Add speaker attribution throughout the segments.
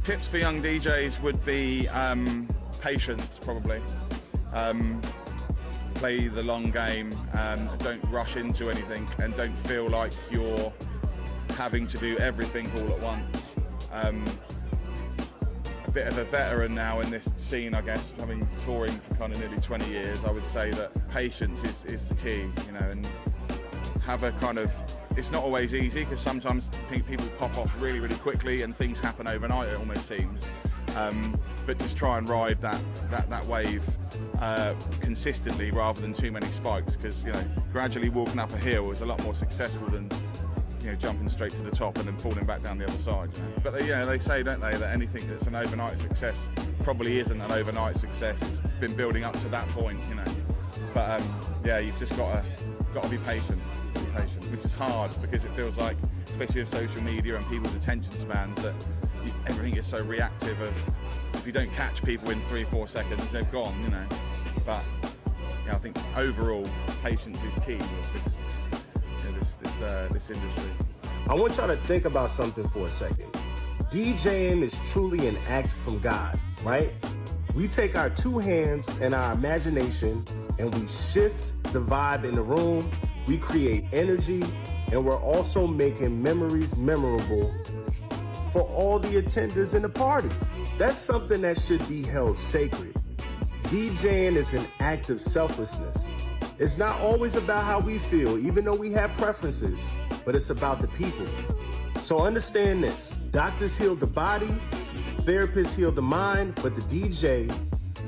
Speaker 1: Tips for young DJs would be patience, probably. Play the long game, don't rush into anything, and don't feel like you're having to do everything all at once. A bit of a veteran now in this scene, I guess, having touring for kind of nearly 20 years, I would say that patience is the key, you know, and have a kind of, it's not always easy because sometimes people pop off really, really quickly and things happen overnight, it almost seems. But just try and ride that wave consistently rather than too many spikes, because, you know, gradually walking up a hill is a lot more successful than, you know, jumping straight to the top and then falling back down the other side. You know? But they say, don't they, that anything that's an overnight success probably isn't an overnight success. It's been building up to that point, you know. But yeah, you've just got to be patient, which is hard because it feels like, especially with social media and people's attention spans, that everything is so reactive. Of if you don't catch people in 3-4 seconds, they're gone, you know. But yeah, I think overall patience is key with this, you know, this industry.
Speaker 2: I want y'all to think about something for a second. DJing is truly an act from God, right? We take our two hands and our imagination and we shift the vibe in the room. We create energy, and we're also making memories memorable for all the attenders in the party. That's something that should be held sacred. DJing is an act of selflessness. It's not always about how we feel, even though we have preferences, but it's about the people. So understand this: doctors heal the body, therapists heal the mind, but the DJ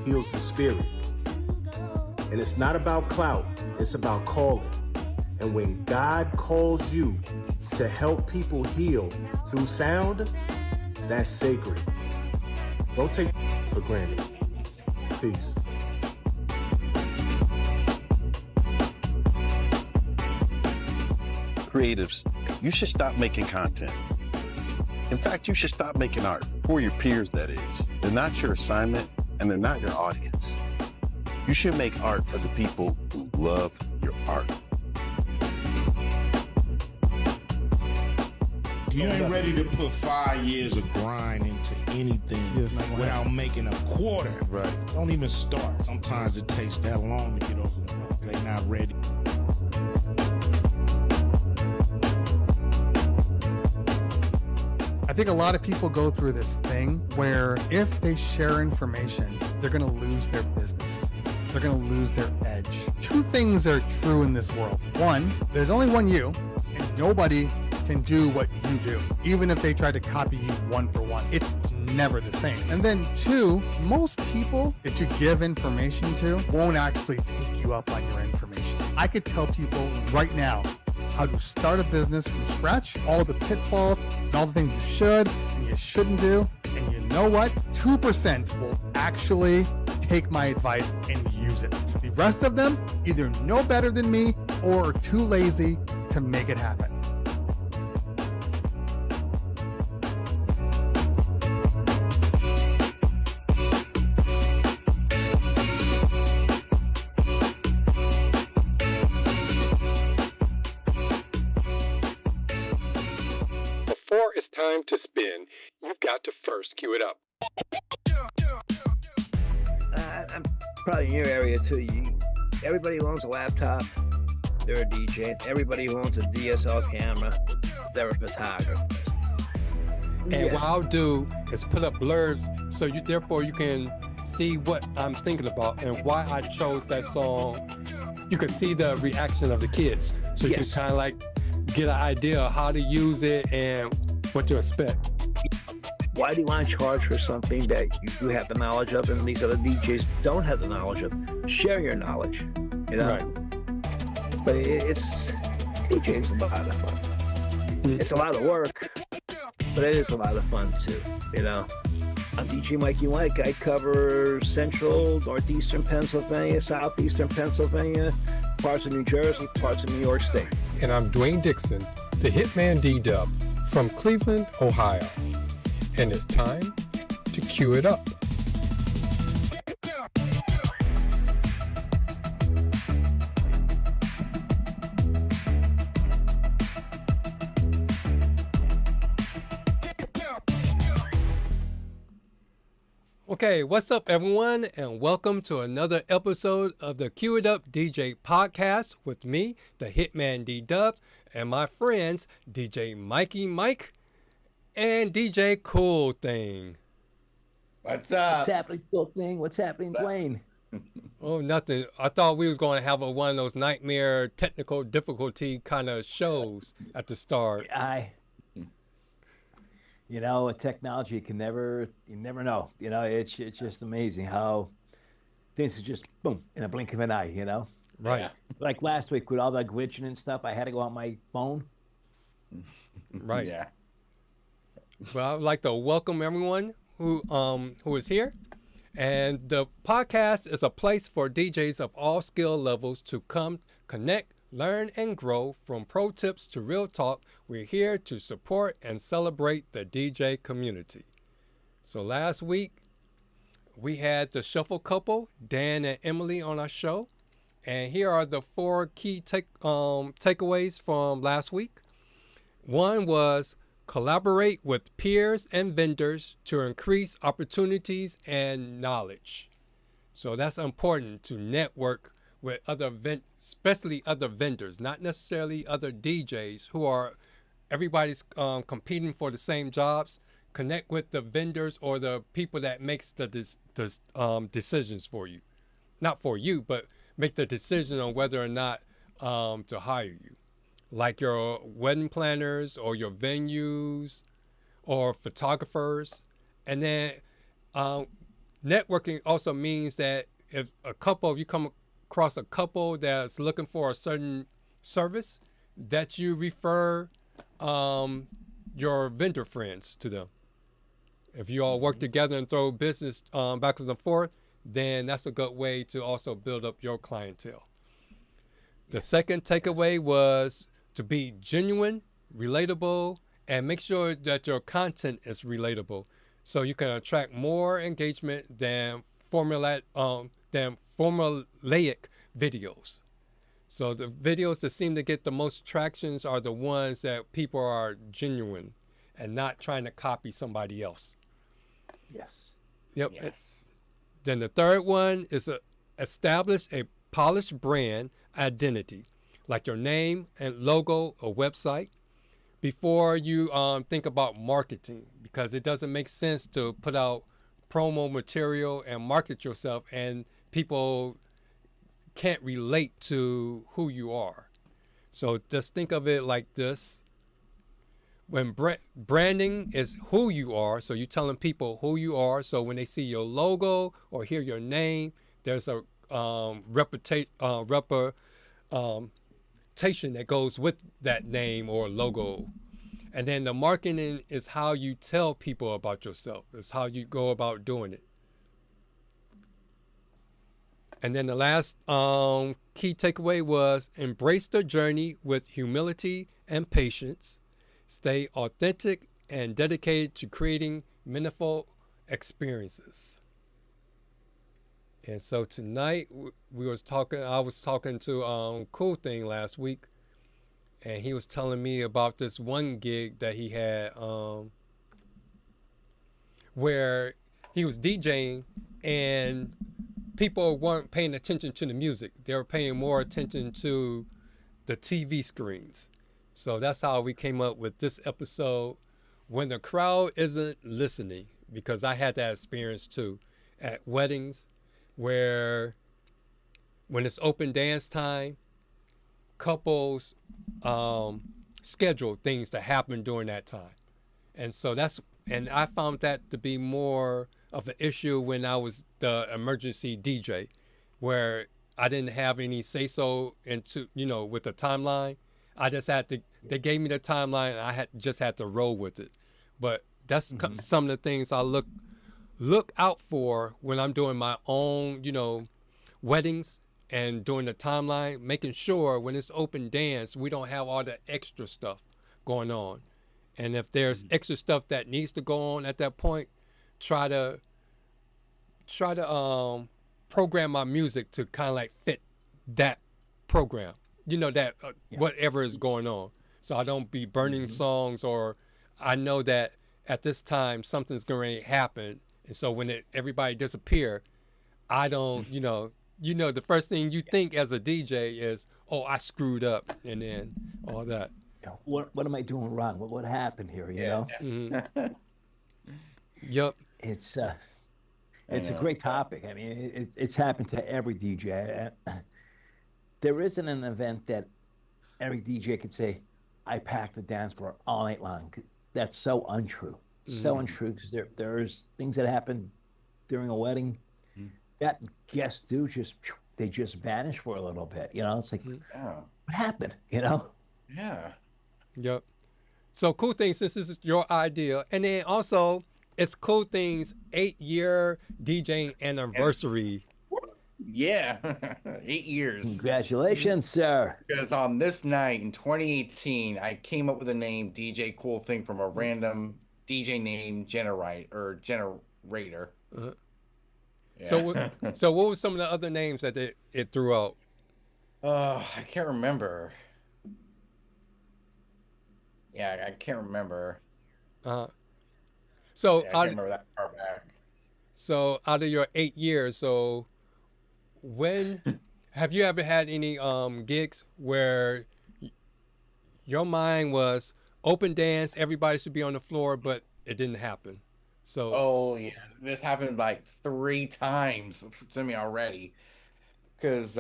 Speaker 2: heals the spirit. And it's not about clout, it's about calling. And when God calls you to help people heal through sound, that's sacred. Don't take for granted. Peace.
Speaker 3: Creatives, you should stop making content. In fact, you should stop making art, for your peers, that is. They're not your assignment, and they're not your audience. You should make art for the people who love your art.
Speaker 4: You ain't ready to put 5 years of grind into anything without making a quarter.
Speaker 3: Right.
Speaker 4: Don't even start. Sometimes it takes that long to get over the hump. They're not ready.
Speaker 5: I think a lot of people go through this thing where if they share information, they're going to lose their business. They're going to lose their edge. Two things are true in this world. One, there's only one you, and nobody can do what you do, even if they try to copy you one for one. It's never the same. And then two, most people that you give information to won't actually take you up on your information. I could tell people right now how to start a business from scratch, all the pitfalls and all the things you should and you shouldn't do. And you know what? 2% will actually take my advice and use it. The rest of them either know better than me or are too lazy to make it happen.
Speaker 6: Before it's time to spin, you've got to first cue it up.
Speaker 7: I'm probably in your area too. Everybody who owns a laptop, they're a DJ. Everybody who owns a DSL camera, they're a photographer.
Speaker 6: And what I'll do is put up blurbs so therefore you can see what I'm thinking about and why I chose that song. You can see the reaction of the kids. So you can kind of like get an idea of how to use it and what to expect.
Speaker 7: Why do you want to charge for something that you have the knowledge of and these other DJs don't have the knowledge of? Share your knowledge, you know? Right. But DJing's a lot of fun. It's a lot of work, but it is a lot of fun too, you know? I'm DJ Mikey Mike. I cover central, northeastern Pennsylvania, southeastern Pennsylvania, parts of New Jersey, parts of New York State.
Speaker 6: And I'm Dwayne Dixon, the hitmanddub from Cleveland, Ohio. And it's time to cue it up. Okay, what's up, everyone, and welcome to another episode of the Cue It Up DJ podcast with me, the hitmanddub, and my friends djmikiemike and djcoolthing.
Speaker 8: What's up?
Speaker 7: What's happening, Cool Thing? What's happening, Dwayne?
Speaker 6: Oh, nothing. I thought we was going to have one of those nightmare technical difficulty kind of shows at the start.
Speaker 7: You know, technology you never know. You know, it's just amazing how things are just boom in a blink of an eye. You know,
Speaker 6: Right.
Speaker 8: Yeah.
Speaker 7: like last week with all that glitching and stuff, I had to go on my phone.
Speaker 6: Right.
Speaker 8: Yeah.
Speaker 6: Well, I'd like to welcome everyone who is here. And the podcast is a place for DJs of all skill levels to come, connect, learn, and grow. From pro tips to real talk, we're here to support and celebrate the DJ community. So last week, we had the Shuffle couple, Dan and Emily, on our show. And here are the 4 key takeaways from last week. One was collaborate with peers and vendors to increase opportunities and knowledge. So that's important, to network with other especially other vendors, not necessarily other DJs who are, everybody's competing for the same jobs. Connect with the vendors or the people that makes the decisions for you. Not for you, but make the decision on whether or not to hire you. Like your wedding planners or your venues or photographers. And then networking also means that if you come across a couple that's looking for a certain service, that you refer your vendor friends to them. If you all work together and throw business backwards and forth, then that's a good way to also build up your clientele. The second takeaway was to be genuine, relatable, and make sure that your content is relatable, so you can attract more engagement than formulaic videos. So the videos that seem to get the most tractions are the ones that people are genuine and not trying to copy somebody else.
Speaker 7: Yes.
Speaker 6: Yep.
Speaker 8: Yes.
Speaker 6: Then the third one is establish a polished brand identity, like your name and logo or website, before you think about marketing, because it doesn't make sense to put out promo material and market yourself and people can't relate to who you are. So just think of it like this. When branding is who you are, so you're telling people who you are, so when they see your logo or hear your name, there's a reputation that goes with that name or logo. And then the marketing is how you tell people about yourself. It's how you go about doing it. And then the last key takeaway was embrace the journey with humility and patience. Stay authentic and dedicated to creating meaningful experiences. And so tonight I was talking to Cool Thing last week, and he was telling me about this one gig that he had where he was DJing and people weren't paying attention to the music. They were paying more attention to the TV screens. So that's how we came up with this episode, When the Crowd Isn't Listening, because I had that experience too at weddings, where when it's open dance time, couples schedule things to happen during that time. And so and I found that to be more of an issue when I was the emergency DJ, where I didn't have any say-so into, with the timeline. I just they gave me the timeline and I just had to roll with it. But that's some of the things I look out for when I'm doing my own, weddings and doing the timeline, making sure when it's open dance, we don't have all the extra stuff going on. And if there's extra stuff that needs to go on at that point, try to program my music to kind of like fit that program, whatever is going on. So I don't be burning songs, or I know that at this time something's going to happen And so when everybody disappear, I don't, the first thing you think as a DJ is, oh, I screwed up, and then all that.
Speaker 7: What am I doing wrong? What happened here? You know?
Speaker 6: Mm-hmm. Yep.
Speaker 7: It's a great topic. I mean, it's happened to every DJ. There isn't an event that every DJ could say, I packed the dance floor all night long. That's so untrue. So untrue, because there's things that happen during a wedding that guests do they just vanish for a little bit. You know, it's like, what happened? You know?
Speaker 1: Yeah.
Speaker 6: Yep. So Cool Thing, since this is your idea, and then also it's Cool Thing's 8-year DJing anniversary.
Speaker 8: Yeah, 8 years.
Speaker 7: Congratulations, sir.
Speaker 8: Because on this night in 2018, I came up with the name DJ Cool Thing from a random DJ name generator.
Speaker 6: Uh-huh.
Speaker 8: Yeah.
Speaker 6: So what were some of the other names that it threw out?
Speaker 8: I can't remember. Yeah, I can't remember.
Speaker 6: So
Speaker 8: I can't remember that far back.
Speaker 6: So out of your 8 years, so when have you ever had any gigs where your mind was open dance, everybody should be on the floor, but it didn't happen? So
Speaker 8: Oh yeah, this happened like 3 times to me already. Because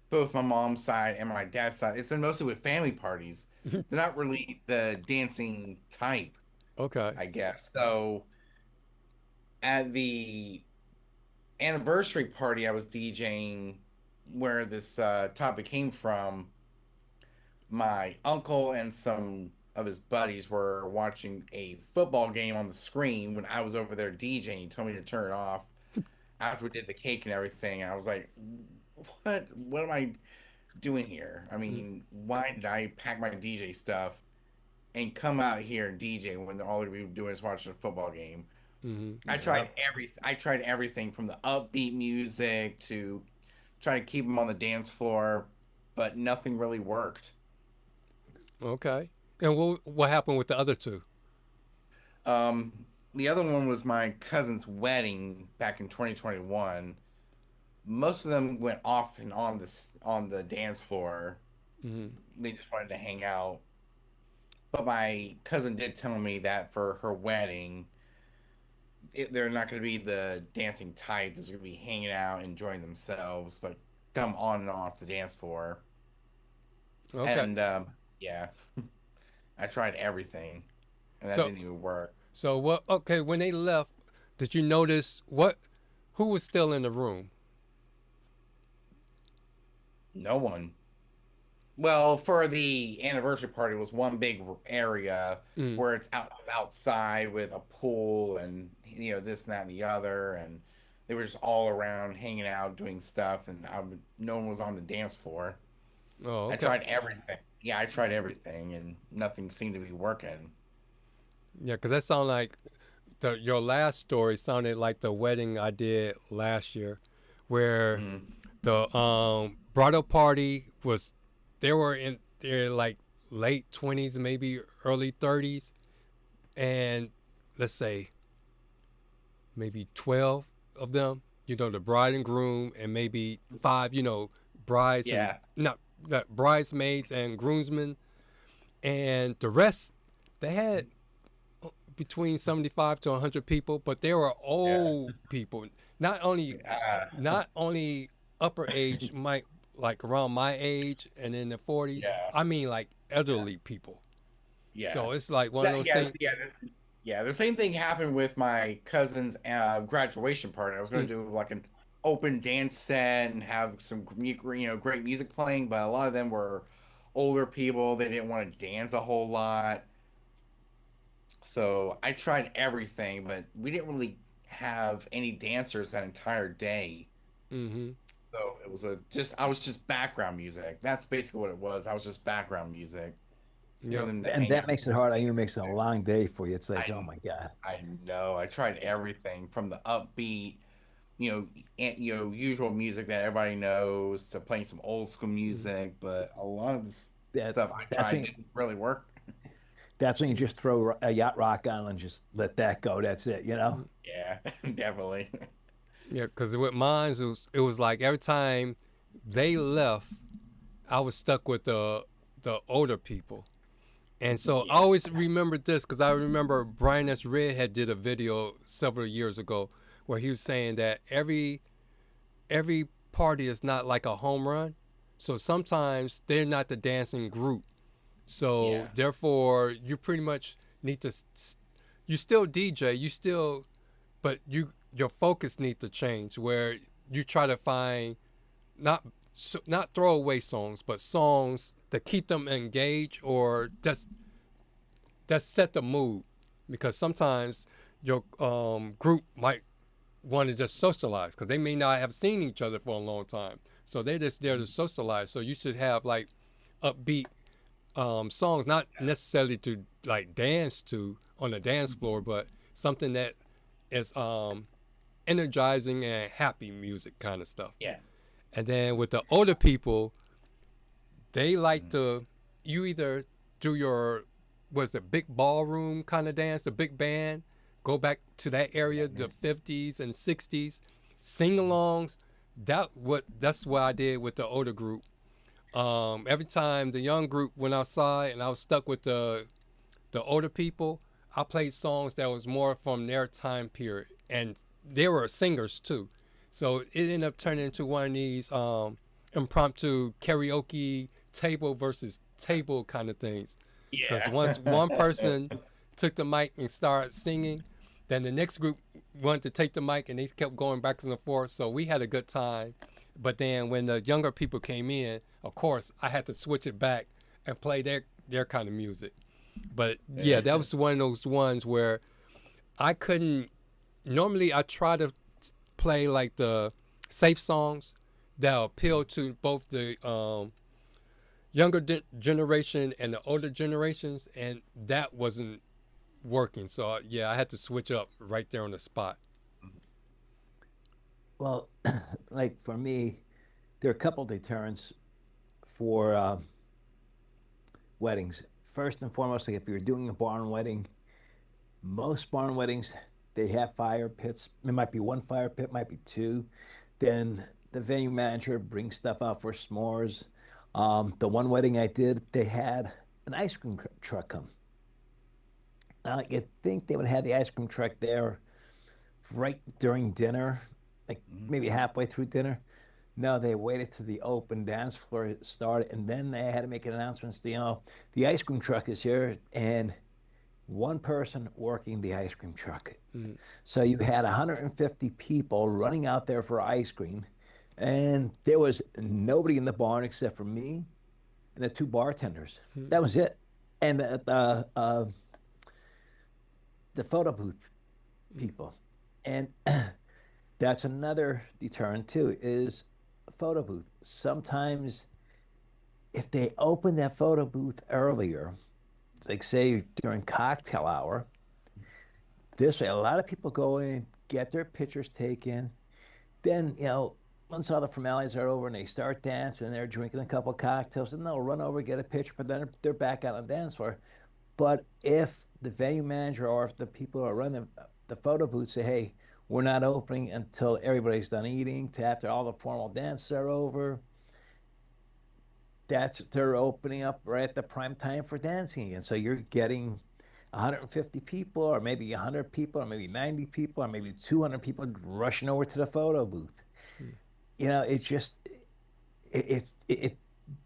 Speaker 8: both my mom's side and my dad's side, it's been mostly with family parties. They're not really the dancing type,
Speaker 6: okay.
Speaker 8: I guess. So at the anniversary party I was DJing, where this topic came from, my uncle and some of his buddies were watching a football game on the screen when I was over there DJing. He told me to turn it off after we did the cake and everything. And I was like, what am I doing here? I mean, why did I pack my DJ stuff and come out here and DJ when all we were doing is watching a football game? I tried everything from the upbeat music to try to keep them on the dance floor, but nothing really worked.
Speaker 6: Okay. And what happened with the other two?
Speaker 8: The other one was my cousin's wedding back in 2021. Most of them went off and on the dance floor. They just wanted to hang out. But my cousin did tell me that for her wedding, they're not going to be the dancing type. They're going to be hanging out, enjoying themselves, but come on and off the dance floor.
Speaker 6: Okay.
Speaker 8: And yeah, I tried everything, and that didn't even work.
Speaker 6: So what? Okay, when they left, did you notice who was still in the room?
Speaker 8: No one. Well, for the anniversary party, it was one big area where it's outside with a pool and this and that and the other, and they were just all around hanging out doing stuff, and no one was on the dance floor.
Speaker 6: Oh, okay.
Speaker 8: I tried everything. Yeah, I tried everything, and nothing seemed to be working.
Speaker 6: Yeah, because that sounded like your last story sounded like the wedding I did last year, where the bridal party they were in their like late 20s, maybe early 30s, and let's say maybe 12 of them, the bride and groom, and maybe 5, brides and not bridesmaids and groomsmen, and the rest they had between 75 to 100 people, but they were old people, not only upper age, like around my age and in the 40s. I mean like elderly people. So it's like one of those things.
Speaker 8: The same thing happened with my cousin's graduation party. I was going to do like an open dance set and have some great music playing, but a lot of them were older people. They didn't want to dance a whole lot. So I tried everything, but we didn't really have any dancers that entire day. So it was I was just background music. That's basically what it was. I was just background music.
Speaker 6: Yeah.
Speaker 7: And that makes it hard. I mean, it makes it a long day for you. It's like, oh my God.
Speaker 8: I know. I tried everything from the upbeat, usual music that everybody knows to playing some old school music, but a lot of this stuff I tried didn't really work.
Speaker 7: That's when you just throw a yacht rock on and just let that go. That's it, you know?
Speaker 8: Yeah, definitely.
Speaker 6: Yeah, because with mine, it was like every time they left, I was stuck with the older people. And so I always remembered this because I remember Brian S. Redhead did a video several years ago where he was saying that every party is not like a home run. So sometimes they're not the dancing group. So therefore, you pretty much need to, you still DJ, but your focus needs to change where you try to find not throwaway songs, but songs that keep them engaged or that set the mood. Because sometimes your group might want to just socialize because they may not have seen each other for a long time. So they're just there to socialize. So you should have like upbeat songs, not necessarily to like dance to on the dance floor, but something that is energizing and happy music kind of stuff.
Speaker 8: Yeah.
Speaker 6: And then with the older people, they like to, you either do your, what's it, big ballroom kind of dance, the big band, go back to that area, the 50s and 60s, sing-alongs. That's what I did with the older group. Every time the young group went outside and I was stuck with the older people, I played songs that was more from their time period. And they were singers too. So it ended up turning into one of these impromptu karaoke table versus table kind of things. Because once one person took the mic and started singing, then the next group wanted to take the mic and they kept going back and forth. So we had a good time. But then when the younger people came in, of course, I had to switch it back and play their kind of music. But yeah, that was one of those ones where I couldn't, normally I try to play like the safe songs that appeal to both the younger generation and the older generations, and that wasn't working. So yeah, I had to switch up right there on the spot.
Speaker 7: Well, like for me, there are a couple deterrents for weddings. First and foremost, like if you're doing a barn wedding, most barn weddings, they have fire pits. It might be one fire pit, might be two. Then the venue manager brings stuff out for s'mores. The one wedding I did, they had an ice cream truck come. You'd think they would have the ice cream truck there right during dinner, like maybe halfway through dinner. No, they waited till the open dance floor started, and then they had to make an announcement. The ice cream truck is here, and one person working the ice cream truck. So you had 150 people running out there for ice cream, and there was nobody in the barn except for me and the two bartenders. That was it. And the photo booth people. And that's another deterrent too, is a photo booth. Sometimes if they open that photo booth earlier, like say during cocktail hour, this way a lot of people go in, get their pictures taken, then once all the formalities are over and they start dancing and they're drinking a couple cocktails, and they'll run over, get a picture, but then they're back out on the dance floor. But if the venue manager or if the people who are running the photo booth say, hey, we're not opening until everybody's done eating, to after all the formal dances are over, they're opening up right at the prime time for dancing again. So you're getting 150 people, or maybe 100 people, or maybe 90 people, or maybe 200 people rushing over to the photo booth. It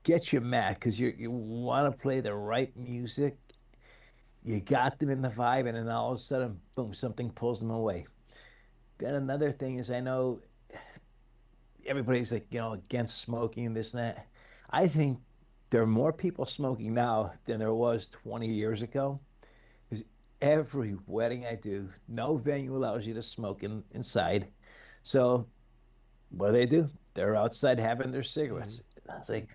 Speaker 7: gets you mad because you want to play the right music. You got them in the vibe, and then all of a sudden, boom, something pulls them away. Then another thing is, I know everybody's like, against smoking and this and that. I think there are more people smoking now than there was 20 years ago. Because every wedding I do, no venue allows you to smoke inside. So what do? They're outside having their cigarettes. I was like,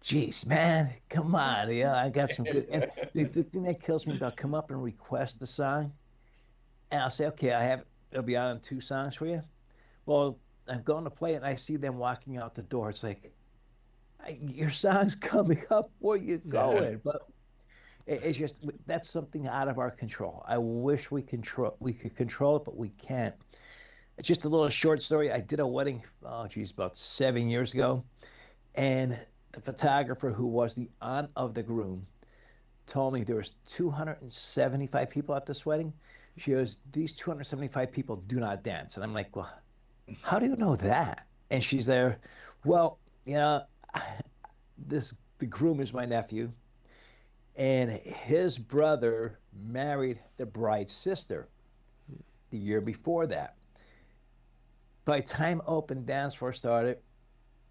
Speaker 7: geez, man, come on. I got some good. And the thing that kills me, they'll come up and request the song. And I'll say, okay, it'll be on 2 songs for you. Well, I'm going to play it, and I see them walking out the door. It's like, your song's coming up. Where you going? But It's just that's something out of our control. I wish we could control it, but we can't. It's just a little short story. I did a wedding, oh geez, about 7 years ago, and the photographer who was the aunt of the groom told me there was 275 people at this wedding. She goes, these 275 people do not dance. And I'm like, well, how do you know that? And she's there, well, the groom is my nephew, and his brother married the bride's sister the year before that. By the time open dance floor started,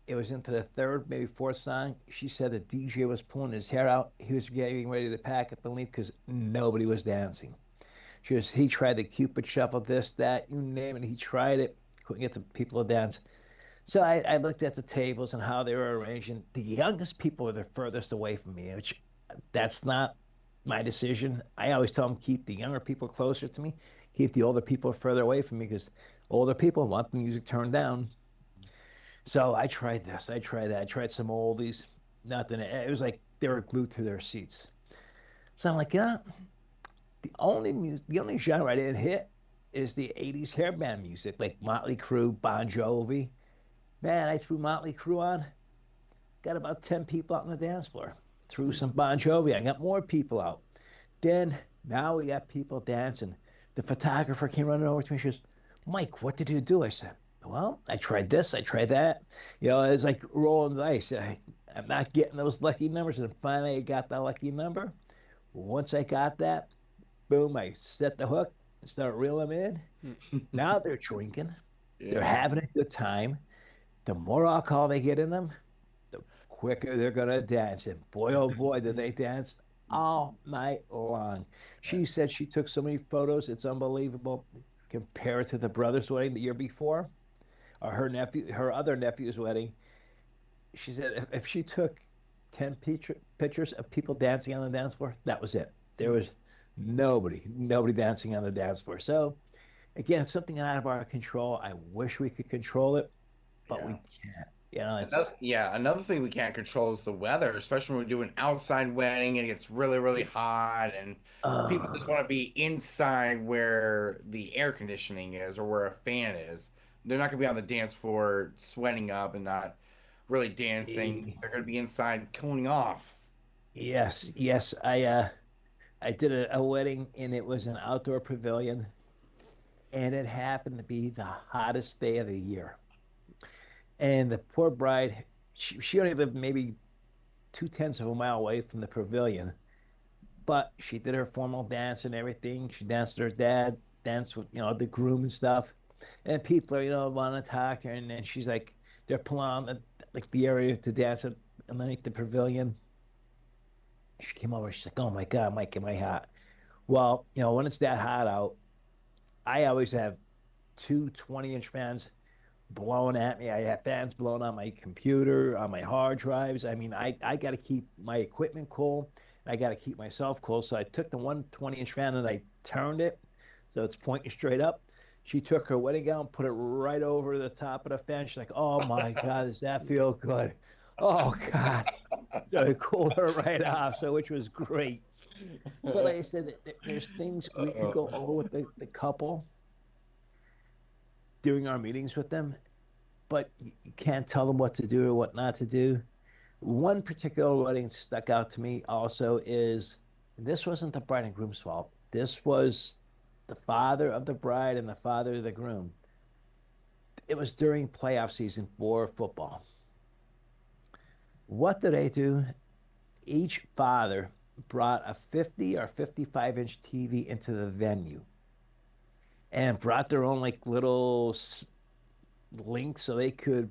Speaker 7: it was into the third, maybe fourth song. She said the DJ was pulling his hair out. He was getting ready to pack up and leave because nobody was dancing. He tried the Cupid shuffle, this, that, you name it. He tried it, couldn't get the people to dance. So I looked at the tables and how they were arranged. And the youngest people were the furthest away from me, which that's not my decision. I always tell them keep the younger people closer to me, keep the older people further away from me because older people want the music turned down. So I tried this, I tried that, I tried some oldies, nothing. It was like they were glued to their seats. So I'm like, the only genre I didn't hit is the '80s hair band music, like Motley Crue, Bon Jovi. Man, I threw Motley Crue on, got about 10 people out on the dance floor. Threw some Bon Jovi, I got more people out. Then now we got people dancing. The photographer came running over to me. She goes, Mike, what did you do? I said, well, I tried this, I tried that. It's like rolling the dice. I'm not getting those lucky numbers. And finally, I got that lucky number. Once I got that, boom, I set the hook and started reeling them in. Now they're drinking. Yeah. They're having a good time. The more alcohol they get in them, the quicker they're going to dance. And boy, oh boy, did they dance all night long. She said she took so many photos, it's unbelievable. Compared to the brother's wedding the year before, or her other nephew's wedding, she said if she took 10 pictures of people dancing on the dance floor, that was it. There was nobody dancing on the dance floor. So again, it's something out of our control. I wish we could control it, but we can't.
Speaker 8: Another thing we can't control is the weather, especially when we do an outside wedding and it gets really, really hot, and people just want to be inside where the air conditioning is or where a fan is. They're not going to be on the dance floor sweating up and not really dancing. They're going to be inside cooling off.
Speaker 7: Yes. I did a wedding, and it was an outdoor pavilion, and it happened to be the hottest day of the year. And the poor bride, she only lived maybe 2/10 of a mile away from the pavilion, but she did her formal dance and everything. She danced with her dad, danced with the groom and stuff. And people are want to talk to her, and then she's like, they're pulling on the area to dance underneath the pavilion. She came over. She's like, "Oh my God, Mike, am I hot?" Well, when it's that hot out, I always have two 20-inch fans blowing at me. I have fans blowing on my computer, on my hard drives. I mean, I got to keep my equipment cool. I got to keep myself cool. So I took the 120-inch fan and I turned it so it's pointing straight up. She took her wedding gown, put it right over the top of the fan. She's like, "Oh my God, does that feel good?" Oh God. So it cooled her right off, which was great. But like I said, there's things we could go over with the couple during our meetings with them, but you can't tell them what to do or what not to do. One particular wedding stuck out to me also is this wasn't the bride and groom's fault. This was the father of the bride and the father of the groom. It was during playoff season for football. What did they do? Each father brought a 50 or 55-inch TV into the venue and brought their own little link so they could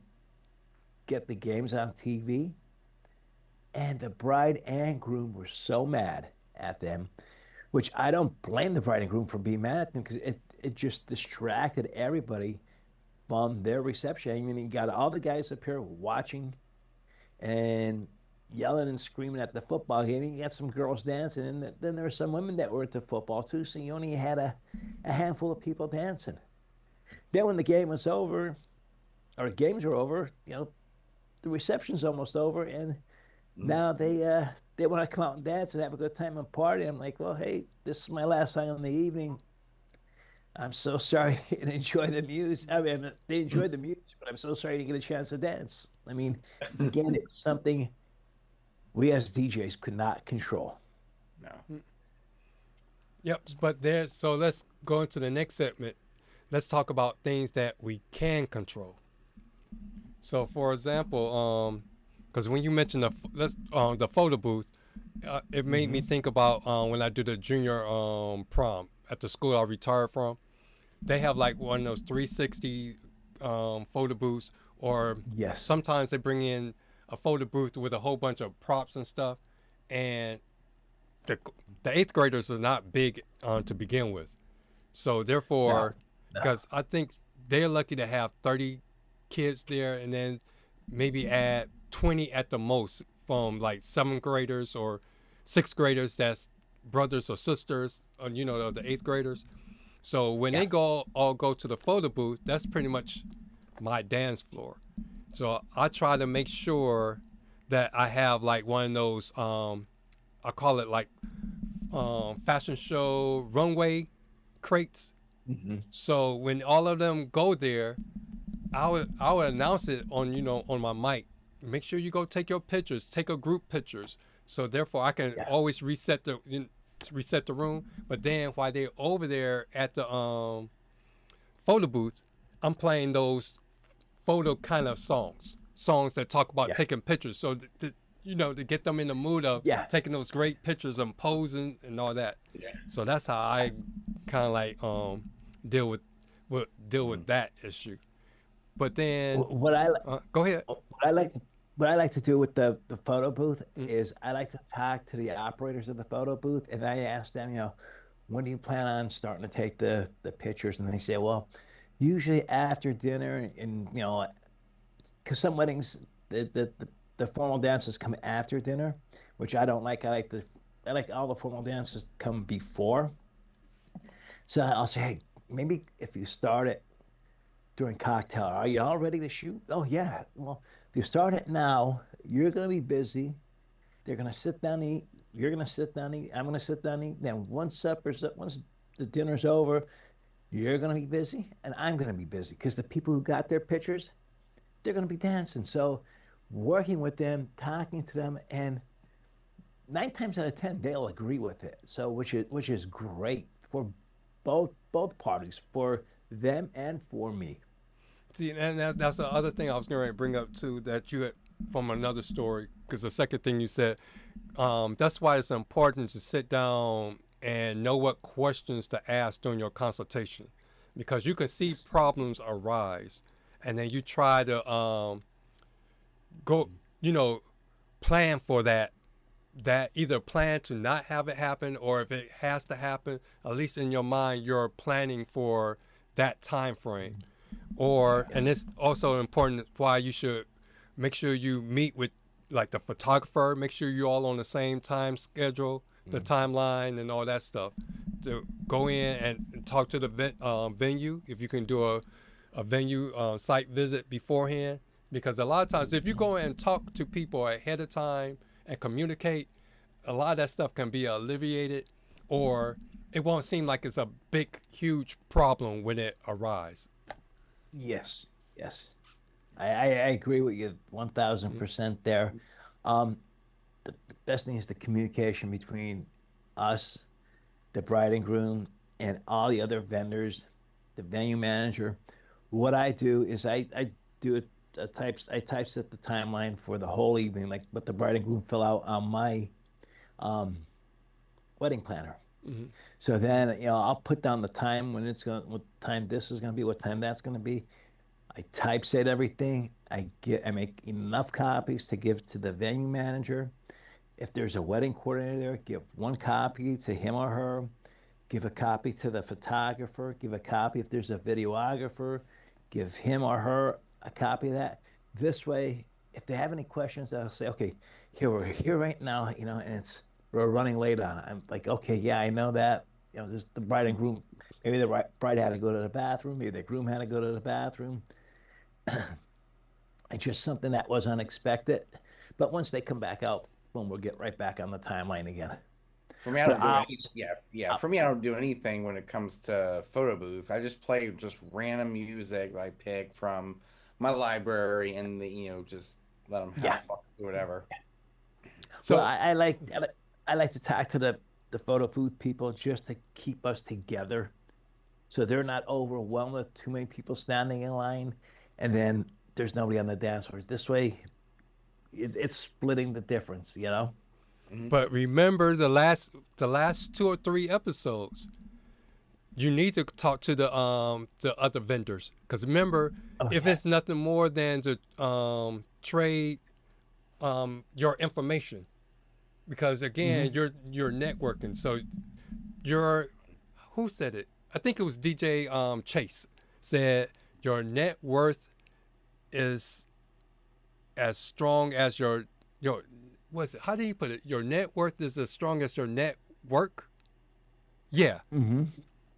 Speaker 7: get the games on TV. And the bride and groom were so mad at them, which I don't blame the bride and groom for being mad at them because it just distracted everybody from their reception. I mean, you got all the guys up here watching and yelling and screaming at the football game. You got some girls dancing, and then there were some women that were into football too, so you only had a handful of people dancing. Then when the game was over, or games were over, the reception's almost over, and now they they want to come out and dance and have a good time and party. I'm like, well, hey, this is my last song in the evening. I'm so sorry you didn't enjoy the music. I mean, they enjoyed the music, but I'm so sorry you didn't get a chance to dance. I mean, again, it's something we as DJs could not control.
Speaker 1: No.
Speaker 6: Yep, but there's so let's go into the next segment. Let's talk about things that we can control. So, for example, because when you mentioned the photo booth, it made me think about when I do the junior prom at the school I retired from. They have like one of those 360 photo booths, or
Speaker 7: Yes.
Speaker 6: sometimes they bring in a photo booth with a whole bunch of props and stuff, and the eighth graders are not big to begin with, so therefore, because I think they're lucky to have 30 kids there, and then maybe add 20 at the most from like seventh graders or sixth graders that's brothers or sisters, or, the eighth graders. So when they all go to the photo booth, that's pretty much my dance floor. So I try to make sure that I have like one of those, I call it like fashion show runway crates. So when all of them go there, I would announce it on on my mic. Make sure you go take your pictures, take a group pictures. So therefore I can always reset the room. But then while they're over there at the photo booth, I'm playing those photo kind of songs that talk about taking pictures. So to get them in the mood of taking those great pictures and posing and all that. So that's how I kind of like deal with that issue. But then go ahead.
Speaker 7: What I like to do with the photo booth is I like to talk to the operators of the photo booth, and I ask them, when do you plan on starting to take the pictures? And they say, well, usually after dinner, and because some weddings the formal dances come after dinner, which I don't like. I like all the formal dances to come before. So I'll say, hey, maybe if you start it during cocktail, are you all ready to shoot? Oh yeah. Well, if you start it now, you're gonna be busy. They're gonna sit down and eat. You're gonna sit down and eat. I'm gonna sit down and eat. Then once the dinner's over, you're gonna be busy, and I'm gonna be busy because the people who got their pictures, they're gonna be dancing. So, working with them, talking to them, and 9 times out of 10 they'll agree with it. So, which is great for both parties, for them and for me.
Speaker 6: See, and that's the other thing I was going to bring up too, that you had from another story, because the second thing you said, that's why it's important to sit down and know what questions to ask during your consultation, because you can see problems arise, and then you try to go, plan for that either plan to not have it happen, or if it has to happen, at least in your mind, you're planning for that time frame. Or, and it's also important why you should make sure you meet with like the photographer, make sure you're all on the same time schedule, the timeline and all that stuff. To go in and talk to the venue, if you can do a venue site visit beforehand. Because a lot of times if you go in and talk to people ahead of time and communicate, a lot of that stuff can be alleviated, or it won't seem like it's a big, huge problem when it arises.
Speaker 7: Yes. I agree with you 1000% there. The best thing is the communication between us, the bride and groom, and all the other vendors, the venue manager. What I do is I do I typeset the timeline for the whole evening, like what the bride and groom fill out on my wedding planner. So then, I'll put down the time when what time this is gonna be, what time that's gonna be. I typeset everything. I make enough copies to give to the venue manager. If there's a wedding coordinator there, give one copy to him or her. Give a copy to the photographer. Give a copy if there's a videographer. Give him or her a copy of that. This way, if they have any questions, I'll say, okay, we're here right now, and we're running late on it. I'm like, okay, yeah, I know that. There's the bride and groom. Maybe the bride had to go to the bathroom. Maybe the groom had to go to the bathroom. It's just something that was unexpected. But once they come back out, boom, we'll get right back on the timeline again.
Speaker 8: For me, I don't
Speaker 7: But
Speaker 8: do any, yeah. For me, I don't do anything when it comes to photo booth. I just play just random music that I pick from my library, and just let them have fun, do whatever.
Speaker 7: So I like to talk to the photo booth people just to keep us together, so they're not overwhelmed with too many people standing in line, and then there's nobody on the dance floor. This way, it's splitting the difference,
Speaker 6: But remember the last 2 or 3 episodes, you need to talk to the other vendors, because remember, if it's nothing more than to trade your information, because again, you're networking. So who said it? I think it was DJ Chase said your net worth is as strong as your how do you put it? Your net worth is as strong as your network. Yeah.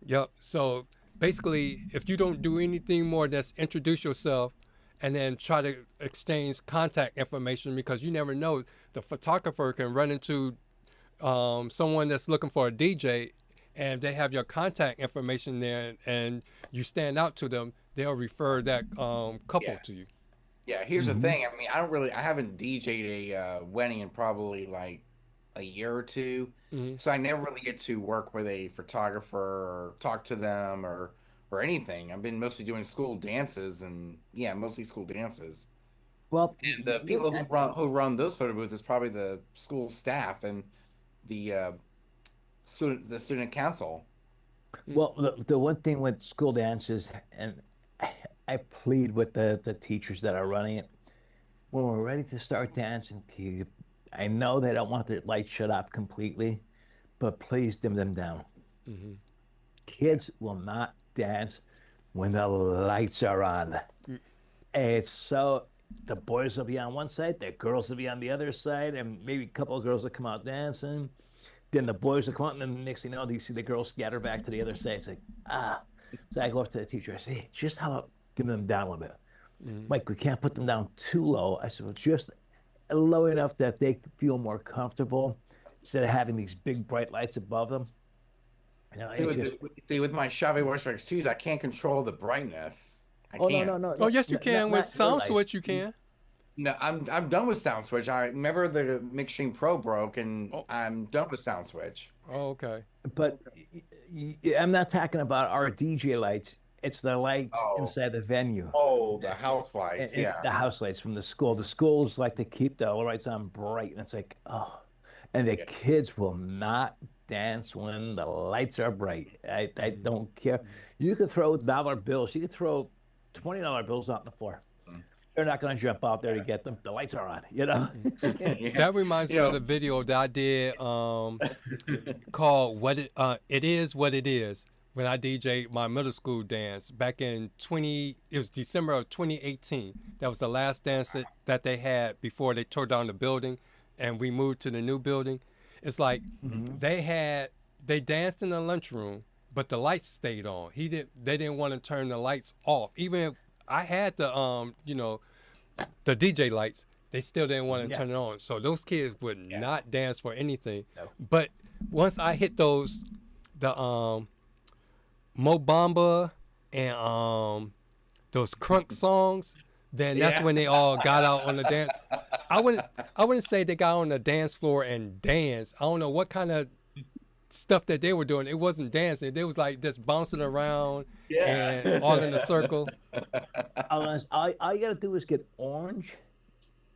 Speaker 6: Yep. So basically, if you don't do anything more than introduce yourself and then try to exchange contact information, because you never know, the photographer can run into someone that's looking for a DJ, and they have your contact information there, and you stand out to them, they'll refer that couple to you.
Speaker 8: Yeah, here's the thing. I mean, I haven't DJ'd a wedding in probably like a year or two. So I never really get to work with a photographer or talk to them or anything. I've been mostly doing school dances, and mostly school dances.
Speaker 7: Well,
Speaker 8: And the people who run those photo booths is probably the school staff and the student council.
Speaker 7: Well, the one thing with school dances, and I plead with the teachers that are running it, when we're ready to start dancing, I know they don't want the lights shut off completely, but please dim them down. Kids will not dance when the lights are on. It's so, the boys will be on one side, the girls will be on the other side, and maybe a couple of girls will come out dancing. Then the boys will come out, and then the next thing you know, you see the girls scatter back to the other side. It's like, So I go up to the teacher, I say, hey, just how about giving them down a little bit? Mike, we can't put them down too low. I said, well, just low enough that they feel more comfortable instead of having these big bright lights above them.
Speaker 8: See, with my Chevy Works X2s, I can't control the brightness. I can't.
Speaker 7: No.
Speaker 6: Oh, yes, you can. With Sound Switch, you can.
Speaker 8: No, I'm done with Sound Switch. I remember the Mixstream Pro broke, and I'm done with Sound Switch.
Speaker 6: Oh, okay.
Speaker 7: But I'm not talking about our DJ lights. It's the lights inside the venue.
Speaker 8: Oh, the house lights,
Speaker 7: The house lights from the school. The schools like to keep the lights on bright, and it's like, and the kids will not dance when the lights are bright. I don't care. You could throw dollar bills. You could throw $20 bills out on the floor. They're not going to jump out there to get them. The lights are on,
Speaker 6: That reminds me of the video that I did called It Is What It Is, when I DJ'd my middle school dance back in it was December of 2018. That was the last dance that they had before they tore down the building and we moved to the new building. It's like they danced in the lunchroom, but the lights stayed on. They didn't want to turn the lights off. Even if I had the the DJ lights, they still didn't want to turn it on. So those kids would not dance for anything. No. But once I hit the Mo Bamba and those crunk songs, then that's when they all got out on the dance. I wouldn't say they got on the dance floor and danced. I don't know what kind of stuff that they were doing. It wasn't dancing. They was like just bouncing around and all in a circle.
Speaker 7: All you gotta do is get orange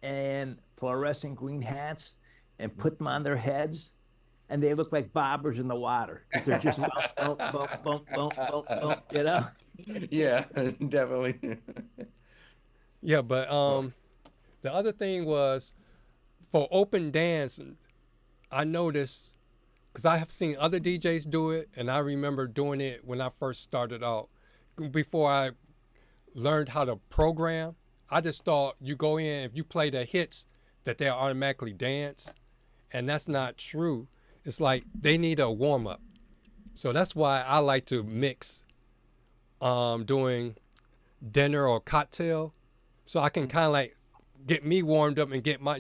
Speaker 7: and fluorescent green hats and put them on their heads, and they look like bobbers in the water. They're just bump, bump, bump, bump, bump, bump,
Speaker 8: Yeah, definitely.
Speaker 6: Yeah, but the other thing was for open dance, I noticed, because I have seen other DJs do it, and I remember doing it when I first started out. Before I learned how to program, I just thought you go in, if you play the hits, that they'll automatically dance, and that's not true. It's like they need a warm-up. So that's why I like to mix doing dinner or cocktail, so I can kind of like get me warmed up and get my,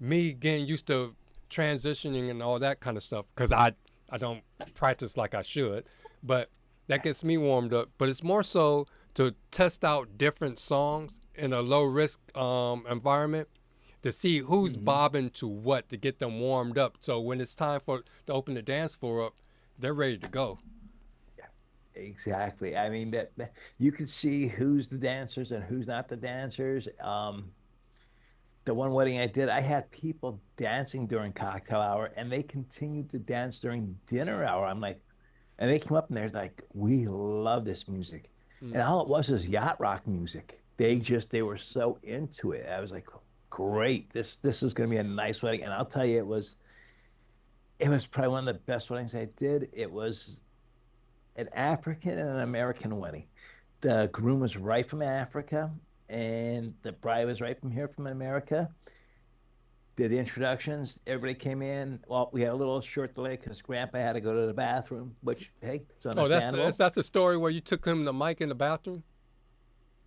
Speaker 6: me getting used to transitioning and all that kind of stuff, because I don't practice like I should, but that gets me warmed up. But it's more so to test out different songs in a low risk environment, to see who's bobbing to what, to get them warmed up. So when it's time to open the dance floor up, they're ready to go.
Speaker 7: Exactly. I mean, that you could see who's the dancers and who's not the dancers. The one wedding I did, I had people dancing during cocktail hour, and they continued to dance during dinner hour. I'm like, and they came up and they're like, "We love this music," and all it was yacht rock music. They were so into it. I was like, "Great, this is going to be a nice wedding." And I'll tell you, it was probably one of the best weddings I did. It was an African and an American wedding. The groom was right from Africa, and the bride was right from America. Did the introductions. Everybody came in. Well, we had a little short delay because Grandpa had to go to the bathroom, which, hey, it's understandable.
Speaker 6: Oh, that's the story where you took him the mic in the bathroom?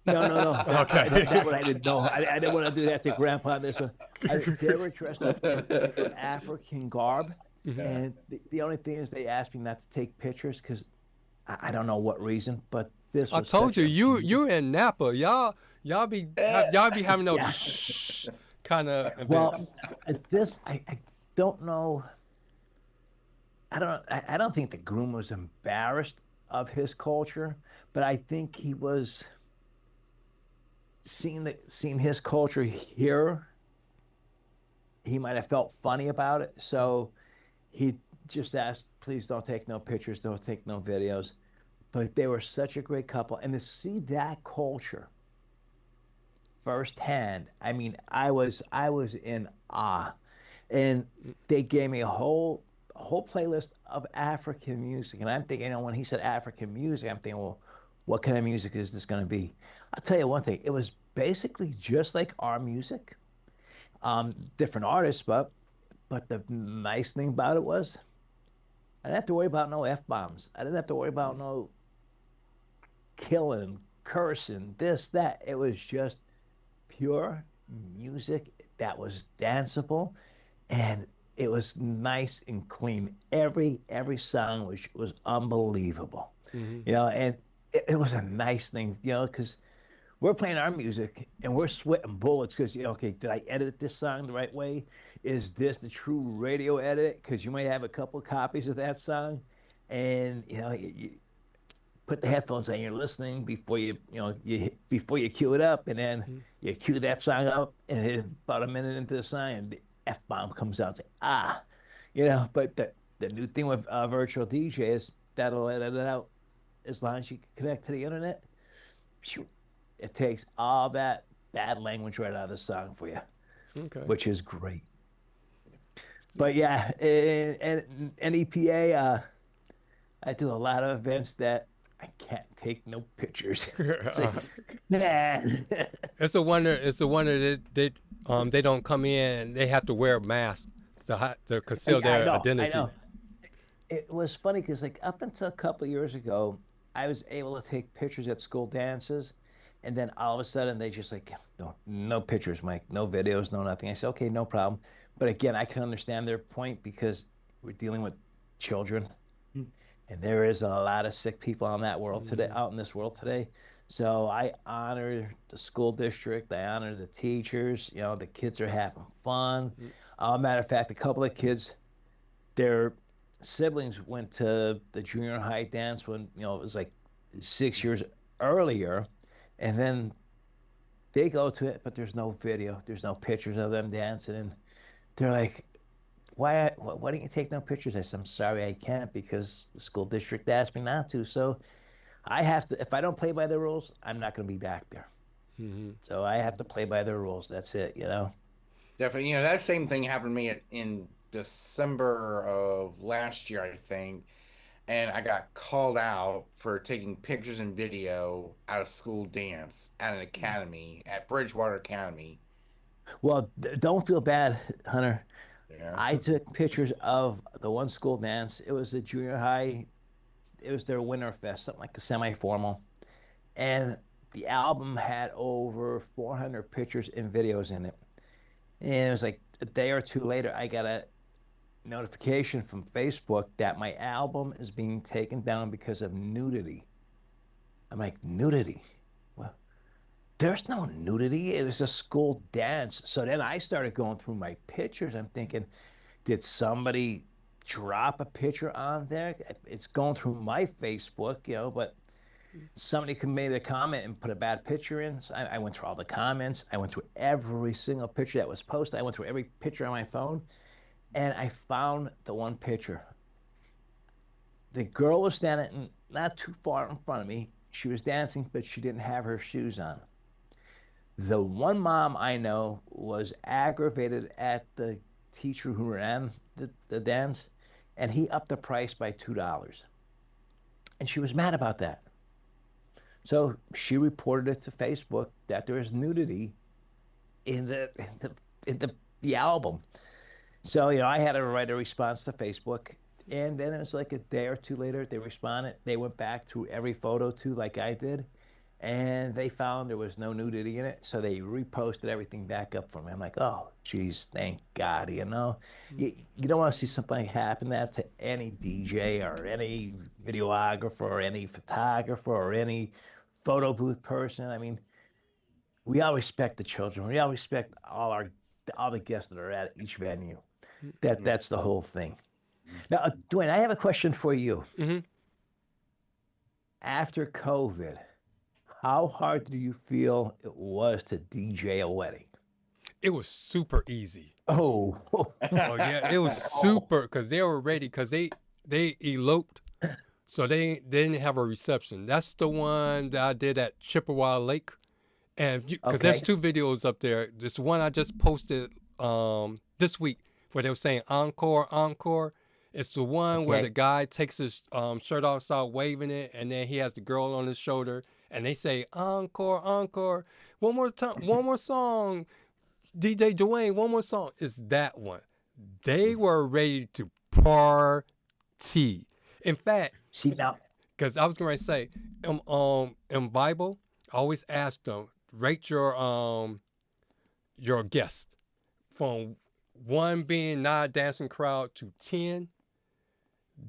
Speaker 7: No.
Speaker 6: Okay.
Speaker 7: That one I didn't know. I didn't want to do that to Grandpa on this one. They were dressed up in African garb, and the only thing is they asked me not to take pictures because I don't know what reason, but this was
Speaker 6: I told you, you're in Napa. Y'all be having those kind of events.
Speaker 7: Well, this I don't know. I don't think the groom was embarrassed of his culture, but I think he was seeing his culture here. He might have felt funny about it, so he just asked, "Please don't take no pictures, don't take no videos." But they were such a great couple, and to see that culture firsthand, I mean, I was in awe. And they gave me a whole playlist of African music, and I'm thinking, when he said African music, I'm thinking, well, what kind of music is this going to be? I'll tell you one thing, it was basically just like our music, different artists, but the nice thing about it was I didn't have to worry about no F-bombs. I didn't have to worry about no killing, cursing, this, that. It was just pure music that was danceable, and it was nice and clean. Every song was unbelievable. And it was a nice thing, because we're playing our music and we're sweating bullets because, okay, did I edit this song the right way? Is this the true radio edit? Because you might have a couple copies of that song, and you put the headphones on, you're listening before you cue it up, and then you cue that song up, and it's about a minute into the song, and the F-bomb comes out, and say, But the new thing with virtual DJ is that'll edit it out as long as you connect to the internet. It takes all that bad language right out of the song for you, which is great. But yeah, and NEPA, I do a lot of events that I can't take no pictures. Nah.
Speaker 6: It's a wonder that they don't come in. They have to wear a mask to conceal their identity. I know.
Speaker 7: It was funny because up until a couple of years ago, I was able to take pictures at school dances, and then all of a sudden they just no pictures, Mike, no videos, no nothing. I said, okay, no problem. But again, I can understand their point because we're dealing with children. And there is a lot of sick people out in this world today. So I honor the school district. I honor the teachers. The kids are having fun. Matter of fact, a couple of kids, their siblings went to the junior high dance when, it was 6 years earlier. And then they go to it, but there's no video. There's no pictures of them dancing. And they're like, why don't you take no pictures? I said, I'm sorry, I can't, because the school district asked me not to. So I have to, if I don't play by the rules, I'm not going to be back there. So I have to play by the rules. That's it,
Speaker 8: Definitely. That same thing happened to me in December of last year, I think. And I got called out for taking pictures and video at a school dance at an academy, at Bridgewater Academy.
Speaker 7: Well, don't feel bad, Hunter.
Speaker 8: Yeah.
Speaker 7: I took pictures of the one school dance. It was a junior high. It was their winter fest, something like a semi-formal. And the album had over 400 pictures and videos in it. And it was
Speaker 9: a day or two later, I got a notification from Facebook that my album is being taken down because of nudity. I'm like, nudity? Well, there's no nudity. It was a school dance. So then I started going through my pictures. I'm thinking, did somebody drop a picture on there? It's going through my Facebook, but somebody made a comment and put a bad picture in. So I went through all the comments. I went through every single picture that was posted. I went through every picture on my phone, and I found the one picture. The girl was standing not too far in front of me. She was dancing, but she didn't have her shoes on. The one mom I know was aggravated at the teacher who ran the dance, and he upped the price by $2. And she was mad about that. So she reported it to Facebook that there is nudity in the album. So I had to write a response to Facebook, and then it was like a day or two later they responded. They went back through every photo too, like I did, and they found there was no nudity in it. So they reposted everything back up for me. I'm like, oh, geez, thank God. You don't want to see something happen that to any DJ or any videographer or any photographer or any photo booth person. I mean, we all respect the children. We all respect all the guests that are at each venue. That's the whole thing. Now, Dwayne, I have a question for you.
Speaker 6: Mm-hmm.
Speaker 9: After COVID, how hard do you feel it was to DJ a wedding?
Speaker 6: It was super easy.
Speaker 9: Oh,
Speaker 6: oh yeah, it was super because they were ready because they eloped, so they didn't have a reception. That's the one that I did at Chippewa Lake, and because there's two videos up there. This one I just posted this week where they were saying encore, encore. It's the one where the guy takes his shirt off, start waving it, and then he has the girl on his shoulder, and they say encore, encore, one more time, one more song. DJ Dwayne, one more song. It's that one. They were ready to party. In fact, because I was going to say, in Bible, I always ask them, rate your guest from 1 being not a dancing crowd to 10.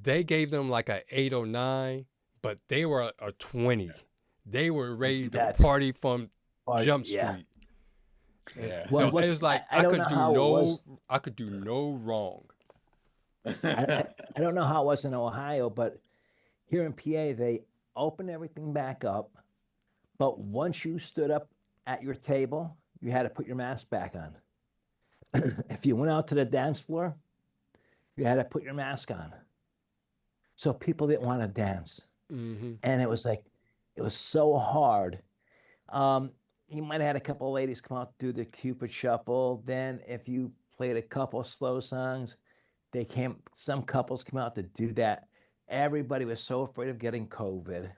Speaker 6: They gave them like an 8 or 9, but they were a 20. They were ready to party from Jump Street.
Speaker 8: Yeah.
Speaker 6: So it was like I could do no wrong.
Speaker 9: I don't know how it was in Ohio, but here in PA, they opened everything back up. But once you stood up at your table, you had to put your mask back on. If you went out to the dance floor, you had to put your mask on. So people didn't want to dance.
Speaker 6: Mm-hmm.
Speaker 9: And it was so hard. You might have had a couple of ladies come out to do the Cupid Shuffle. Then if you played a couple slow songs, some couples came out to do that. Everybody was so afraid of getting COVID.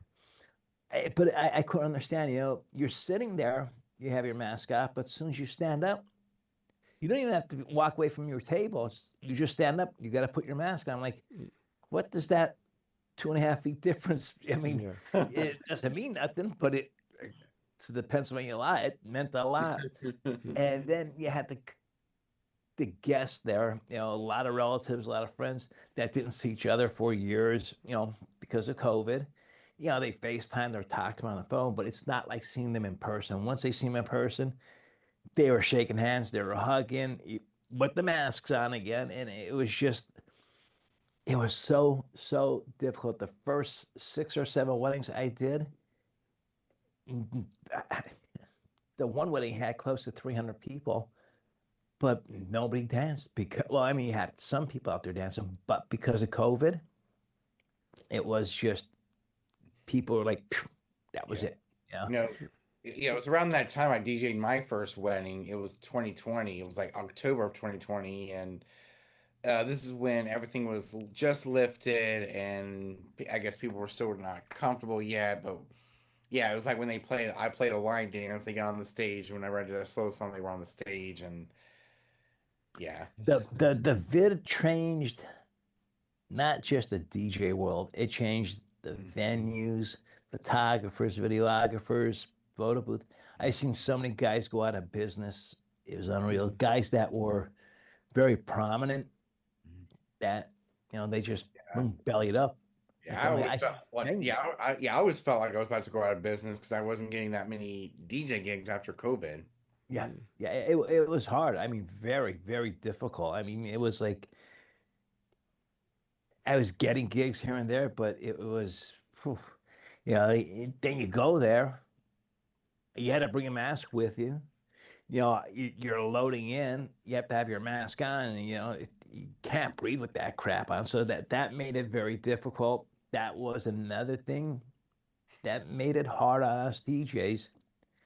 Speaker 9: But I couldn't understand, you're sitting there, you have your mask off, but as soon as you stand up, you don't even have to walk away from your table. You just stand up, you got to put your mask on. I'm like, what does that 2.5 feet difference? I mean, it doesn't mean nothing, but to the Pennsylvania law, it meant a lot. And then you had the guests there, a lot of relatives, a lot of friends that didn't see each other for years, because of COVID. They FaceTime or talked to them on the phone, but it's not like seeing them in person. Once they see them in person, they were shaking hands, they were hugging, with the masks on again. And it was so difficult. The first 6 or 7 weddings I did, the one wedding had close to 300 people, but nobody danced you had some people out there dancing, but because of COVID, it was just, people were like, that was it.
Speaker 8: It was around that time I DJ'd my first wedding. It was 2020. It was like October of 2020. And this is when everything was just lifted. And I guess people were still not comfortable yet. But yeah, it was like when I played a line dance. They got on the stage. Whenever I did a slow song, they were on the stage. And yeah.
Speaker 9: The vid changed not just the DJ world. It changed the venues, photographers, videographers, photo booth. I've seen so many guys go out of business. It was unreal. Guys that were very prominent that, they just boom, bellied up.
Speaker 8: Yeah, I always felt like I was about to go out of business because I wasn't getting that many DJ gigs after COVID.
Speaker 9: Yeah, yeah, it was hard. I mean, very, very difficult. I mean, it was like I was getting gigs here and there, but it was, whew, then you go there, you had to bring a mask with you. You're loading in, you have to have your mask on, and you can't breathe with that crap on. So that made it very difficult. That was another thing that made it hard on us DJs.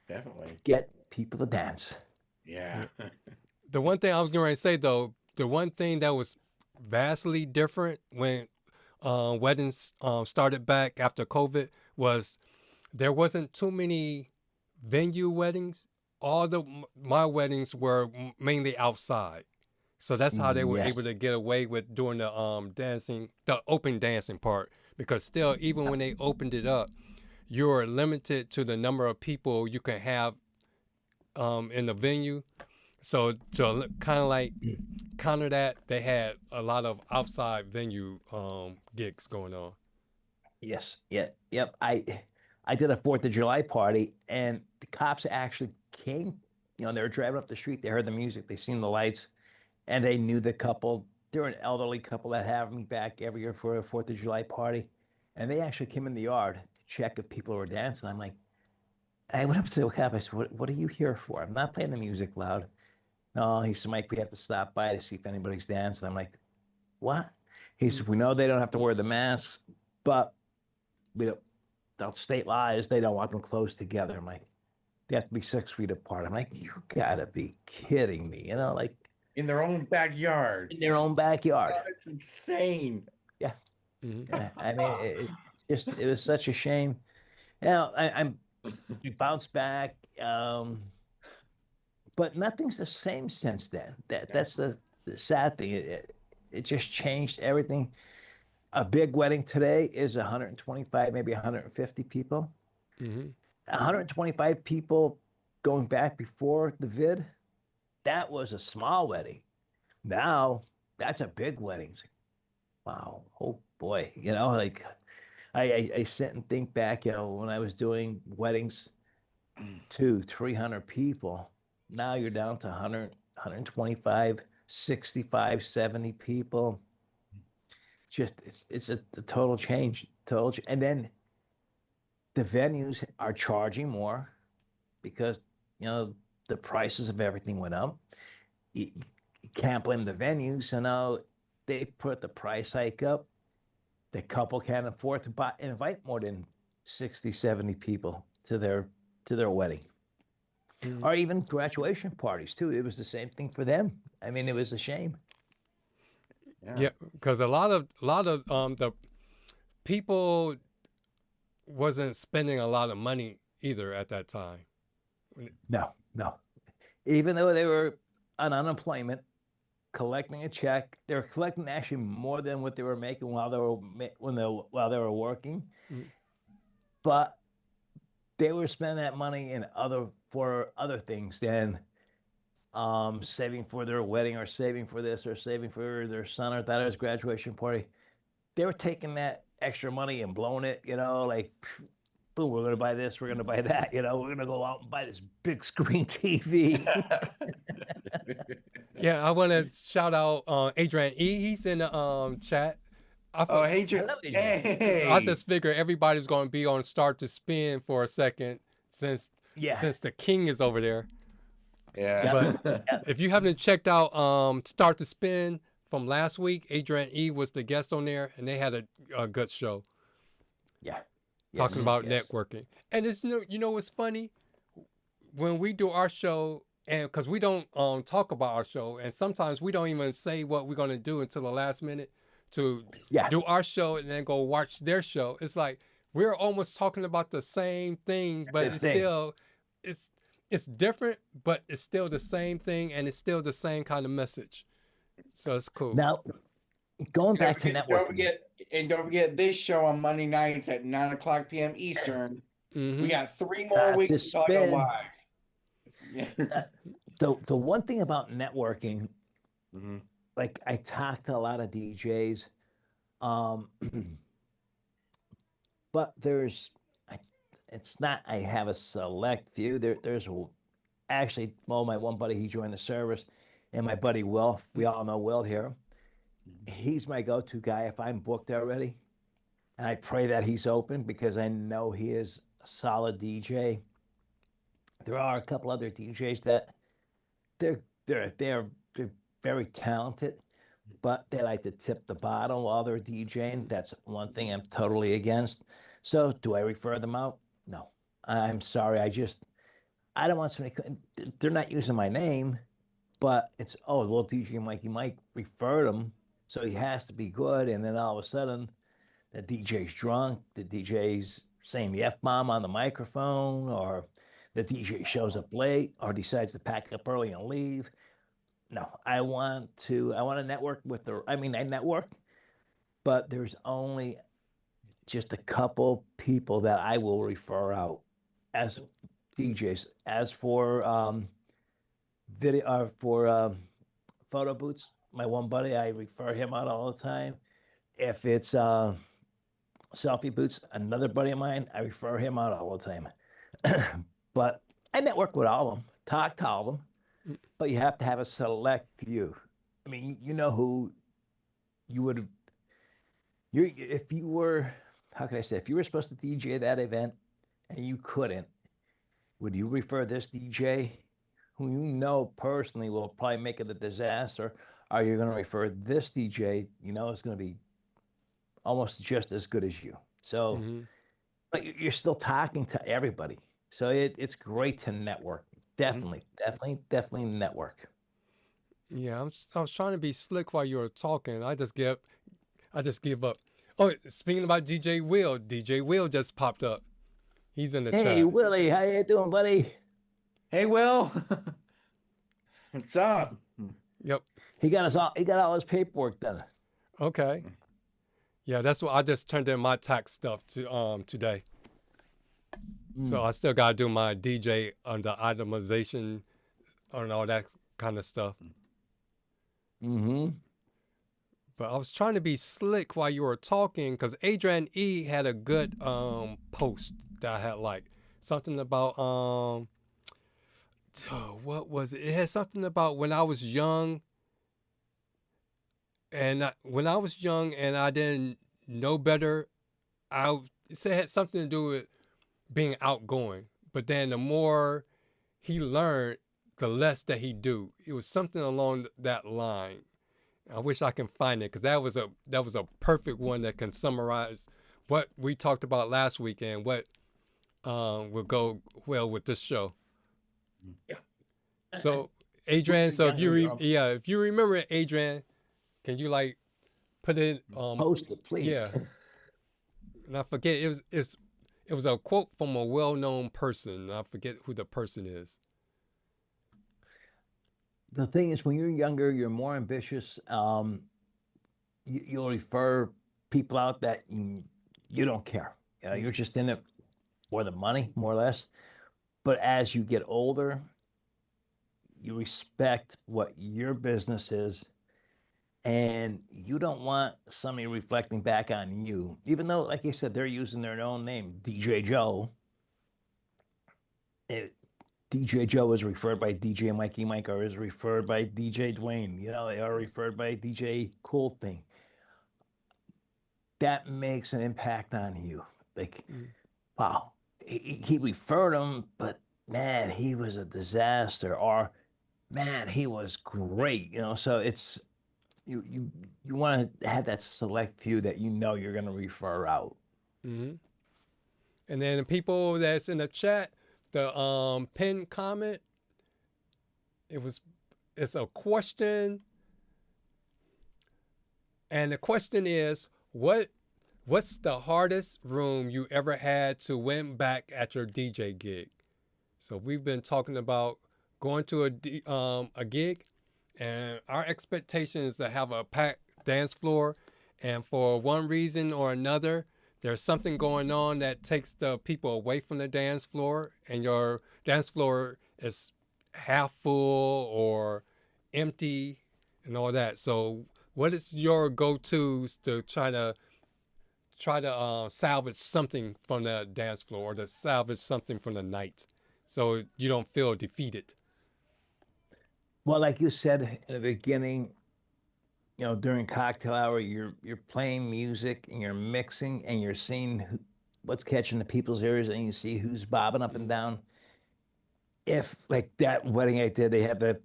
Speaker 8: Definitely.
Speaker 9: To get people to dance.
Speaker 8: Yeah.
Speaker 6: The one thing I was going to say, though, the one thing that was vastly different when weddings started back after COVID was there wasn't too many venue weddings. My weddings were mainly outside. So that's how they were able to get away with doing the dancing, the open dancing part. Because still, even when they opened it up, you're limited to the number of people you can have in the venue. So to kind of like counter that, they had a lot of outside venue gigs going on.
Speaker 9: Yes. Yeah. Yep. I did a 4th of July party, and the cops actually came. They were driving up the street. They heard the music. They seen the lights, and they knew the couple. They're an elderly couple that have me back every year for a 4th of July party, and they actually came in the yard to check if people were dancing. I'm like, I went up to the cop. I said, "What are you here for? I'm not playing the music loud." No, he said, "Mike, we have to stop by to see if anybody's dancing." I'm like, "What?" He said, "We know they don't have to wear the masks, but we don't. State laws, they don't want them close together." I'm like, "They have to be 6 feet apart." I'm like, "You gotta be kidding me!" Like
Speaker 8: in their own backyard.
Speaker 9: In their own backyard.
Speaker 8: That's insane.
Speaker 9: Yeah. Yeah. I mean, it was such a shame. We bounced back, but nothing's the same since then. That's the sad thing. It just changed everything. A big wedding today is 125, maybe 150 people. 125 people going back before the vid, that was a small wedding. Now that's a big wedding. It's like, wow, oh boy, like I sit and think back, when I was doing weddings, 200-300 people. Now you're down to 100, 125, 65, 70 people. Just it's a total change. And then the venues are charging more because the prices of everything went up. You can't blame the venues. So now they put the price hike up. The couple can't afford to invite more than 60, 70 people to their wedding. Or even graduation parties too. It was the same thing for them. I mean, it was a shame.
Speaker 6: Yeah, because a lot of the people wasn't spending a lot of money either at that time.
Speaker 9: No. Even though they were on unemployment, collecting a check, they were collecting actually more than what they were making while they were working. But they were spending that money for other things than saving for their wedding or saving for this or saving for their son or daughter's graduation party. They were taking that extra money and blowing it, like, boom, we're going to buy this, we're going to buy that, we're going to go out and buy this big screen TV.
Speaker 6: Yeah, I want to shout out Adrian E. He's in the chat.
Speaker 8: Adrian. Hey.
Speaker 6: I just figure everybody's going to be on Start to Spin for a second since the king is over there.
Speaker 8: Yeah.
Speaker 6: But if you haven't checked out Start to Spin from last week, Adrian E. was the guest on there, and they had a good show.
Speaker 9: Yeah.
Speaker 6: Talking about networking. And it's what's funny? When we do our show, and because we don't talk about our show, and sometimes we don't even say what we're going to do until the last minute to do our show and then go watch their show. It's like we're almost talking about the same thing, but it's different, but it's still the same thing, and it's still the same kind of message. So it's cool.
Speaker 9: Now, going back to networking.
Speaker 8: Don't forget this show on Monday nights at 9:00 p.m. Eastern. We got 3 more weeks to go live.
Speaker 9: The one thing about networking Like I talk to a lot of DJs, um, but it's not. I have a select few. Actually, well, my one buddy, he joined the service, and my buddy Will. We all know Will here. He's my go-to guy if I'm booked already, and I pray that he's open because I know he is a solid DJ. There are a couple other DJs that they're very talented, but they like to tip the bottle while they're DJing. That's one thing I'm totally against. So do I refer them out? No. I'm sorry. I don't want somebody, they're not using my name, but it's, oh, well, DJ Mikey Mike referred him, so he has to be good. And then all of a sudden, the DJ's drunk, the DJ's saying the F-bomb on the microphone, or the DJ shows up late or decides to pack up early and leave. No, I want to network with I network, but there's only just a couple people that I will refer out as DJs. As for photo booths, my one buddy, I refer him out all the time. If it's selfie booths, another buddy of mine, I refer him out all the time. But I network with all of them, talk to all of them, but you have to have a select few. I mean, you know who you would, if you were, how can I say, if you were supposed to DJ that event and you couldn't, would you refer this DJ who you know personally will probably make it a disaster? Or are you going to refer this DJ, you know, is going to be almost just as good as you? So, but you're still talking to everybody. So it's great to network. Definitely network.
Speaker 6: Yeah, I was trying to be slick while you were talking. I just give up. Oh, speaking about DJ Will just popped up. He's in the chat.
Speaker 9: Hey, Willie, how you doing, buddy?
Speaker 8: Hey, Will. What's up?
Speaker 6: Yep.
Speaker 9: He got all his paperwork done.
Speaker 6: Okay. Yeah, that's what I just turned in my tax stuff to today. So I still gotta do my DJ under itemization and all that kind of stuff. But I was trying to be slick while you were talking because Adrian E had a good post that I had liked. Something about what was it? It had something about when I was young. And when I was young and I didn't know better, it had something to do with being outgoing. But then the more he learned, the less that he do. It was something along that line. I wish I can find it because that was a perfect one that can summarize what we talked about last week and what will go well with this show.
Speaker 8: Yeah.
Speaker 6: So Adrian, so if you remember it, Adrian, can you like put it
Speaker 9: post it, please?
Speaker 6: Yeah. And I forget it was a quote from a well-known person. I forget who the person is.
Speaker 9: The thing is, when you're younger, you're more ambitious. You'll refer people out that you don't care. You know, you're just in it for the money, more or less. But as you get older, you respect what your business is, and you don't want somebody reflecting back on you, even though, like you said, they're using their own name, DJ Joe. DJ Joe is referred by DJ Mikey Mike, or is referred by DJ Dwayne. You know, they are referred by djcoolthing. That makes an impact on you. Like, wow, he referred him, but man, he was a disaster, or man, he was great. You know, so it's you want to have that select few that you know you're going to refer out.
Speaker 6: And then the people that's in the chat, the pinned comment, it's a question, and the question is, what's the hardest room you ever had to win back at your DJ gig? So we've been talking about going to a gig, and our expectation is to have a packed dance floor, and for one reason or another, there's something going on that takes the people away from the dance floor, and your dance floor is half full or empty. and all that. So, what is your go-tos to try to salvage something from the dance floor, or to salvage something from the night, so you don't feel defeated?
Speaker 9: Well, like you said in the beginning, during cocktail hour, you're playing music and you're mixing and you're seeing what's catching the people's ears, and you see who's bobbing up and down. If like that wedding I did, they had the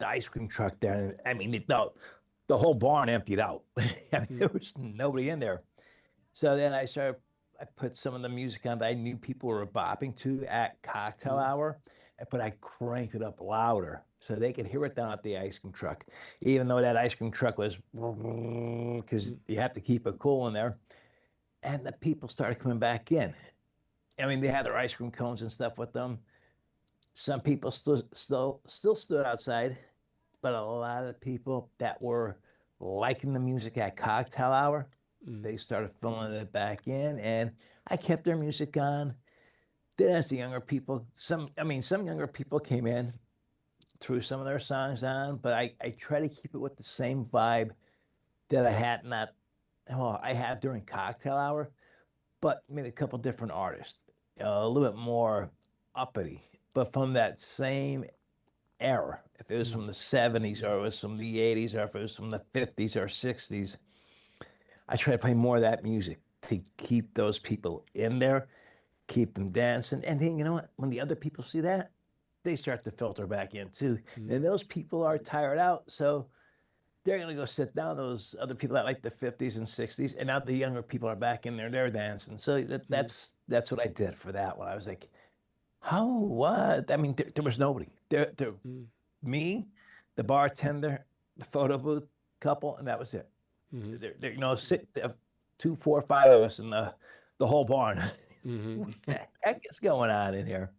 Speaker 9: ice cream truck there, and I mean, the whole barn emptied out. I mean, there was nobody in there. So then I put some of the music on that I knew people were bopping to at cocktail hour, but I cranked it up louder so they could hear it down at the ice cream truck, even though that ice cream truck was, because you have to keep it cool in there. And the people started coming back in. I mean, they had their ice cream cones and stuff with them. Some people still stood outside, but a lot of people that were liking the music at cocktail hour, they started filling it back in, and I kept their music on. Then as the younger people, some younger people came in, threw some of their songs on, but I try to keep it with the same vibe that I had during cocktail hour, but maybe a couple different artists, a little bit more uppity, but from that same era. If it was from the 70s, or it was from the 80s, or if it was from the 50s or 60s, I try to play more of that music to keep those people in there, keep them dancing. And then, you know what? When the other people see that, they start to filter back in too. And those people are tired out. So they're going to go sit down, those other people that like the 50s and 60s. And now the younger people are back in there, they're dancing. So that's what I did for that one. I was like, how, what? I mean, there was nobody. Me, the bartender, the photo booth couple, and that was it. Sit 2, 4, 5 of us in the whole barn. What the heck is going on in here?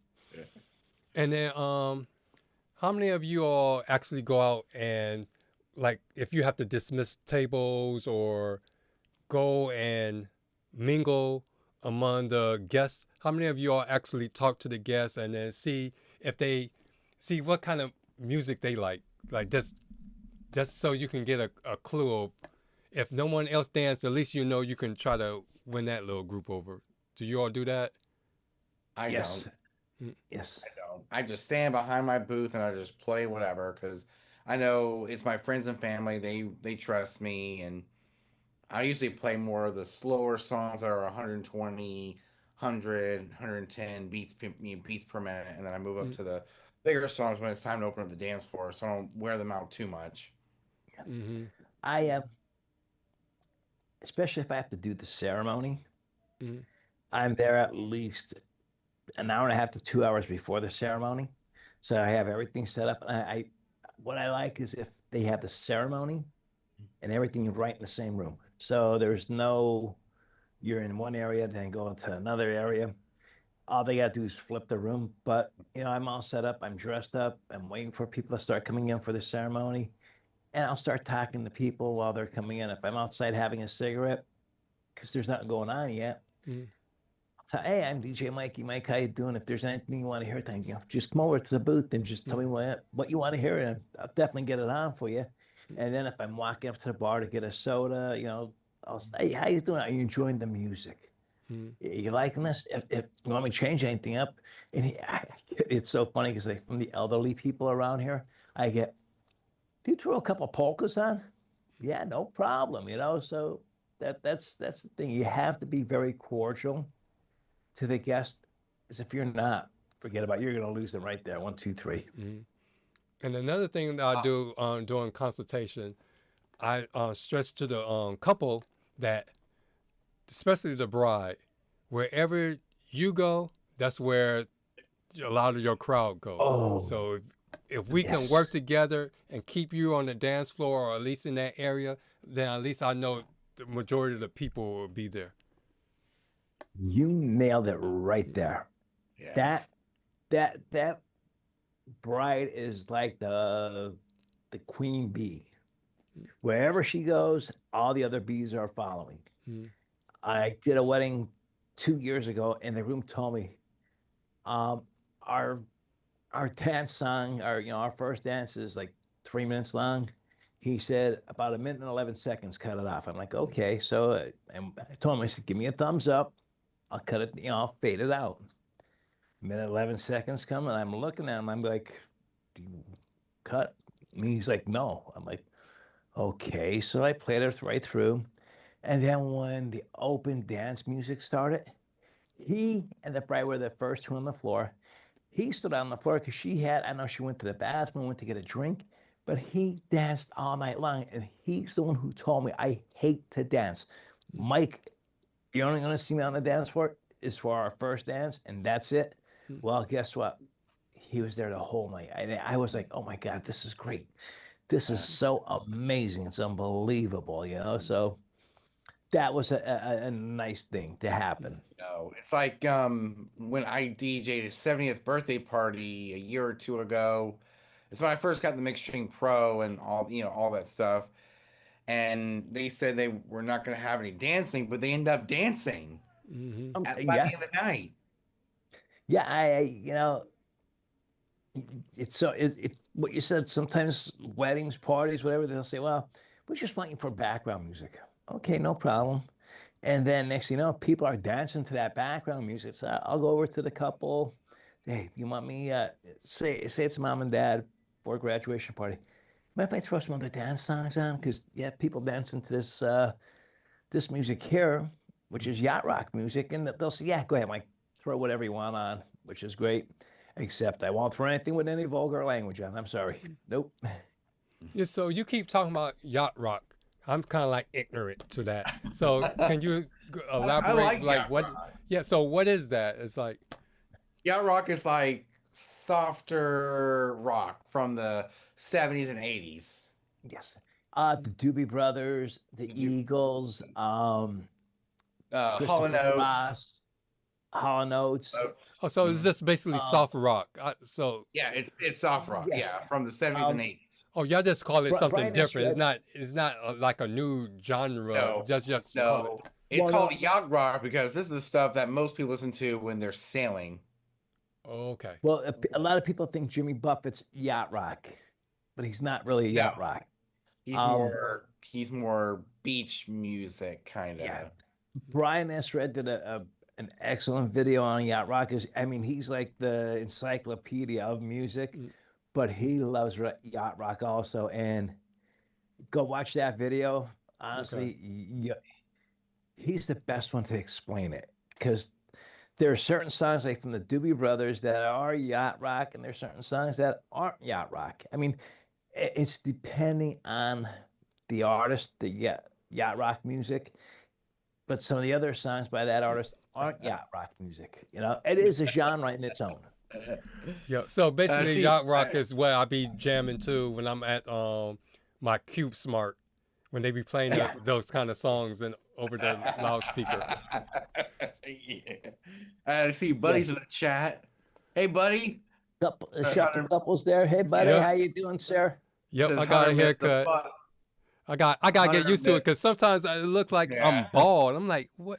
Speaker 6: And then, how many of you all actually go out and, like, if you have to dismiss tables or go and mingle among the guests, how many of you all actually talk to the guests and then see what kind of music they like just so you can get a clue of, if no one else danced, at least you can try to win that little group over. Do you all do that?
Speaker 8: I
Speaker 9: Yes.
Speaker 8: don't.
Speaker 9: Yes.
Speaker 8: I don't. I just stand behind my booth and I just play whatever, because I know it's my friends and family. They trust me, and I usually play more of the slower songs that are 120, 100, 110 beats per minute, and then I move up to the bigger songs when it's time to open up the dance floor, so I don't wear them out too much.
Speaker 9: I especially if I have to do the ceremony, I'm there at least an hour and a half to 2 hours before the ceremony, so I have everything set up. And what I like is if they have the ceremony and everything right in the same room, so there's no, you're in one area then go into another area. All they gotta do is flip the room. But I'm all set up, I'm dressed up, I'm waiting for people to start coming in for the ceremony, and I'll start talking to people while they're coming in. If I'm outside having a cigarette, because there's nothing going on yet, I'll tell, hey, I'm DJ Mikey. Mike, how you doing? If there's anything you want to hear, then just come over to the booth and just tell me what you want to hear, and I'll definitely get it on for you. And then if I'm walking up to the bar to get a soda, I'll say, hey, how you doing? Are you enjoying the music? You liking this? If you want me to change anything up, and it's so funny because from the elderly people around here, I get, do you throw a couple polkas on? Yeah, no problem. So that's the thing. You have to be very cordial to the guest, as if you're not, forget about it. You're going to lose them right there. 1, 2, 3.
Speaker 6: And another thing that I do during consultation, I stress to the couple that, especially the bride, wherever you go, that's where a lot of your crowd goes.
Speaker 9: Oh,
Speaker 6: so if we can work together and keep you on the dance floor, or at least in that area, then at least I know the majority of the people will be there.
Speaker 9: You nailed it right there.
Speaker 8: Yeah.
Speaker 9: That bride is like the queen bee. Wherever she goes, all the other bees are following. I did a wedding 2 years ago, and the room told me, our dance song, our first dance is like 3 minutes long. He said, about 1 minute and 11 seconds, cut it off. I'm like, okay. So and I told him, I said, give me a thumbs up. I'll cut it, I'll fade it out. 1 minute, 11 seconds come, and I'm looking at him. I'm like, do you cut? And he's like, no. I'm like, okay. So I played it right through. And then when the open dance music started, he and the bride were the first two on the floor. He stood on the floor because I know she went to the bathroom, went to get a drink, but he danced all night long. And he's the one who told me I hate to dance. Mike, you're only going to see me on the dance floor is for our first dance, and that's it. Well, guess what? He was there the whole night. I was like, oh my God, this is great. This is so amazing. It's unbelievable, So that was a nice thing to happen.
Speaker 8: No, it's like when I DJ'd his 70th birthday party a year or two ago. It's when I first got the Mixstream Pro and all that stuff. And they said they were not going to have any dancing, but they ended up dancing by the end of the night.
Speaker 9: Yeah, it's so what you said. Sometimes weddings, parties, whatever, they'll say, well, we're just waiting for background music. Okay, no problem. And then next thing you know, people are dancing to that background music. So I'll go over to the couple. Hey, do you want me, say it's mom and dad for a graduation party. Mind if I throw some other dance songs on? Because, people dancing to this music here, which is yacht rock music. And they'll say, yeah, go ahead, Mike, throw whatever you want on, which is great. Except I won't throw anything with any vulgar language on. I'm sorry. Nope.
Speaker 6: Yeah, so you keep talking about yacht rock. I'm kind of like ignorant to that. So can you elaborate?
Speaker 8: like
Speaker 6: what?
Speaker 8: Rock.
Speaker 6: Yeah. So what is that? It's like
Speaker 8: Yacht rock is like softer rock from the 70s and 80s.
Speaker 9: Yes. The Doobie Brothers, the Eagles,
Speaker 8: Hall
Speaker 9: Christopher
Speaker 8: & Oates.
Speaker 9: Ross, Hall & Oates.
Speaker 6: oh, so it's just basically soft rock.
Speaker 8: Yeah, it's soft rock.
Speaker 9: Yes.
Speaker 8: Yeah, from the 70s and 80s.
Speaker 6: Oh, y'all just call it something
Speaker 9: Brian
Speaker 6: different.
Speaker 9: Esred-
Speaker 6: It's not like a new genre.
Speaker 8: No,
Speaker 6: Just call
Speaker 8: No,
Speaker 6: it.
Speaker 8: it's
Speaker 9: Well,
Speaker 8: called yacht rock because this is the stuff that most people listen to when they're sailing.
Speaker 6: Oh, okay.
Speaker 9: Well, a lot of people think Jimmy Buffett's yacht rock, but he's not really yacht
Speaker 8: No.
Speaker 9: rock.
Speaker 8: He's more beach music kind of.
Speaker 9: Yeah. Brian Esred did an excellent video on yacht rock. He's like the encyclopedia of music, but he loves yacht rock also. And go watch that video. Honestly, he's the best one to explain it because there are certain songs like from the Doobie Brothers that are yacht rock, and there's certain songs that aren't yacht rock. It's depending on the artist, the yacht rock music. But some of the other songs by that artist aren't yacht rock music. It is a genre in its own.
Speaker 6: Yeah. So basically, yacht rock is what I be jamming to when I'm at my Cube Smart when they be playing those kind of songs and over the loudspeaker.
Speaker 8: I see Buddy's in the chat. Hey, Buddy.
Speaker 9: Shuffle couples there. Hey, buddy, how you doing, sir?
Speaker 6: Yep, I got a haircut. I got to get used to it because sometimes it looks like I'm bald. I'm like, what?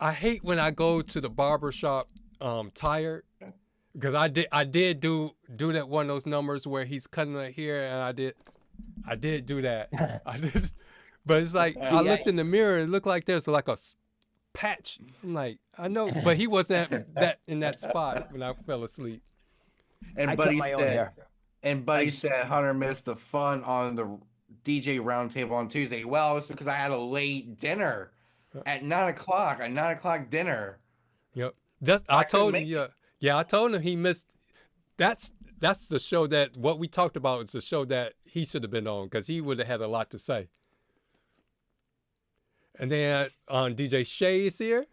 Speaker 6: I hate when I go to the barber shop tired because I did do that one of those numbers where he's cutting the hair, and I did do that. But it's like I looked in the mirror and it looked like there's like a patch. I'm like, I know, but he wasn't in that spot when I fell asleep.
Speaker 8: And Buddy said Hunter missed the fun on the DJ roundtable on Tuesday. Well, it's because I had a late dinner at 9 o'clock. A 9 o'clock dinner.
Speaker 6: Yep. I told him. Yeah. I told him he missed. That's the show that what we talked about is the show that he should have been on because he would have had a lot to say. And then DJ Shay is here.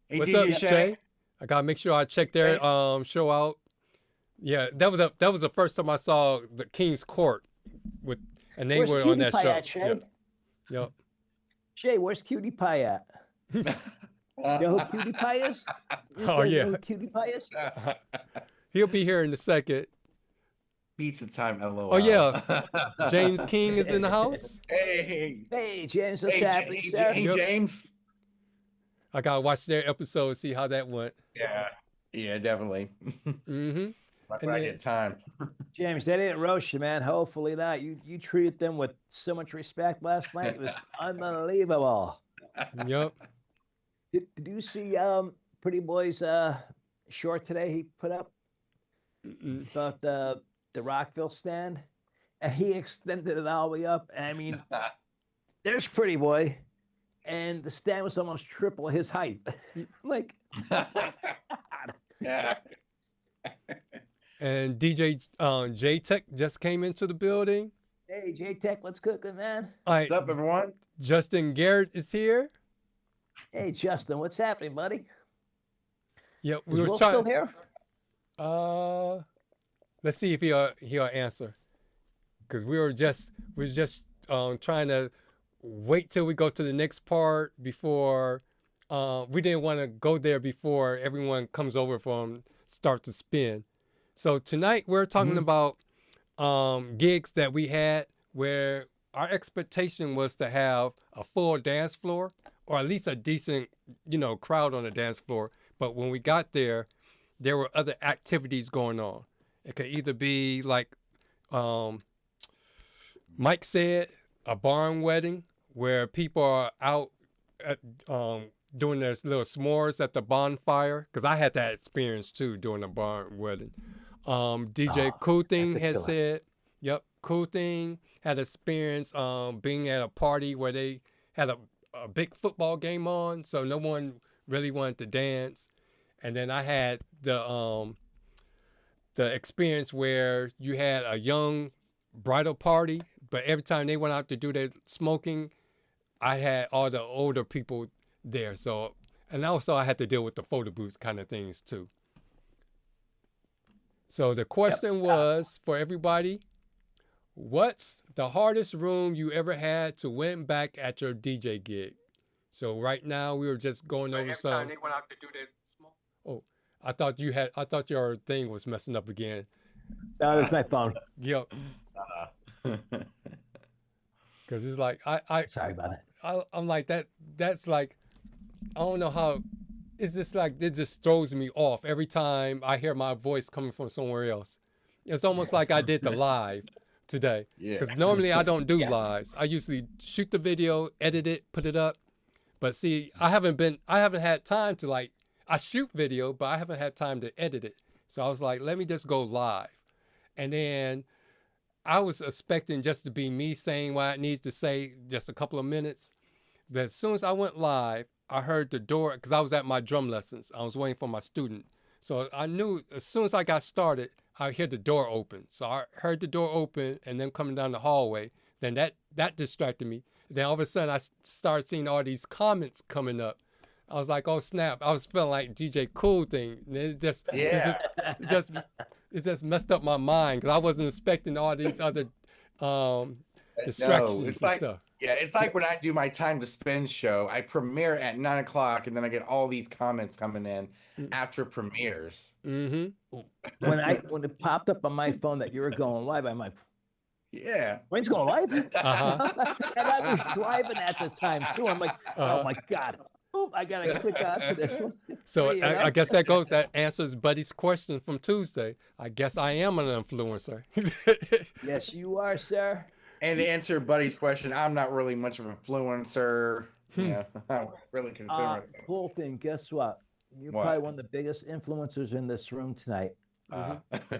Speaker 8: Hey,
Speaker 6: what's
Speaker 8: DJ
Speaker 6: up, Shay? I gotta make sure I check their show out. Yeah, that was the first time I saw the King's Court and they were on that show.
Speaker 9: At, Shay?
Speaker 6: Yep.
Speaker 9: Shay, where's Cutie Pie at? You know who Cutie Pie is?
Speaker 6: Oh yeah.
Speaker 9: Know who Cutie Pie is?
Speaker 6: He'll be here in a second.
Speaker 8: Pizza time, LOL.
Speaker 6: Oh yeah. James King is in the house.
Speaker 9: Hey, James, what's happening, sir?
Speaker 8: Hey, James.
Speaker 6: I gotta watch their episode, see how that went.
Speaker 8: Yeah, definitely.
Speaker 6: Mm-hmm.
Speaker 8: when I get time.
Speaker 9: James, they didn't roast you, man. Hopefully not. You treated them with so much respect last night. It was unbelievable.
Speaker 6: Yep.
Speaker 9: Did you see Pretty Boy's short today he put up about the Rockville stand? And he extended it all the way up. And I mean, there's Pretty Boy, and the stand was almost triple his height. Like,
Speaker 8: Yeah.
Speaker 6: And DJ J-Tech just came into the building.
Speaker 9: Hey, J-Tech, what's cooking, man?
Speaker 6: All right,
Speaker 8: What's up, everyone?
Speaker 6: Justin Garrett is here.
Speaker 9: Hey, Justin, what's happening, buddy?
Speaker 6: Yeah,
Speaker 9: Is
Speaker 6: we were
Speaker 9: Will
Speaker 6: trying.
Speaker 9: still here?
Speaker 6: Let's see if he'll answer. Because we were just trying to wait till we go to the next part before we didn't want to go there before everyone comes over from start to spin. So tonight we're talking about gigs that we had where our expectation was to have a full dance floor or at least a decent, crowd on the dance floor. But when we got there were other activities going on. It could either be like Mike said, a barn wedding where people are out at, doing their little s'mores at the bonfire. Because I had that experience too during a barn wedding. DJ CUEITUP had said, yep, CUEITUP had experience being at a party where they had a big football game on, so no one really wanted to dance. And then I had the experience where you had a young bridal party, but every time they went out to do their smoking, I had all the older people there. So, and also I had to deal with the photo booth kind of things too. So the question was for everybody, what's the hardest room you ever had to win back at your DJ gig? So right now we were just going over some. Every time they went out to do their smoke. Oh, I thought your thing was messing up again.
Speaker 9: No, that's my phone.
Speaker 6: Yep. Because it's like I
Speaker 9: sorry about it.
Speaker 6: I'm like that's like I don't know how it's just like it just throws me off every time I hear my voice coming from somewhere else. It's almost like I did the live today.
Speaker 8: Yeah.
Speaker 6: Because normally I don't do lives. I usually shoot the video, edit it, put it up. But see, I haven't had time to I shoot video, but I haven't had time to edit it. So I was like, let me just go live. And then I was expecting just to be me saying what I need to say, just a couple of minutes. But as soon as I went live, I heard the door, because I was at my drum lessons. I was waiting for my student. So I knew as soon as I got started, I heard the door open. So I heard the door open and then coming down the hallway. Then that distracted me. Then all of a sudden, I started seeing all these comments coming up. I was like, oh, snap. I was feeling like djcoolthing. It just messed up my mind because I wasn't expecting all these other distractions and stuff.
Speaker 8: Yeah, it's like when I do my time to spend show, I premiere at 9 o'clock and then I get all these comments coming in after premieres.
Speaker 6: Mm-hmm.
Speaker 9: When it popped up on my phone that you were going live, I'm like,
Speaker 8: yeah,
Speaker 9: Wayne's going live?
Speaker 6: Uh-huh.
Speaker 9: And I was driving at the time too. I'm like, oh my God. Oh, I gotta click onto this one.
Speaker 6: So I guess that answers Buddy's question from Tuesday. I guess I am an influencer.
Speaker 9: Yes, you are, sir.
Speaker 8: And to answer Buddy's question, I'm not really much of an influencer. Yeah, I don't really consider myself.
Speaker 9: Cool thing. Guess what? You're probably one of the biggest influencers in this room tonight.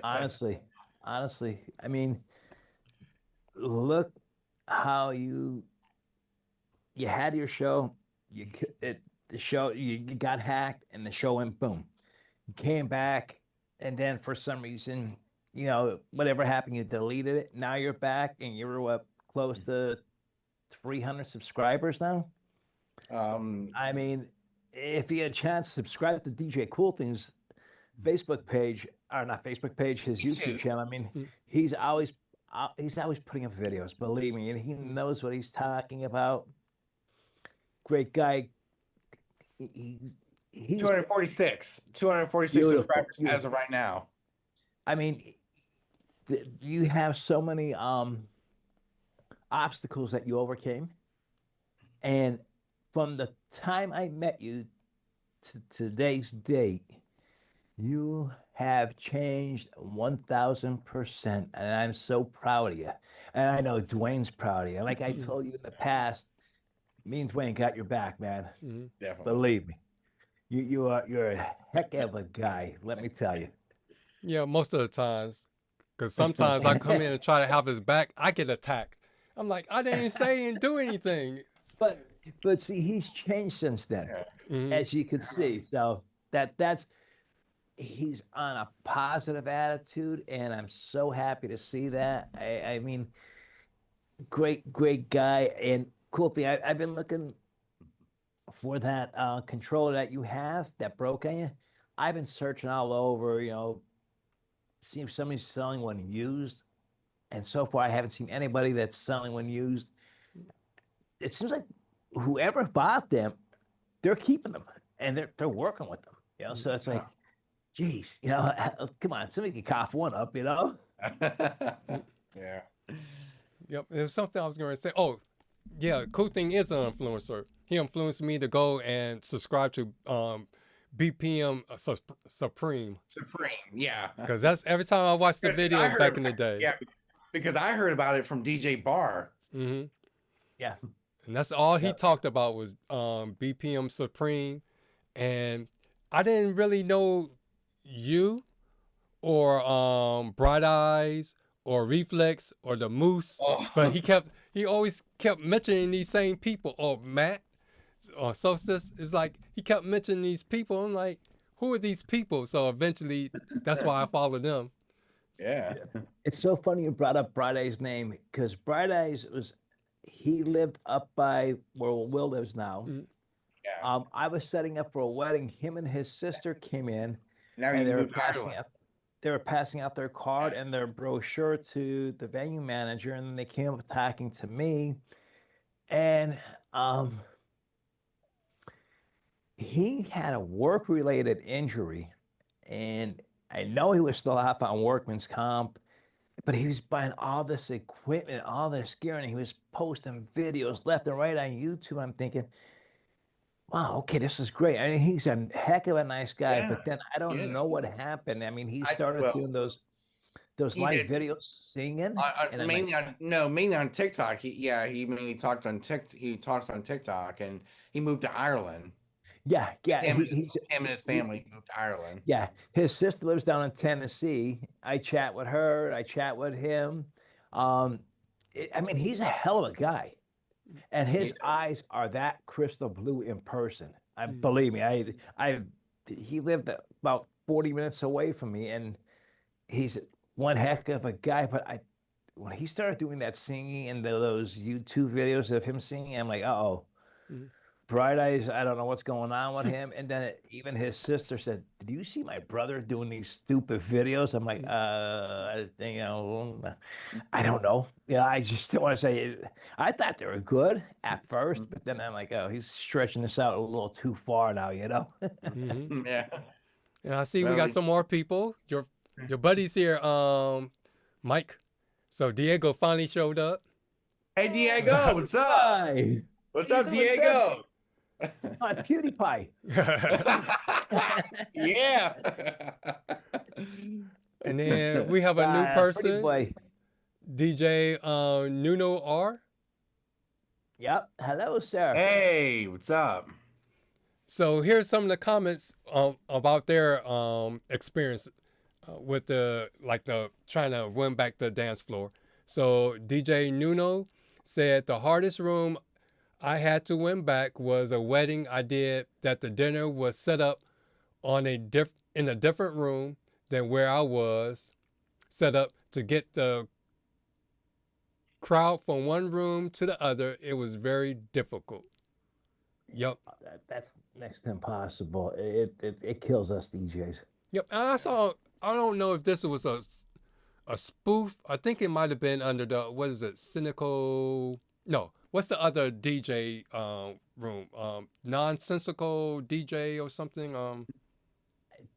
Speaker 9: Honestly. I mean, look how you had your show. You got hacked, and the show went boom. You came back, and then for some reason, whatever happened, you deleted it. Now you're back, and you're close to 300 subscribers now. I mean, if you had a chance, subscribe to DJ CoolThing's Facebook page, or not Facebook page, his YouTube channel. I mean, he's always putting up videos. Believe me, and he knows what he's talking about. Great guy. He's
Speaker 8: 246
Speaker 9: Beautiful.
Speaker 8: subscribers as of right now.
Speaker 9: I mean, you have so many obstacles that you overcame, and from the time I met you to today's date, You have changed 1000%, and I'm so proud of you. And I know Dwayne's proud of you. Like I told you in the past, me and Dwayne got your back, man.
Speaker 8: Definitely.
Speaker 9: Believe me. You're a heck of a guy, let me tell you.
Speaker 6: Yeah, most of the times. Because sometimes I come in and try to have his back, I get attacked. I'm like, I didn't say and do anything.
Speaker 9: But see, he's changed since then, as you can see. So that's he's on a positive attitude, and I'm so happy to see that. I mean, great guy, and cool thing. I've been looking for that controller that you have that broke on you. I've been searching all over, see if somebody's selling one used, and so far I haven't seen anybody that's selling one used. It seems like whoever bought them, they're keeping them and they're working with them. So it's like, geez, come on, somebody can cough one up,
Speaker 8: Yeah.
Speaker 6: Yep, there's something I was going to say. Oh, yeah, Cool Thing is an influencer. He influenced me to go and subscribe to BPM Supreme.
Speaker 8: Supreme, yeah.
Speaker 6: Because that's every time I watch the videos back in the day.
Speaker 8: Yeah, because I heard about it from DJ Bar.
Speaker 9: Yeah.
Speaker 6: And that's all he talked about was BPM Supreme. And I didn't really know you or Bright Eyes or Reflex or the Moose. But he always kept mentioning these same people. Or Matt or Solstice. It's like he kept mentioning these people. I'm like, who are these people? So eventually that's why I followed them.
Speaker 8: Yeah.
Speaker 9: It's so funny you brought up Bright Eyes' name, because Bright Eyes he lived up by where Will lives now.
Speaker 8: Yeah.
Speaker 9: I was setting up for a wedding. Him and his sister came in,
Speaker 8: Now
Speaker 9: and
Speaker 8: you
Speaker 9: they were
Speaker 8: moved to
Speaker 9: passing
Speaker 8: Ireland.
Speaker 9: out. They were passing out their card and their brochure to the venue manager, and then they came up talking to me, and he had a work-related injury, and I know he was still off on workman's comp, but he was buying all this equipment, all this gear, and he was posting videos left and right on YouTube. I'm thinking, wow, okay, this is great. I mean, he's a heck of a nice guy, but then I don't know what happened. I mean, he started doing those live videos singing, and
Speaker 8: mainly on TikTok. He mainly talked on TikTok. He talks on TikTok, and he moved to Ireland.
Speaker 9: Yeah.
Speaker 8: Him and his family moved to Ireland.
Speaker 9: Yeah, his sister lives down in Tennessee. I chat with her. I chat with him. I mean, he's a hell of a guy, and his eyes are that crystal blue in person. Believe me, he lived about 40 minutes away from me, and he's one heck of a guy. But when he started doing that singing and those YouTube videos of him singing, I'm like, uh-oh. Bright Eyes, I don't know what's going on with him. And then even his sister said, "Did you see my brother doing these stupid videos?" I'm like, I don't know. I just don't want to say it. I thought they were good at first, but then I'm like, oh, he's stretching this out a little too far now,
Speaker 8: Yeah.
Speaker 6: And I see we got some more people. Your buddy's here, Mike. So Diego finally showed up.
Speaker 8: Hey Diego, what's up?
Speaker 9: Hi.
Speaker 8: What's up, Diego?
Speaker 9: PewDiePie.
Speaker 8: Yeah.
Speaker 6: And then we have a new person,
Speaker 9: Boy.
Speaker 6: DJ Nuno R.
Speaker 9: Yep. Hello, sir.
Speaker 8: Hey, what's up?
Speaker 6: So here's some of the comments about their experience with the trying to win back the dance floor. So DJ Nuno said the hardest room I had to win back was a wedding I did that the dinner was set up in a different room than where I was set up to get the crowd from one room to the other. It was very difficult. Yep.
Speaker 9: That's next to impossible. It kills us DJs.
Speaker 6: Yep. And I don't know if this was a spoof. I think it might have been under the, what is it, Cynical? No. What's the other DJ room? Nonsensical DJ or something?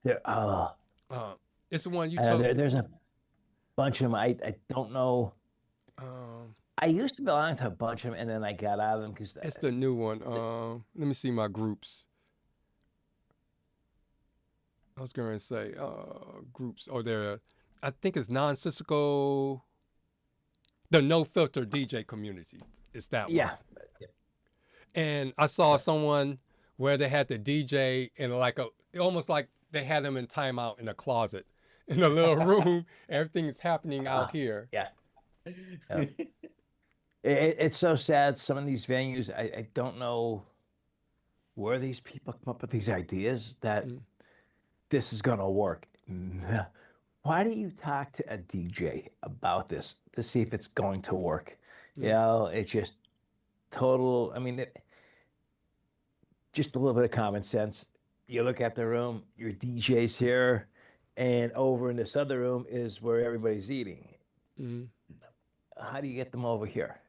Speaker 6: It's the one you told.
Speaker 9: There's a bunch of them. I don't know. I used to belong to a bunch of them, and then I got out of them because
Speaker 6: it's the new one. Let me see my groups. was going to say groups, or there, I think it's nonsensical, the no filter DJ community. It's that one.
Speaker 9: Yeah.
Speaker 6: And I saw someone where they had the DJ in like almost like they had him in timeout in a closet in a little room. Everything is happening out here.
Speaker 9: Yeah. It's so sad. Some of these venues, I don't know where these people come up with these ideas that this is going to work. Why don't you talk to a DJ about this to see if it's going to work? You know, it's just total. I mean, just a little bit of common sense. You look at the room, your DJ's here, and over in this other room is where everybody's eating. How do you get them over here?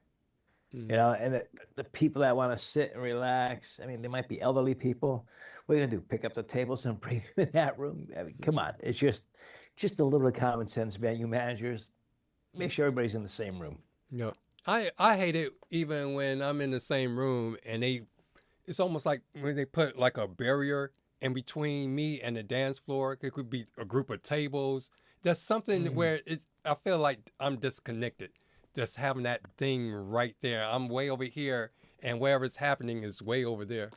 Speaker 9: You know, and the people that want to sit and relax, I mean, they might be elderly people. What are you going to do? Pick up the tables and bring them in that room? I mean, come on. It's just a little bit of common sense, venue managers. Make sure everybody's in the same room.
Speaker 6: Yeah. I hate it even when I'm in the same room and it's almost like when they put like a barrier in between me and the dance floor. It could be a group of tables. There's something where I feel like I'm disconnected. Just having that thing right there. I'm way over here, and wherever's happening is way over there.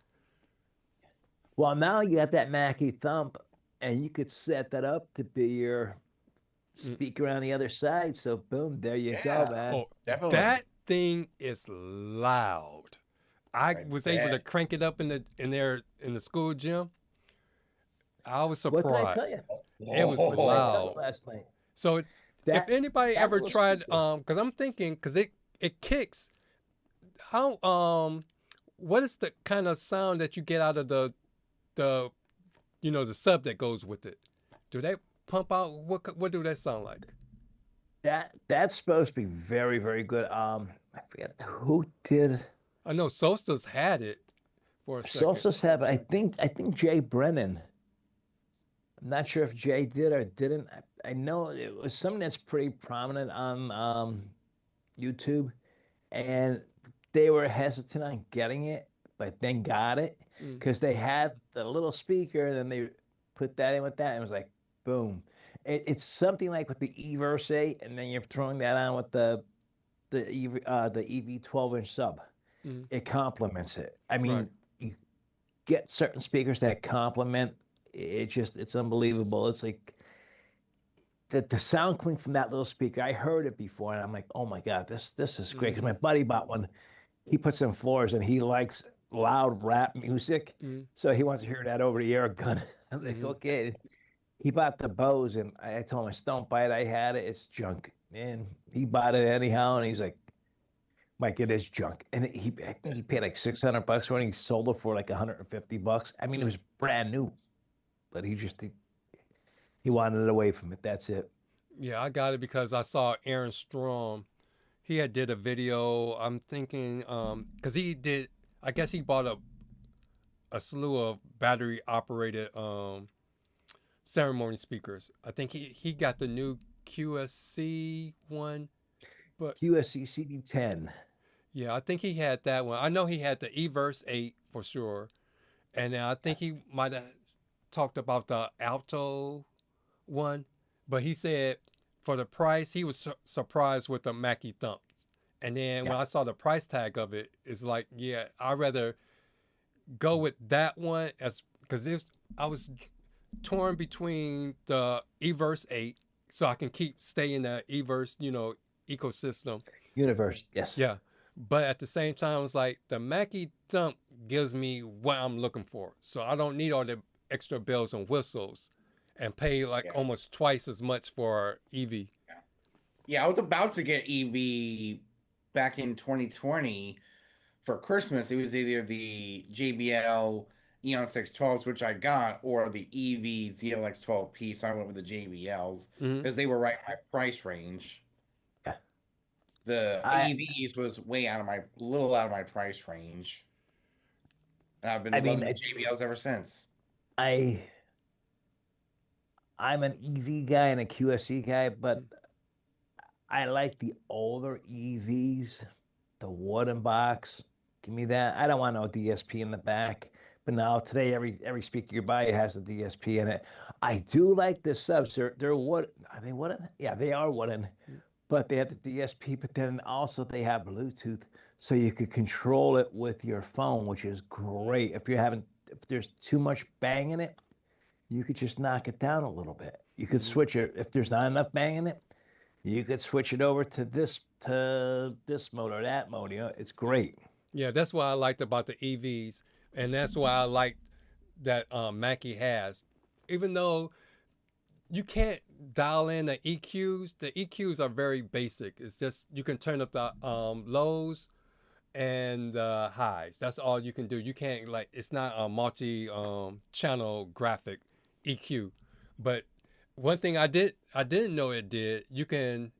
Speaker 9: Well, now you got that Mackie thump, and you could set that up to be your speaker on the other side. So, boom, there you go, man.
Speaker 6: Oh, that thing is loud. I was able to crank it up in the school gym. I was surprised.
Speaker 9: What did I tell you?
Speaker 6: It was loud
Speaker 9: Last night.
Speaker 6: So if anybody ever tried, because I'm thinking, because it kicks. How what is the kind of sound that you get out of the the sub that goes with it? Do they pump out? What do that sound like?
Speaker 9: That's supposed to be very, very good. I forget who did.
Speaker 6: I know Sosta's had it for a second.
Speaker 9: Sosta's had it. I think Jay Brennan. I'm not sure if Jay did or didn't. I know it was something that's pretty prominent on YouTube, and they were hesitant on getting it, but then got it because they had the little speaker, and then they put that in with that, and it was like, boom. It's something like with the E-Verse 8, and then you're throwing that on with the EV 12-inch sub. It complements it. I mean, you get certain speakers that complement. It's unbelievable. It's like the sound coming from that little speaker. I heard it before, and I'm like, oh my God, this is great. Because my buddy bought one. He puts in floors, and he likes loud rap music, so he wants to hear that over the air gun. I'm like, okay. He bought the Bose, and I told him, don't buy it. I had it. It's junk. And he bought it anyhow, and he's like, Mike, it is junk. And I think he paid like $600 for it. And he sold it for like $150. I mean, it was brand new, but he wanted it away from it. That's it.
Speaker 6: Yeah, I got it because I saw Aaron Strom. He did a video. I'm thinking, because I guess he bought a slew of battery operated ceremony speakers. I think he got the new QSC one, but
Speaker 9: QSC CD10.
Speaker 6: Yeah, I think he had that one. I know he had the E-Verse 8 for sure, and I think he might have talked about the Alto one, but he said for the price he was surprised with the Mackie Thump, and then when I saw the price tag of it, it's like, yeah, I'd rather go with that one because I was torn between the E-Verse 8, so I can stay in the E-Verse, ecosystem.
Speaker 9: Universe, yes.
Speaker 6: Yeah. But at the same time, it's like the Mackie Thump gives me what I'm looking for. So I don't need all the extra bells and whistles and pay almost twice as much for EV.
Speaker 8: Yeah, I was about to get EV back in 2020 for Christmas. It was either the JBL Eon 612s, which I got, or the EV ZLX 12P. So I went with the JBLs because they were right in my price range. Yeah. The EVs was little out of my price range. And I've been loving the JBLs ever since.
Speaker 9: I'm an EV guy and a QSC guy, but I like the older EVs, the wooden box. Give me that. I don't want no DSP in the back. But now today, every speaker you buy has a DSP in it. I do like the subs. They're what are they wooden? Yeah, they are wooden, but they have the DSP. But then also they have Bluetooth, so you could control it with your phone, which is great. If there's too much bang in it, you could just knock it down a little bit. You could switch it if there's not enough bang in it. You could switch it over to this mode or that mode. You know, it's great.
Speaker 6: Yeah, that's what I liked about the EVs, and that's why I liked that Mackie has. Even though you can't dial in the EQs are very basic. It's just you can turn up the lows and highs. That's all you can do. You can't it's not a multi-channel graphic EQ. But one thing I didn't know it did. You can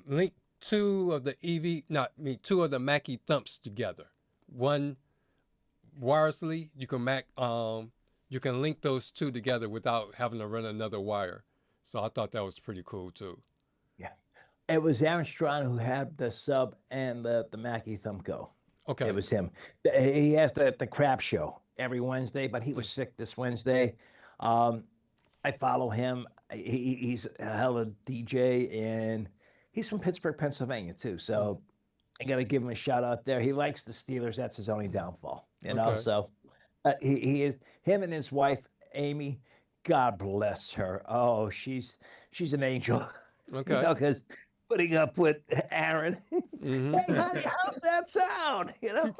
Speaker 6: link two of the Mackie thumps together. One wirelessly, you can link those two together without having to run another wire. So I thought that was pretty cool too.
Speaker 9: Yeah. It was Aaron Strawn who had the sub and the Mackie Thumbco.
Speaker 6: Okay.
Speaker 9: It was him. He has the crap show every Wednesday, but he was sick this Wednesday. I follow him. He's a hell of a DJ, and he's from Pittsburgh, Pennsylvania too. So I got to give him a shout out there. He likes the Steelers. That's his only downfall, you know. So he is him and his wife Amy. God bless her. Oh, she's an angel.
Speaker 6: Okay.
Speaker 9: You know, because putting up with Aaron. Hey, honey, how's that sound? You know.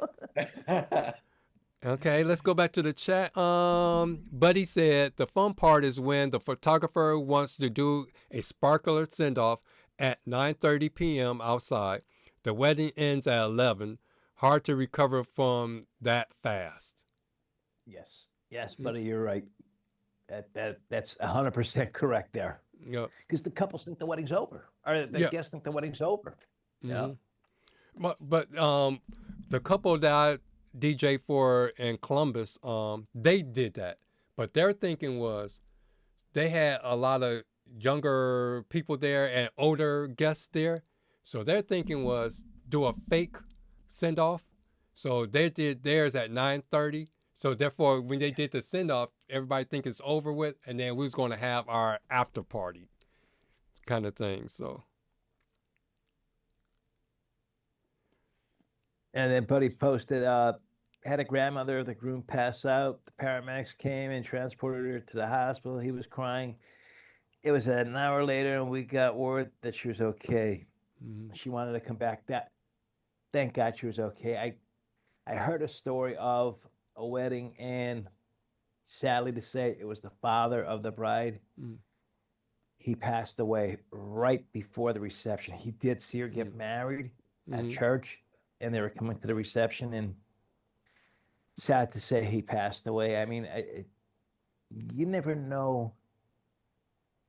Speaker 6: Okay, let's go back to the chat. Buddy said the fun part is when the photographer wants to do a sparkler send-off at 9:30 p.m. outside. The wedding ends at 11. Hard to recover from that fast.
Speaker 9: Yes, buddy, you're right. That's 100% correct there.
Speaker 6: Yeah.
Speaker 9: Because the couples think the wedding's over, or the guests think the wedding's over. Yeah.
Speaker 6: But the couple that I DJ for in Columbus, they did that. But their thinking was they had a lot of younger people there and older guests there. So their thinking was do a fake send-off. So they did theirs at 9:30. So therefore, when they did the send-off, everybody think it's over with, and then we was going to have our after party kind of thing. So.
Speaker 9: And then Buddy posted, had a grandmother of the groom pass out. The paramedics came and transported her to the hospital. He was crying. It was an hour later, and we got word that she was okay. She wanted to come back. Thank God she was okay. I heard a story of a wedding, and sadly to say, it was the father of the bride. He passed away right before the reception. He did see her get married at church, and they were coming to the reception, and sad to say he passed away. I mean, you never know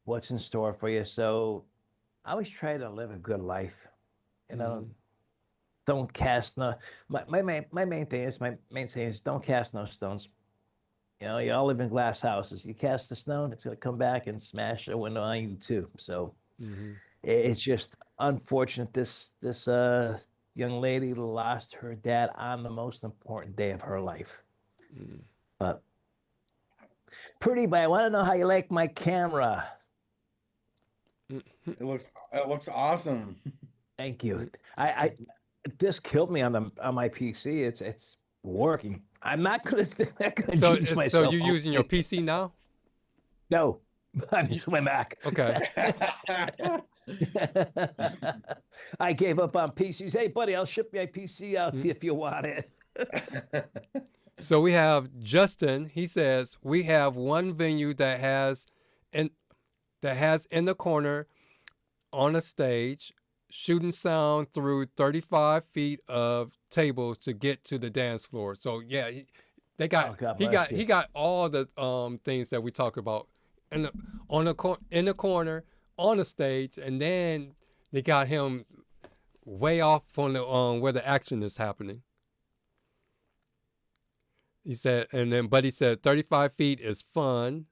Speaker 9: what's in store for you. So I always try to live a good life. You know, don't cast no. My main thing is don't cast no stones. You know, you all live in glass houses. You cast a stone, it's gonna come back and smash a window on you too. So it's just unfortunate. This young lady lost her dad on the most important day of her life. But pretty, but I want to know how you like my camera.
Speaker 8: It looks awesome.
Speaker 9: Thank you. I this killed me on my PC. It's working. I'm not gonna change myself.
Speaker 6: So you're using your PC now?
Speaker 9: No, I'm using my Mac.
Speaker 6: Okay.
Speaker 9: I gave up on PCs. Hey, buddy, I'll ship my PC out to you if you want it.
Speaker 6: So we have Justin. He says we have one venue that has in the corner on a stage shooting sound through 35 feet of tables to get to the dance floor. So yeah, he got all the things that we talk about in the corner on the stage, and then they got him way off from the where the action is happening. He said, and then Buddy said 35 feet is fun.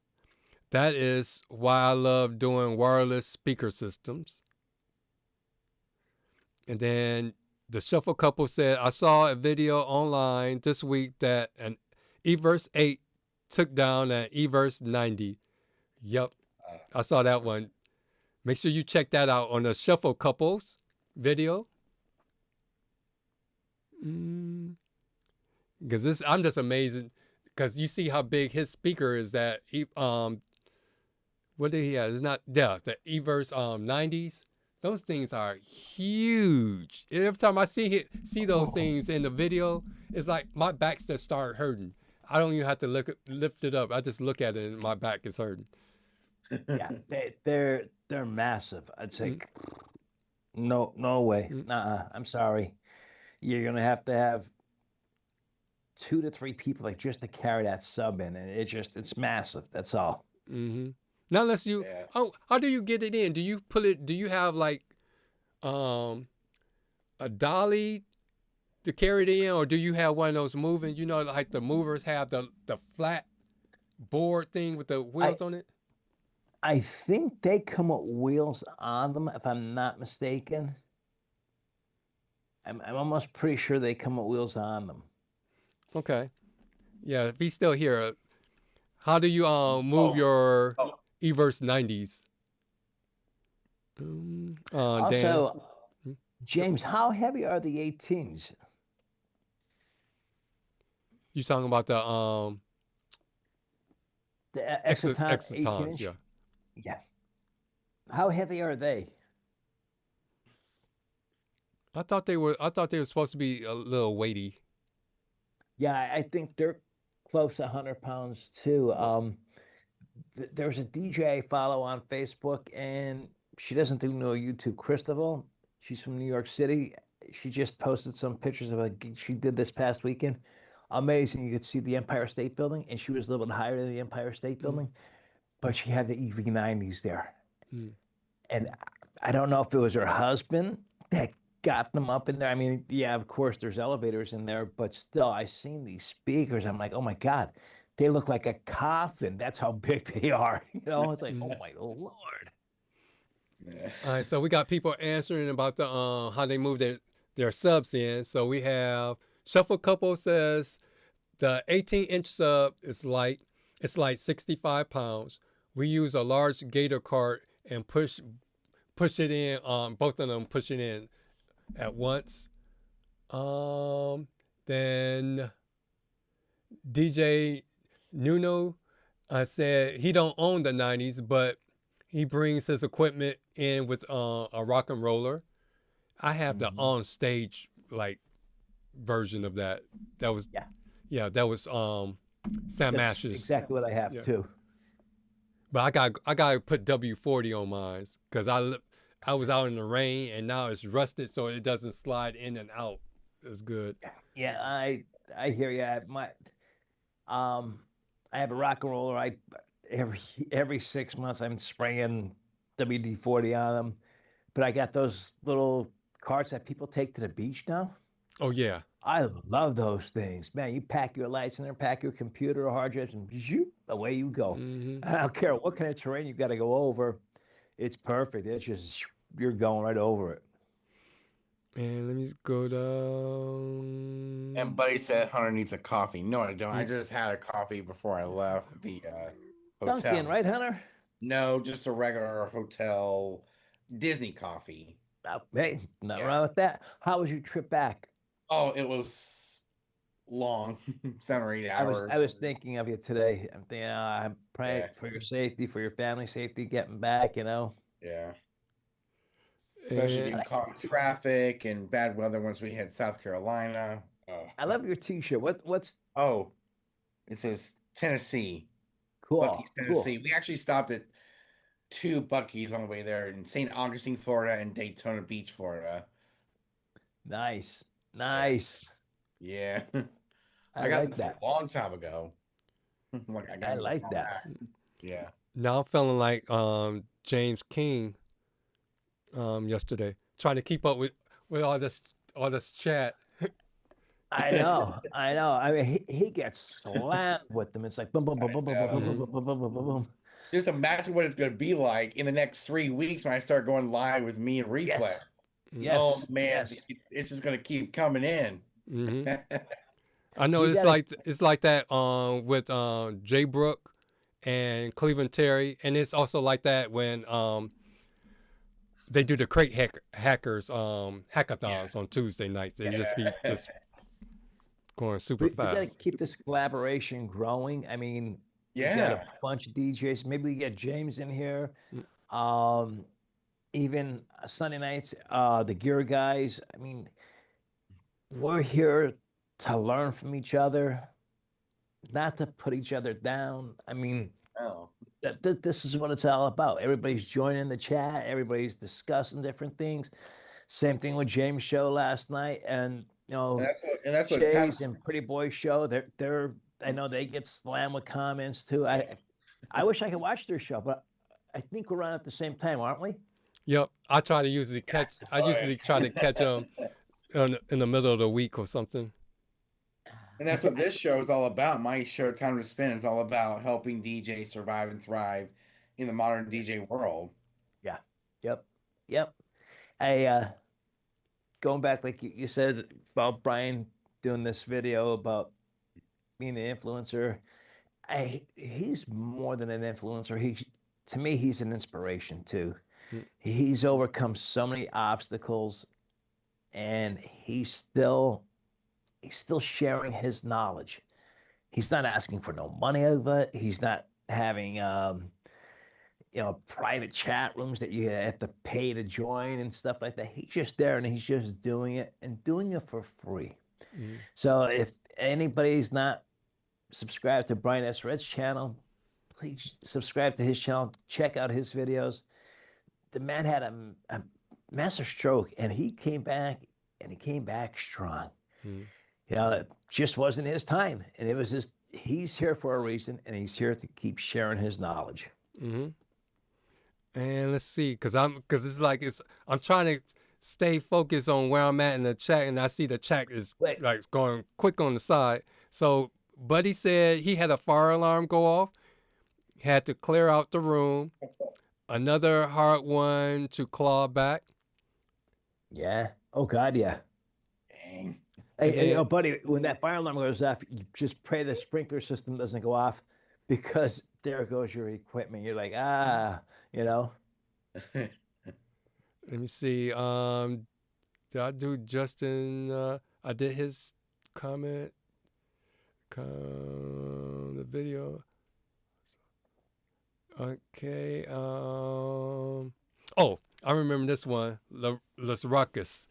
Speaker 6: That is why I love doing wireless speaker systems. And then the Shuffle couple said, I saw a video online this week that an Everse 8 took down an Everse 90. Yep, I saw that one. Make sure you check that out on the Shuffle Couples video. Because I'm just amazing. Because you see how big his speaker is. That what did he have? It's not the Everse 90s. Those things are huge. Every time I see those things in the video, it's like my back's just start hurting. I don't even have to lift it up. I just look at it and my back is hurting.
Speaker 9: Yeah, they're massive. I'd say no way. I'm sorry. You're gonna have to have 2 to 3 people like just to carry that sub in, and it's massive. That's all.
Speaker 6: Now, unless you, how do you get it in? Do you pull it? Do you have like a dolly to carry it in, or do you have one of those moving? You know, like the movers have the flat board thing with the wheels on it.
Speaker 9: I think they come with wheels on them, if I'm not mistaken. I'm almost pretty sure they come with wheels on them.
Speaker 6: Okay. Yeah, if he's still here, how do you move your Everse 90s?
Speaker 9: Also, James, how heavy are the 18s?
Speaker 6: You talking about the
Speaker 9: Exciton
Speaker 6: Excitons,
Speaker 9: 18-inch?
Speaker 6: yeah.
Speaker 9: Yeah. How heavy are they?
Speaker 6: I thought they were supposed to be a little weighty.
Speaker 9: Yeah, I think they're close to 100 pounds too. There's a DJ I follow on Facebook, and she doesn't do no YouTube. Christabel, she's from New York City. She just posted some pictures of a gig she did this past weekend. Amazing. You could see the Empire State Building, and she was a little bit higher than the Empire State Building, but she had the EV90s there. And I don't know if it was her husband that got them up in there. I mean, yeah, of course, there's elevators in there, but still, I seen these speakers. I'm like, oh my God, they look like a coffin. That's how big they are. You know, it's like, oh my Lord.
Speaker 6: All right, so we got people answering about the how they move their subs in. So we have Shuffle Couple says the 18-inch sub is light. It's like 65 pounds. We use a large gator cart and push it in. Both of them push it in at once. Then DJ Nuno said he don't own the 90s, but he brings his equipment in with a rock and roller. I have the on stage like version of that. That was that was Sam
Speaker 9: That's
Speaker 6: Ash's.
Speaker 9: exactly what I have too.
Speaker 6: But I got to put W40 on mine because I was out in the rain and now it's rusted so it doesn't slide in and out. It's good.
Speaker 9: Yeah, I hear you. I have a rock and roller. Every 6 months I'm spraying WD-40 on them. But I got those little carts that people take to the beach now.
Speaker 6: Oh yeah.
Speaker 9: I love those things, man. You pack your lights in there, pack your computer or hard drives, and zoop, away you go. I don't care what kind of terrain you got to go over. It's perfect. It's just you're going right over it.
Speaker 6: And let me go down.
Speaker 8: And Buddy said Hunter needs a coffee. No, I don't. I just had a coffee before I left the hotel.
Speaker 9: Dunkin', right, Hunter?
Speaker 8: No, just a regular hotel Disney coffee.
Speaker 9: Hey, nothing wrong with that. How was your trip back?
Speaker 8: Oh, it was long, 7 or 8 hours.
Speaker 9: I was thinking of you today. I'm thinking, I'm praying for your safety, for your family safety, getting back. You know.
Speaker 8: Yeah. Especially getting caught in traffic and bad weather once we hit South Carolina.
Speaker 9: I love your T-shirt. What's?
Speaker 8: Oh, it says Tennessee.
Speaker 9: Cool.
Speaker 8: Buc-ee's, Tennessee.
Speaker 9: Cool.
Speaker 8: We actually stopped at 2 Buc-ee's on the way there in St. Augustine, Florida, and Daytona Beach, Florida.
Speaker 9: Nice.
Speaker 8: Yeah.
Speaker 9: I
Speaker 8: got
Speaker 9: like
Speaker 8: this
Speaker 9: that.
Speaker 8: a long time ago.
Speaker 9: I like that.
Speaker 8: Yeah.
Speaker 6: Now I'm feeling like James King yesterday, trying to keep up with all this chat.
Speaker 9: I know. I mean, he gets slammed with them. It's like boom, boom, boom, boom, boom, boom, boom, boom, boom, boom, boom, boom.
Speaker 8: Just imagine what it's going to be like in the next 3 weeks when I start going live with me and Reflex.
Speaker 9: Yes.
Speaker 8: Oh man, it's just going to keep coming in.
Speaker 6: I know
Speaker 9: You
Speaker 6: it's like that with Jay Brook and Cleveland Terry, and it's also like that when they do the hackers hackathons on Tuesday nights. They just be just going super
Speaker 9: we got to
Speaker 6: fast.
Speaker 9: keep this collaboration growing. I mean, we got
Speaker 8: Yeah.
Speaker 9: a bunch of DJs. Maybe we get James in here. Even Sunday nights, the gear guys. I mean, we're here to learn from each other, not to put each other down. I mean,
Speaker 8: Oh.
Speaker 9: this is what it's all about. Everybody's joining the chat. Everybody's discussing different things. Same thing with James' show last night, and
Speaker 8: That's what
Speaker 9: Jay's and Pretty Boy show. They're I know they get slammed with comments too. I wish I could watch their show, but I think we're on at the same time, aren't we?
Speaker 6: Yep, I try to usually catch. I usually try to catch them in the middle of the week or something.
Speaker 8: And that's what this show is all about. My show, Time to Spin, is all about helping DJs survive and thrive in the modern DJ world.
Speaker 9: Yeah. Yep. I going back, like you said about Brian doing this video about being an influencer. He's more than an influencer. To me, he's an inspiration too. He's overcome so many obstacles, and he's still sharing his knowledge. He's not asking for no money over it. He's not having private chat rooms that you have to pay to join and stuff like that. He's just there and he's just doing it for free. So if anybody's not subscribed to Brian S. Red's channel, please subscribe to his channel. Check out his videos. The man had a massive stroke, and he came back, and he came back strong. It just wasn't his time, and it was just he's here for a reason, and he's here to keep sharing his knowledge.
Speaker 6: And let's see, because I'm trying to stay focused on where I'm at in the chat, and I see the chat is like going quick on the side. So Buddy said he had a fire alarm go off, had to clear out the room. Another hard one to claw back.
Speaker 9: Yeah. Oh God, yeah.
Speaker 8: Dang.
Speaker 9: Hey, buddy, when that fire alarm goes off, you just pray the sprinkler system doesn't go off, because there goes your equipment. You're like,
Speaker 6: Let me see. Did I do Justin? I did his comment. The video. Okay. Oh, I remember this one. Las Ruckus.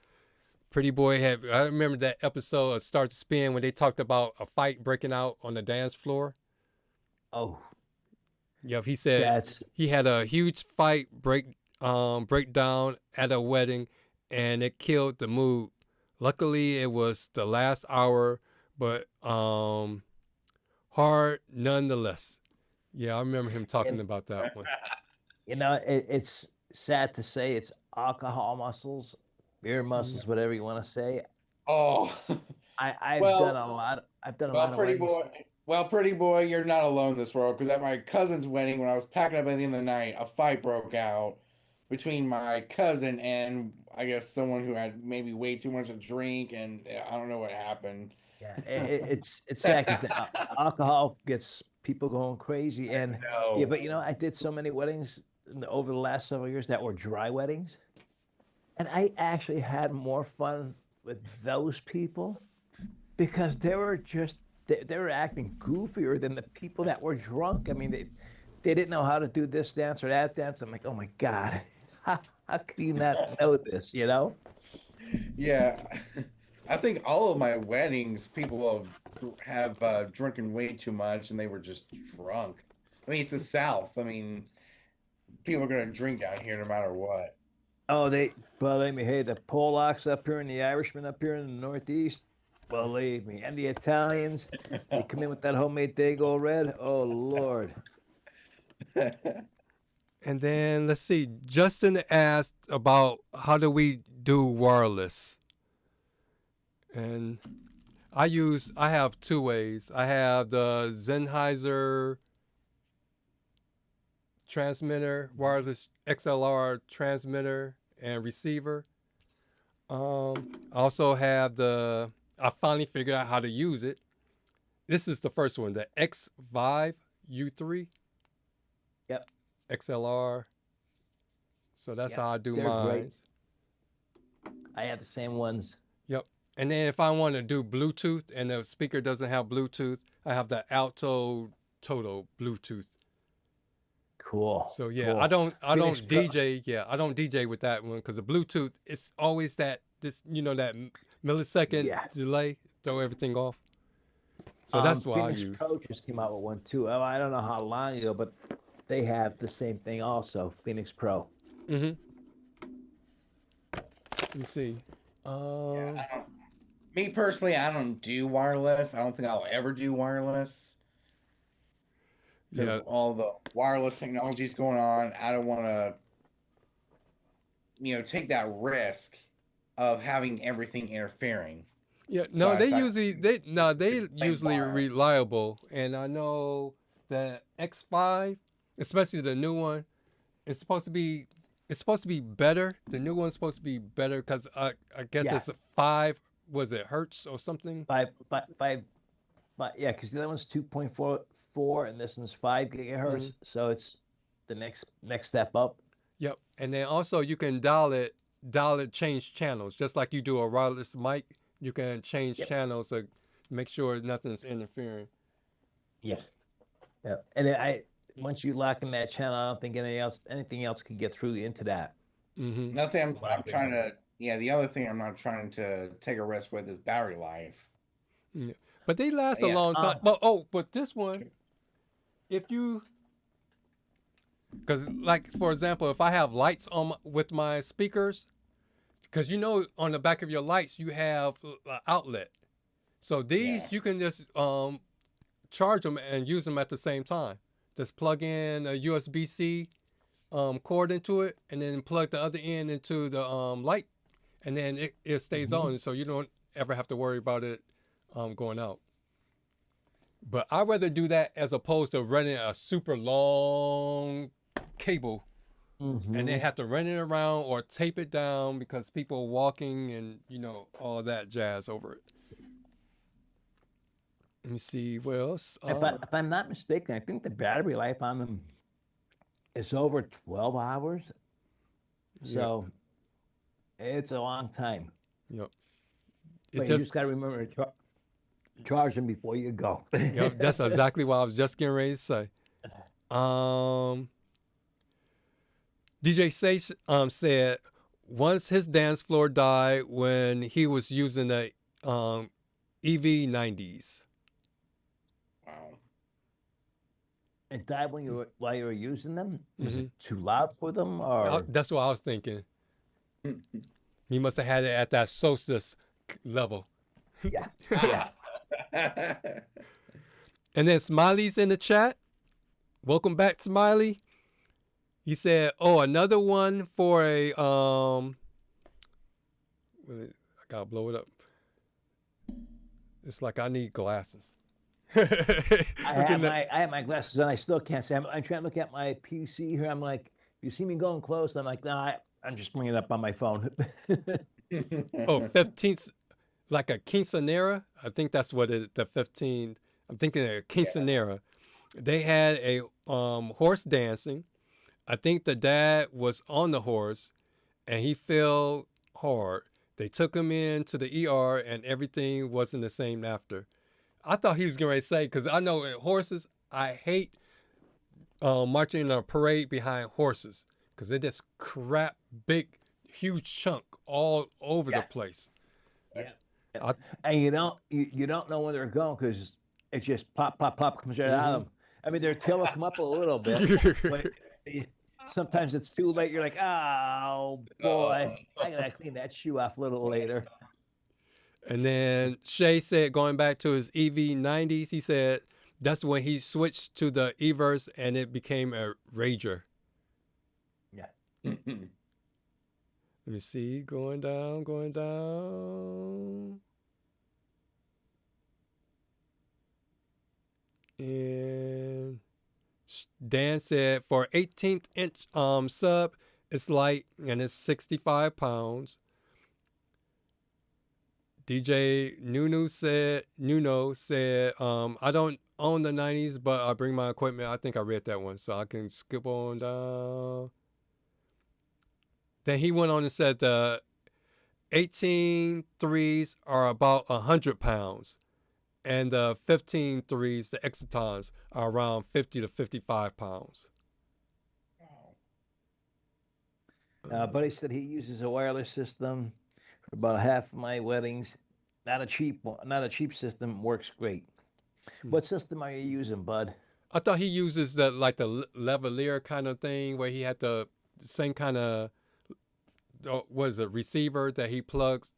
Speaker 6: Pretty Boy I remember that episode of Start to Spin when they talked about a fight breaking out on the dance floor.
Speaker 9: Oh.
Speaker 6: Yeah, he said he had a huge fight breakdown at a wedding, and it killed the mood. Luckily, it was the last hour, but hard nonetheless. Yeah, I remember him talking about that one.
Speaker 9: It's sad to say it's alcohol muscles, beer muscles, whatever you want to say.
Speaker 8: Oh,
Speaker 9: I've done a lot of
Speaker 8: Pretty
Speaker 9: weddings.
Speaker 8: Boy. Well, Pretty Boy, you're not alone in this world, because at my cousin's wedding, when I was packing up at the end of the night, a fight broke out between my cousin and I guess someone who had maybe way too much to drink, and I don't know what happened.
Speaker 9: Yeah, it's sad because alcohol gets people going crazy. And yeah, but I did so many weddings over the last several years that were dry weddings, and I actually had more fun with those people because they were acting goofier than the people that were drunk. I mean, they didn't know how to do this dance or that dance. I'm like, oh my God, how could you not know this,
Speaker 8: Yeah. I think all of my weddings, people have drunken way too much, and they were just drunk. I mean, it's the South. I mean, people are going to drink down here no matter what.
Speaker 9: Oh, believe me, hey, the Polacks up here and the Irishmen up here in the Northeast, believe me, and the Italians, they come in with that homemade Dago Red. Oh, Lord.
Speaker 6: And then let's see, Justin asked about how do we do wireless? And I have two ways. I have the Sennheiser transmitter, wireless XLR transmitter and receiver. I also have I finally figured out how to use it. this is the first one, the X5 U3.
Speaker 9: Yep.
Speaker 6: XLR. So that's
Speaker 9: Yep,
Speaker 6: how I do
Speaker 9: they're
Speaker 6: mine.
Speaker 9: great. I have the same ones.
Speaker 6: Yep. And then if I want to do Bluetooth and the speaker doesn't have Bluetooth, I have the Alto Toto Bluetooth.
Speaker 9: Cool.
Speaker 6: So yeah,
Speaker 9: cool.
Speaker 6: I don't
Speaker 9: Phoenix Pro-
Speaker 6: DJ. Yeah, I don't DJ with that one because the Bluetooth, it's always that that millisecond
Speaker 9: Yeah.
Speaker 6: delay, throw everything off. So that's what I
Speaker 9: Phoenix
Speaker 6: use.
Speaker 9: Pro just came out with one too. Oh, I don't know how long ago, but they have the same thing also. Phoenix Pro.
Speaker 6: Mm-hmm. Let me see.
Speaker 8: Me personally, I don't do wireless. I don't think I'll ever do wireless.
Speaker 6: Yeah.
Speaker 8: All the wireless technologies going on, I don't want to, take that risk of having everything interfering.
Speaker 6: Yeah, no,
Speaker 8: So
Speaker 6: they
Speaker 8: it's like-
Speaker 6: usually
Speaker 8: wire.
Speaker 6: reliable, and I know the X5, especially the new one, it's supposed to be better. The new one's supposed to be better because I guess
Speaker 9: Yeah.
Speaker 6: it's a 5. Was it hertz or something?
Speaker 9: Five, yeah, because the other one's 2.44 and this one's 5 gigahertz. So it's the next step up.
Speaker 6: Yep, and then also you can dial it, change channels, just like you do a wireless mic. You can change channels to make sure nothing's interfering.
Speaker 9: Yes. Yeah. And once you lock in that channel, I don't think anything else can get through into that.
Speaker 6: Mm-hmm.
Speaker 8: Nothing. I'm trying to. Yeah, the other thing I'm not trying to take a risk with is battery life.
Speaker 6: Yeah. But they last a
Speaker 8: Yeah.
Speaker 6: long time. But this one, if you, because like for example, if I have lights on with my speakers, because on the back of your lights you have an outlet, so these you can just charge them and use them at the same time. Just plug in a USB-C cord into it, and then plug the other end into the light, and then it stays on, so you don't ever have to worry about it going out. But I'd rather do that as opposed to running a super long cable and then have to run it around or tape it down because people are walking and all that jazz over it. Let me see what else.
Speaker 9: If I'm not mistaken, I think the battery life on them is over 12 hours. So it's a long time.
Speaker 6: Yep.
Speaker 9: But you just got to remember to charge them before you go.
Speaker 6: Yep, that's exactly what I was just getting ready to say. DJ Sage said once his dance floor died when he was using the EV90s.
Speaker 8: Wow.
Speaker 9: It died while you were using them? Was it too loud for them? Or
Speaker 6: That's what I was thinking. He must have had it at that solstice level.
Speaker 9: Yeah. Yeah.
Speaker 6: And then Smiley's in the chat. Welcome back, Smiley. He said, "Oh, another one for a I gotta blow it up. It's like I need glasses."
Speaker 9: I have my glasses and I still can't see. I'm trying to look at my PC here. I'm like, you see me going close? I'm like, nah, I'm just bringing it up on my phone.
Speaker 6: 15th, like a quinceanera. I think that's what the 15th. I'm thinking a quinceanera. They had a horse dancing. I think the dad was on the horse and he fell hard. They took him into the ER and everything wasn't the same after. I thought he was going to say, because I know in horses, I hate marching in a parade behind horses because they just crap big, huge chunk all over the place.
Speaker 9: Yeah. And you don't know where they're going because it just pop comes right out of them. I mean, their tail will come up a little bit, but sometimes it's too late. You're like, oh boy, I gotta clean that shoe off a little later.
Speaker 6: And then Shay said, going back to his EV90s, he said that's when he switched to the Everse and it became a Rager.
Speaker 9: Yeah.
Speaker 6: Let me see, going down. And Dan said for 18th inch sub, it's light and it's 65 pounds. DJ Nuno said, I don't own the 90s, but I bring my equipment. I think I read that one, so I can skip on down. Then he went on and said the 18 threes are about 100 pounds, and the 15 threes, the Exitons, are around 50 to 55 pounds.
Speaker 9: Buddy said he uses a wireless system for about half of my weddings. Not a cheap one, not a cheap system. Works great. What system are you using, Bud?
Speaker 6: I thought he uses the lavalier kind of thing where he had the same kind of what is it, receiver that he plugs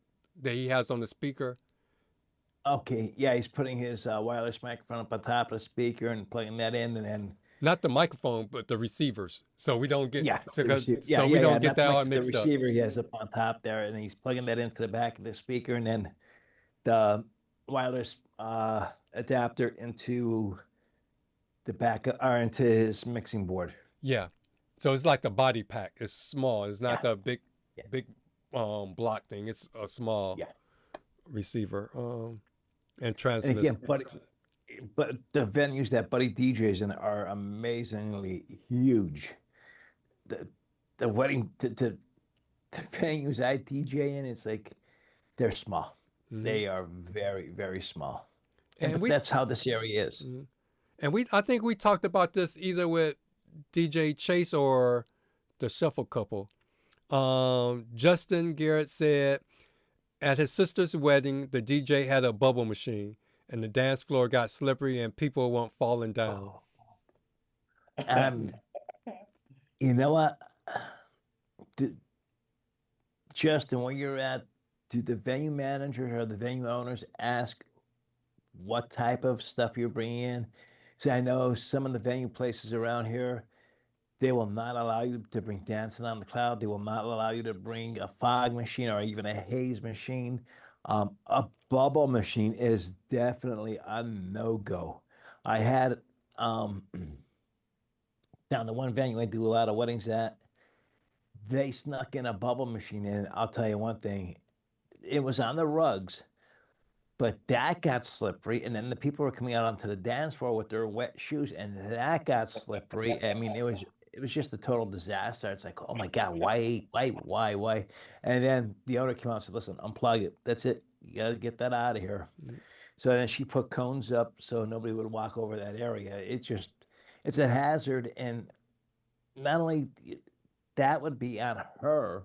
Speaker 6: that he has on the speaker.
Speaker 9: Okay, yeah, he's putting his wireless microphone up on top of the speaker and plugging that in, and then
Speaker 6: not the microphone, but the receivers, so we don't get
Speaker 9: we
Speaker 6: don't get that all mixed
Speaker 9: the
Speaker 6: up.
Speaker 9: receiver he has up on top there, and he's plugging that into the back of the speaker, and then the wireless adapter into the back or into his mixing board.
Speaker 6: Yeah, so it's like the body pack. It's small. It's not the big block thing. It's a small receiver and transmitter.
Speaker 9: And again, but the venues that Buddy DJs in are amazingly huge. The wedding, the venues I DJ in, it's like they're small. Mm-hmm. They are very, very small. And that's how this area is.
Speaker 6: Mm-hmm. And I think we talked about this either with DJ Chase or the Shuffle Couple. Justin Garrett said at his sister's wedding, the DJ had a bubble machine and the dance floor got slippery and people weren't falling down.
Speaker 9: You know what? Justin, when you're at, do the venue managers or the venue owners ask what type of stuff you're bringing in? So I know some of the venue places around here, they will not allow you to bring Dancing on the Cloud. They will not allow you to bring a fog machine or even a haze machine. A bubble machine is definitely a no-go. I had down the one venue I do a lot of weddings at, they snuck in a bubble machine in. I'll tell you one thing, it was on the rugs, but that got slippery, and then the people were coming out onto the dance floor with their wet shoes, and that got slippery. I mean, it was just a total disaster. It's like, oh my God, why? And then the owner came out and said, listen, unplug it. That's it. You got to get that out of here. Mm-hmm. So then she put cones up so nobody would walk over that area. It's a hazard. And not only that would be on her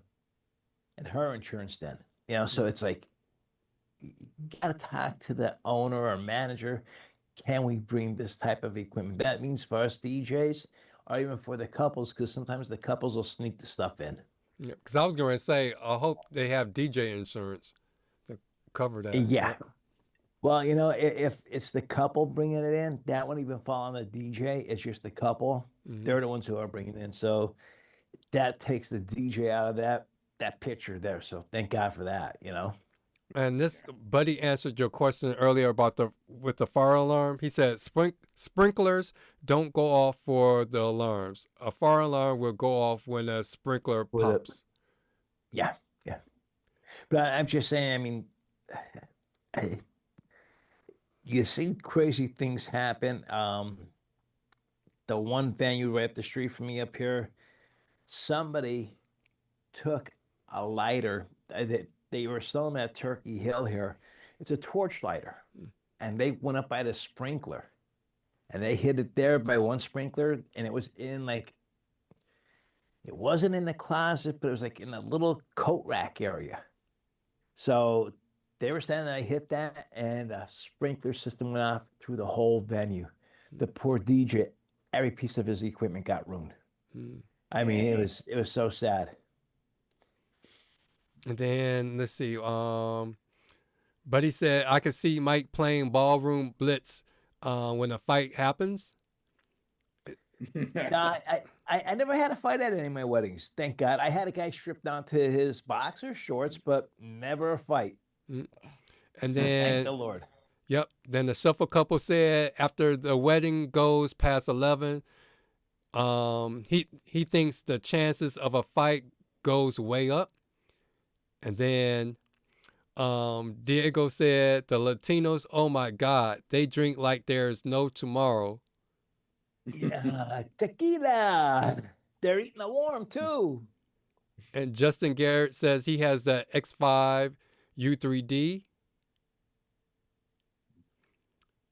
Speaker 9: and her insurance then, so it's like, you got to talk to the owner or manager. Can we bring this type of equipment? That means for us DJs, or even for the couples, because sometimes the couples will sneak the stuff in.
Speaker 6: Yeah, because I was going to say, I hope they have DJ insurance to cover that.
Speaker 9: Yeah. Well, if it's the couple bringing it in, that won't even fall on the DJ. It's just the couple. Mm-hmm. They're the ones who are bringing it in. So that takes the DJ out of that picture there. So thank God for that,
Speaker 6: And this Buddy answered your question earlier about with the fire alarm. He said sprinklers don't go off for the alarms. A fire alarm will go off when a sprinkler pops.
Speaker 9: Yeah. But I'm just saying, I mean, you see crazy things happen. The one venue right up the street from me up here, somebody took a lighter that they were selling at Turkey Hill here. It's a torch lighter. And they went up by the sprinkler. And they hid it there by one sprinkler. And it was in it wasn't in the closet, but it was like in a little coat rack area. So they were saying that I hit that and a sprinkler system went off through the whole venue. The poor DJ, every piece of his equipment got ruined. I mean, it was so sad.
Speaker 6: And then let's see. Buddy said I could see Mike playing ballroom blitz when a fight happens.
Speaker 9: No, I never had a fight at any of my weddings. Thank God. I had a guy stripped down to his boxer shorts, but never a fight.
Speaker 6: And then
Speaker 9: thank the Lord.
Speaker 6: Yep. Then the Shuffle Couple said after the wedding goes past 11, he thinks the chances of a fight goes way up. And then Diego said the Latinos, oh my God, they drink like there's no tomorrow.
Speaker 9: Yeah, tequila. They're eating the warm too.
Speaker 6: And Justin Garrett says he has the X5 U3D.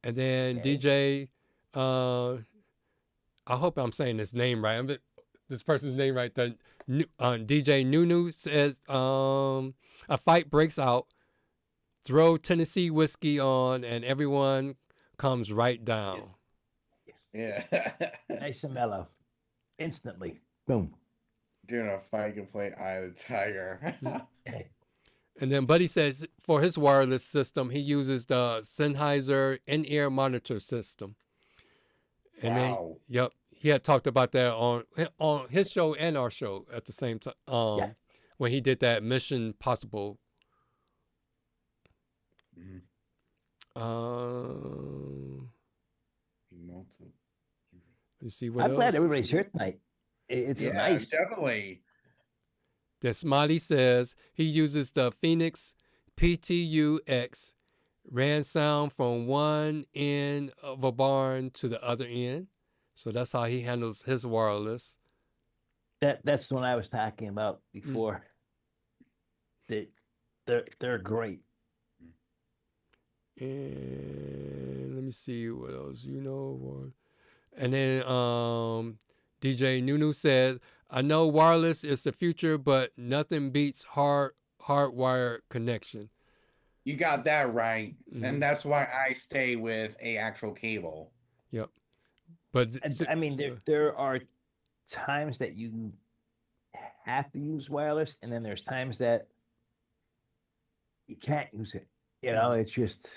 Speaker 6: And then
Speaker 9: Okay.
Speaker 6: DJ, I hope I'm saying his name right. This person's name right. DJ Nunu says a fight breaks out. Throw Tennessee whiskey on, and everyone comes right down.
Speaker 8: Yeah.
Speaker 9: Nice and mellow. Instantly. Boom.
Speaker 8: During a fight, you can play Eye of the Tiger.
Speaker 6: And then Buddy says for his wireless system, he uses the Sennheiser in-ear monitor system. And
Speaker 8: Wow.
Speaker 6: Yep, he had talked about that on his show and our show at the same time. When he did that Mission Possible. Let me see what
Speaker 9: I'm
Speaker 6: else.
Speaker 9: glad everybody's here tonight. It's nice.
Speaker 8: Definitely.
Speaker 6: Then Smiley says he uses the Phoenix PTU-X, ran sound from one end of a barn to the other end. So that's how he handles his wireless.
Speaker 9: That's the one I was talking about before. They're great.
Speaker 6: And let me see what else And then DJ Nunu said, I know wireless is the future, but nothing beats hardwired connection.
Speaker 8: You got that right. And that's why I stay with a actual cable.
Speaker 6: Yep. But
Speaker 9: I mean, there are times that you have to use wireless, and then there's times that you can't use it. You know, it's just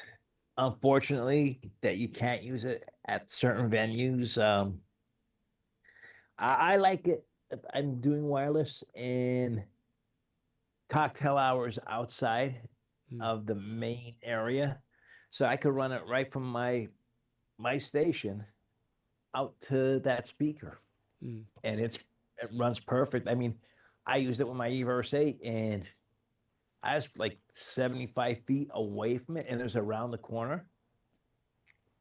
Speaker 9: unfortunately that you can't use it at certain venues. I like it if I'm doing wireless in cocktail hours outside of the main area, so I could run it right from my station out to that speaker, and it runs perfect. I mean, I used it with my eVerse 8, and I was like 75 feet away from it, and it was around the corner.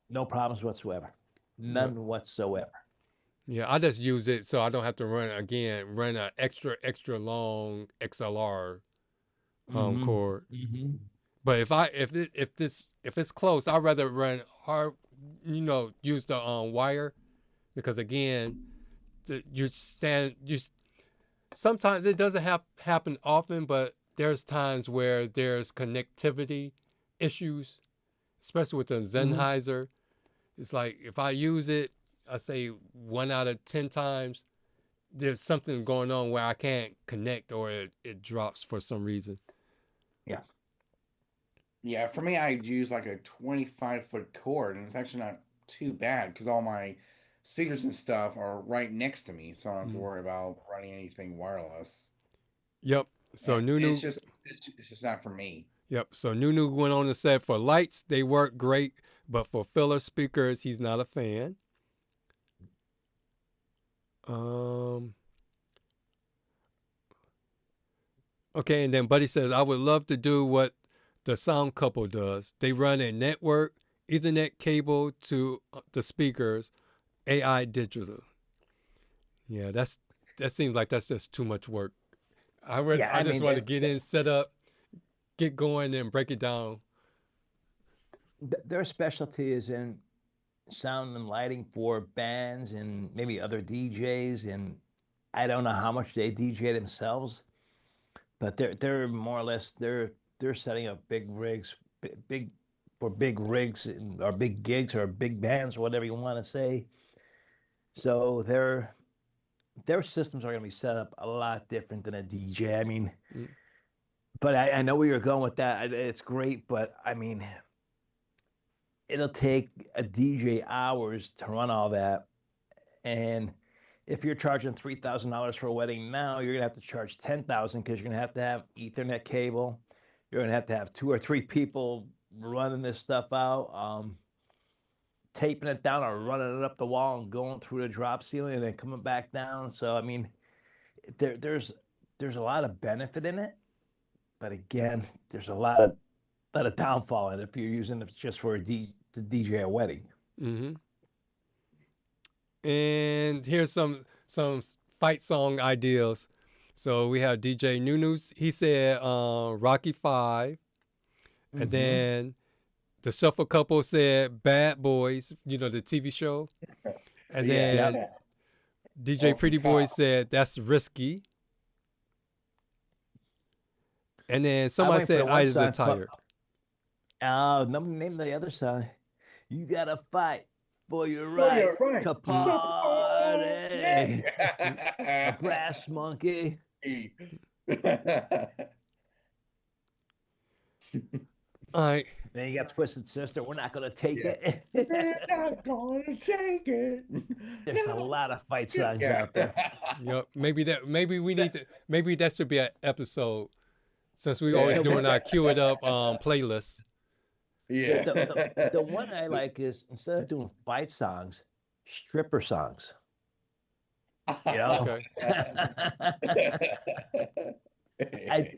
Speaker 9: No problems whatsoever. None whatsoever.
Speaker 6: Yeah, I just use it so I don't have to run an extra long XLR cord. But if it's close, I'd rather run hard, use the wire, because again, sometimes it doesn't happen often, but there's times where there's connectivity issues, especially with the Sennheiser. It's like if I use it, I say 1 out of 10 times, there's something going on where I can't connect, or it drops for some reason.
Speaker 9: Yeah.
Speaker 8: Yeah, for me, I use like a 25-foot cord, and it's actually not too bad because all my speakers and stuff are right next to me, so I don't have to worry about running anything wireless.
Speaker 6: Yep. So Nunu,
Speaker 8: it's just not for me.
Speaker 6: Yep. So Nunu went on and said for lights they work great, but for filler speakers he's not a fan. Okay, and then Buddy says I would love to do what the Sound Couple does. They run a network Ethernet cable to the speakers, AI digital. Yeah, that seems like that's just too much work. I just want to get in, set up, get going, and break it down.
Speaker 9: Their specialty is in sound and lighting for bands and maybe other DJs, and I don't know how much they DJ themselves, but they're more or less they're setting up big rigs, big rigs or big gigs or big bands, whatever you want to say. So their systems are going to be set up a lot different than a DJ. I mean, but I know where you're going with that. It's great, but I mean, it'll take a DJ hours to run all that. And if you're charging $3,000 for a wedding now, you're going to have to charge $10,000 because you're going to have Ethernet cable. You're going to have 2 or 3 people running this stuff out, taping it down or running it up the wall and going through the drop ceiling and then coming back down. So, I mean, there's a lot of benefit in it, But again, there's a lot of downfall in it if you're using it just for to DJ a wedding.
Speaker 6: Mm-hmm. And here's some fight song ideas. So we have DJ Nunus. He said Rocky 5. And then the Shuffle Couple said Bad Boys, the TV show. And then DJ Pretty Boy said that's risky. And then somebody said Eye of the Tiger.
Speaker 9: Name the other song. You gotta fight for your right to party. A brass monkey.
Speaker 6: All right.
Speaker 9: Then you got Twisted Sister. We're not gonna take it.
Speaker 8: We're not gonna take it.
Speaker 9: There's a lot of fight songs out there.
Speaker 6: Maybe that should be an episode, since we always doing our Cue It Up playlist.
Speaker 8: Yeah.
Speaker 9: The one I like is, instead of doing fight songs, stripper songs.
Speaker 6: Okay.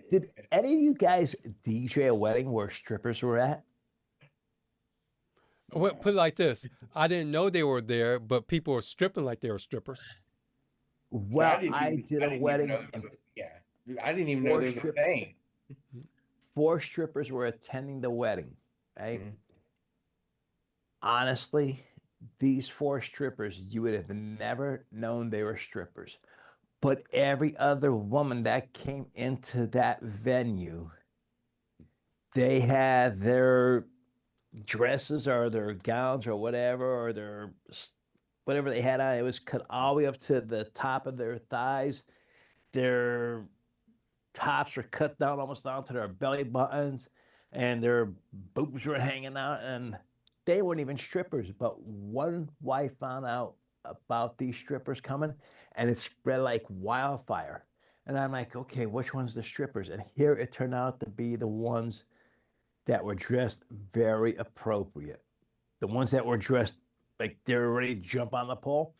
Speaker 9: Did any of you guys DJ a wedding where strippers were at?
Speaker 6: Well, put it like this: I didn't know they were there, but people were stripping like they were strippers.
Speaker 9: Well, I did a wedding.
Speaker 8: I didn't even know there was a thing.
Speaker 9: 4 strippers were attending the wedding, right? Honestly, these 4 strippers, you would have never known they were strippers. But every other woman that came into that venue, they had their dresses or their gowns or whatever, or their whatever they had on. It was cut all the way up to the top of their thighs. Their tops were cut down almost down to their belly buttons, and their boobs were hanging out, and they weren't even strippers. But one wife found out about these strippers coming, and it spread like wildfire. And I'm like, okay, which one's the strippers? And here it turned out to be the ones that were dressed very appropriate. The ones that were dressed like they were ready to jump on the pole.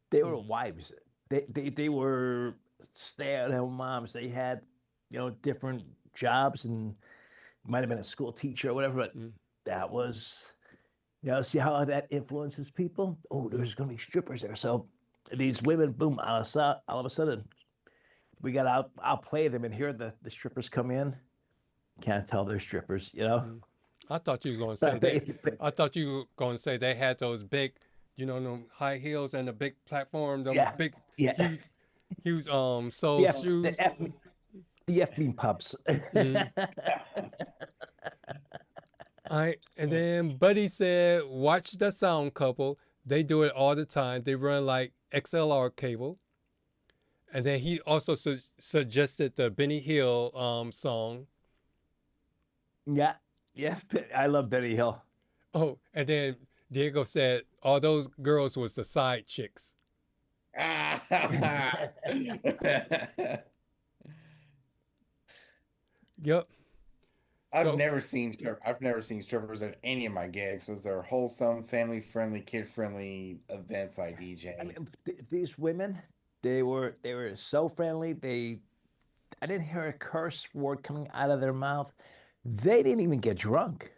Speaker 9: They were wives. They were stay-at-home moms. They had, different jobs, and might have been a school teacher or whatever, but that was, see how that influences people? Oh, there's going to be strippers there. So these women, boom, all of a sudden, we got I'll play them, and here the strippers come in. Can't tell they're strippers,
Speaker 6: I thought you was going to say I thought you were going to say they had those big, them high heels and the big platform, big, huge soul shoes.
Speaker 9: The FB pups.
Speaker 6: All right, and then Buddy said, watch the Sound Couple. They do it all the time. They run like XLR cable. And then he also suggested the Benny Hill song.
Speaker 9: Yeah, I love Benny Hill.
Speaker 6: Oh, and then Diego said all those girls was the side chicks. Yep.
Speaker 8: I've never seen strippers at any of my gigs. Those are wholesome, family-friendly, kid-friendly events I DJ.
Speaker 9: I mean, these women, they were so friendly. I didn't hear a curse word coming out of their mouth. They didn't even get drunk.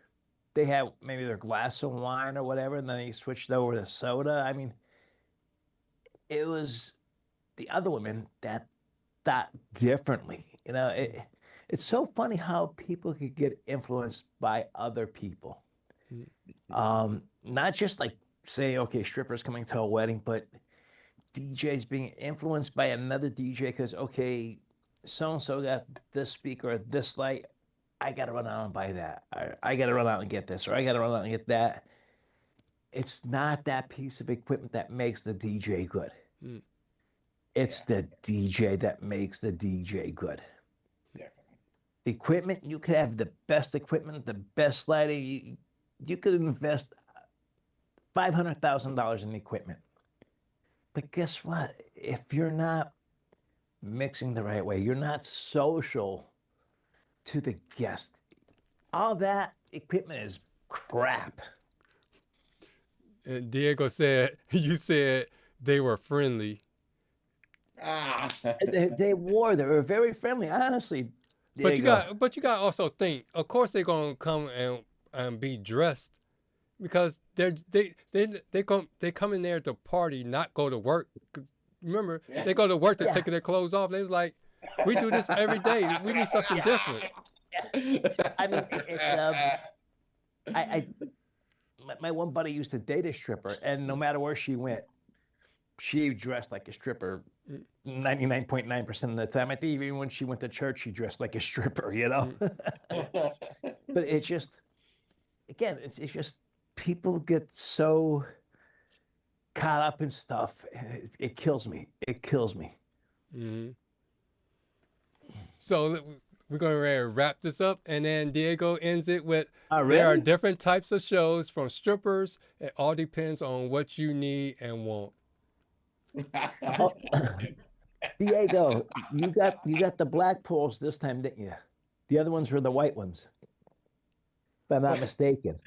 Speaker 9: They had maybe their glass of wine or whatever, and then they switched over to soda. I mean, it was the other women that thought differently. It's so funny how people could get influenced by other people. Not just like saying, okay, strippers coming to a wedding, but DJs being influenced by another DJ because, okay, so-and-so got this speaker or this light. I got to run out and buy that. I got to run out and get this, or I got to run out and get that. It's not that piece of equipment that makes the DJ good. It's the DJ that makes the DJ good. Equipment, you could have the best equipment, the best lighting. You could invest $500,000 in equipment. But guess what? If you're not mixing the right way, you're not social to the guest, all that equipment is crap.
Speaker 6: And Diego said, you said they were friendly.
Speaker 9: They were very friendly, honestly. There
Speaker 6: But
Speaker 9: you go.
Speaker 6: you got to also think. Of course, they're gonna come and be dressed because they come in there to party, not go to work. Remember, they go to work to take their clothes off. They was like, we do this every day. We need something different.
Speaker 9: I mean, my one buddy used to date a stripper, and no matter where she went, she dressed like a stripper 99.9% of the time. I think even when she went to church, she dressed like a stripper, you know? But it's just, again, it's just people get so caught up in stuff. It kills me. It kills me.
Speaker 6: Mm-hmm. So we're going to wrap this up, and then Diego ends it with, there are different types of shows from strippers. It all depends on what you need and want.
Speaker 9: Diego, you got the black poles this time, didn't you? The other ones were the white ones, if I'm not mistaken.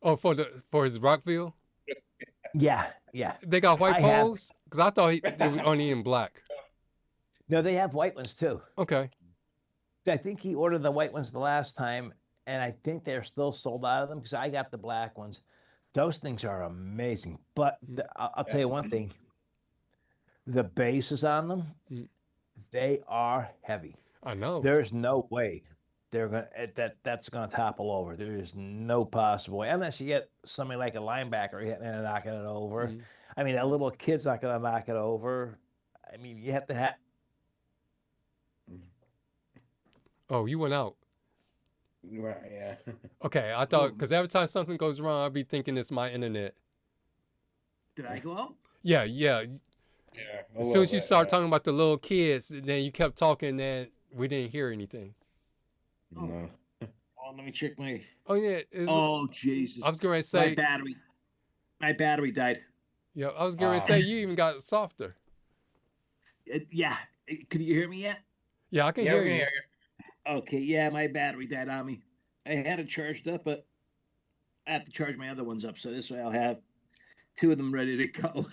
Speaker 6: Oh, for his Rockville?
Speaker 9: Yeah.
Speaker 6: They got white poles? Because I thought they were only in black.
Speaker 9: No, they have white ones too.
Speaker 6: Okay.
Speaker 9: I think he ordered the white ones the last time, and I think they're still sold out of them because I got the black ones. Those things are amazing. But I'll tell you one thing. The bases on them, they are heavy.
Speaker 6: I know.
Speaker 9: There's no way that's gonna topple over. There is no possible way, unless you get somebody like a linebacker hitting it and knocking it over. I mean, a little kid's not gonna knock it over. I mean, you have to have.
Speaker 6: Oh, you went out.
Speaker 8: Right, yeah.
Speaker 6: Okay, I thought, because every time something goes wrong, I'll be thinking it's my internet.
Speaker 10: Did I go out?
Speaker 6: Yeah. As soon as you start talking about the little kids, then you kept talking, and then we didn't hear anything.
Speaker 10: No. Oh, let me check my.
Speaker 6: Oh yeah.
Speaker 10: Oh Jesus!
Speaker 6: I was going to say
Speaker 10: my battery died.
Speaker 6: Yeah, I was going to say you even got softer.
Speaker 10: Yeah. Can you hear me yet?
Speaker 6: Yeah, I can hear you.
Speaker 10: Okay, yeah, my battery died on me. I had it charged up, but I have to charge my other ones up, so this way I'll have two of them ready to go.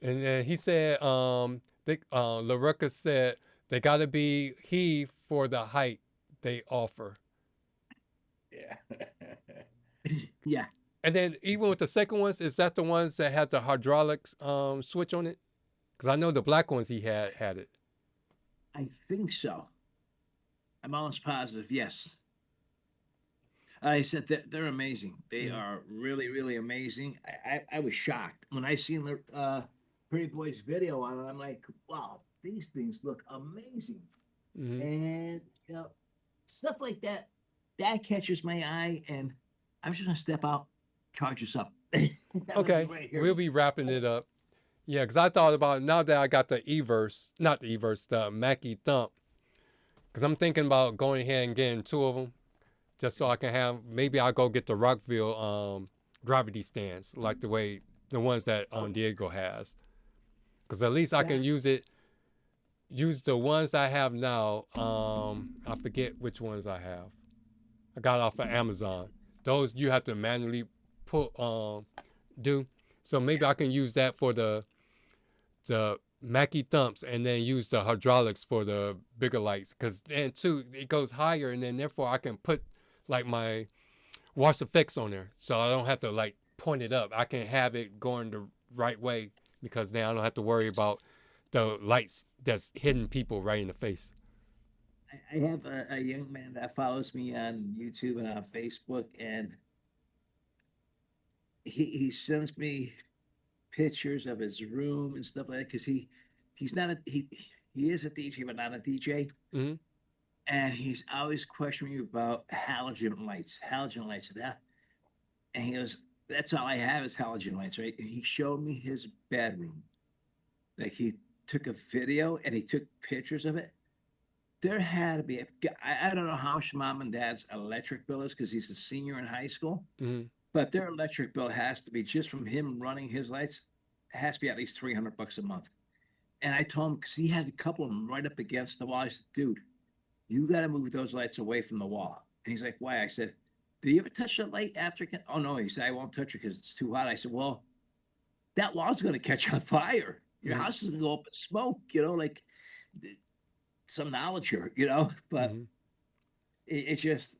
Speaker 6: And then he said, LaRucca said they got to be heaved for the height they offer.
Speaker 8: Yeah.
Speaker 10: Yeah.
Speaker 6: And then even with the second ones, is that the ones that had the hydraulics switch on it? Because I know the black ones he had it.
Speaker 10: I think so. I'm almost positive. Yes. I said that they're amazing. They are really, really amazing. I was shocked when I seen the Pretty Boys video on it. I'm like, wow, these things look amazing. And you know, stuff like that catches my eye, and I'm just gonna step out, charge us up.
Speaker 6: Okay, we'll be wrapping it up. Yeah, because I thought about, now that I got the the Mackie Thump, because I'm thinking about going ahead and getting two of them, just so I can have, maybe I'll go get the Rockville gravity stands, like the ones that Diego has. Because at least I can use the ones I have now. I forget which ones I have. I got off of Amazon. Those you have to manually do. So maybe I can use that for the Mackie Thumps, and then use the hydraulics for the bigger lights. Because then too, it goes higher, and then therefore I can put like my wash effects on there, so I don't have to like point it up. I can have it going the right way, because then I don't have to worry about the lights that's hitting people right in the face.
Speaker 10: I have a young man that follows me on YouTube and on Facebook, and he sends me pictures of his room and stuff like that, because he is a DJ but not a DJ. And he's always questioning me about halogen lights that, and he goes, that's all I have is halogen lights, right? And he showed me his bedroom, like he took a video and he took pictures of it. There had to be I don't know how much mom and dad's electric bill is, because he's a senior in high school. But their electric bill has to be, just from him running his lights, has to be at least $300 a month. And I told him, because he had a couple of them right up against the wall. I said, dude, you got to move those lights away from the wall. And he's like, why? I said, did you ever touch that light after? Oh, no. He said, I won't touch it because it's too hot. I said, well, that wall's going to catch on fire. Your house is going to go up in smoke, you know, like some knowledge here, you know. But it's just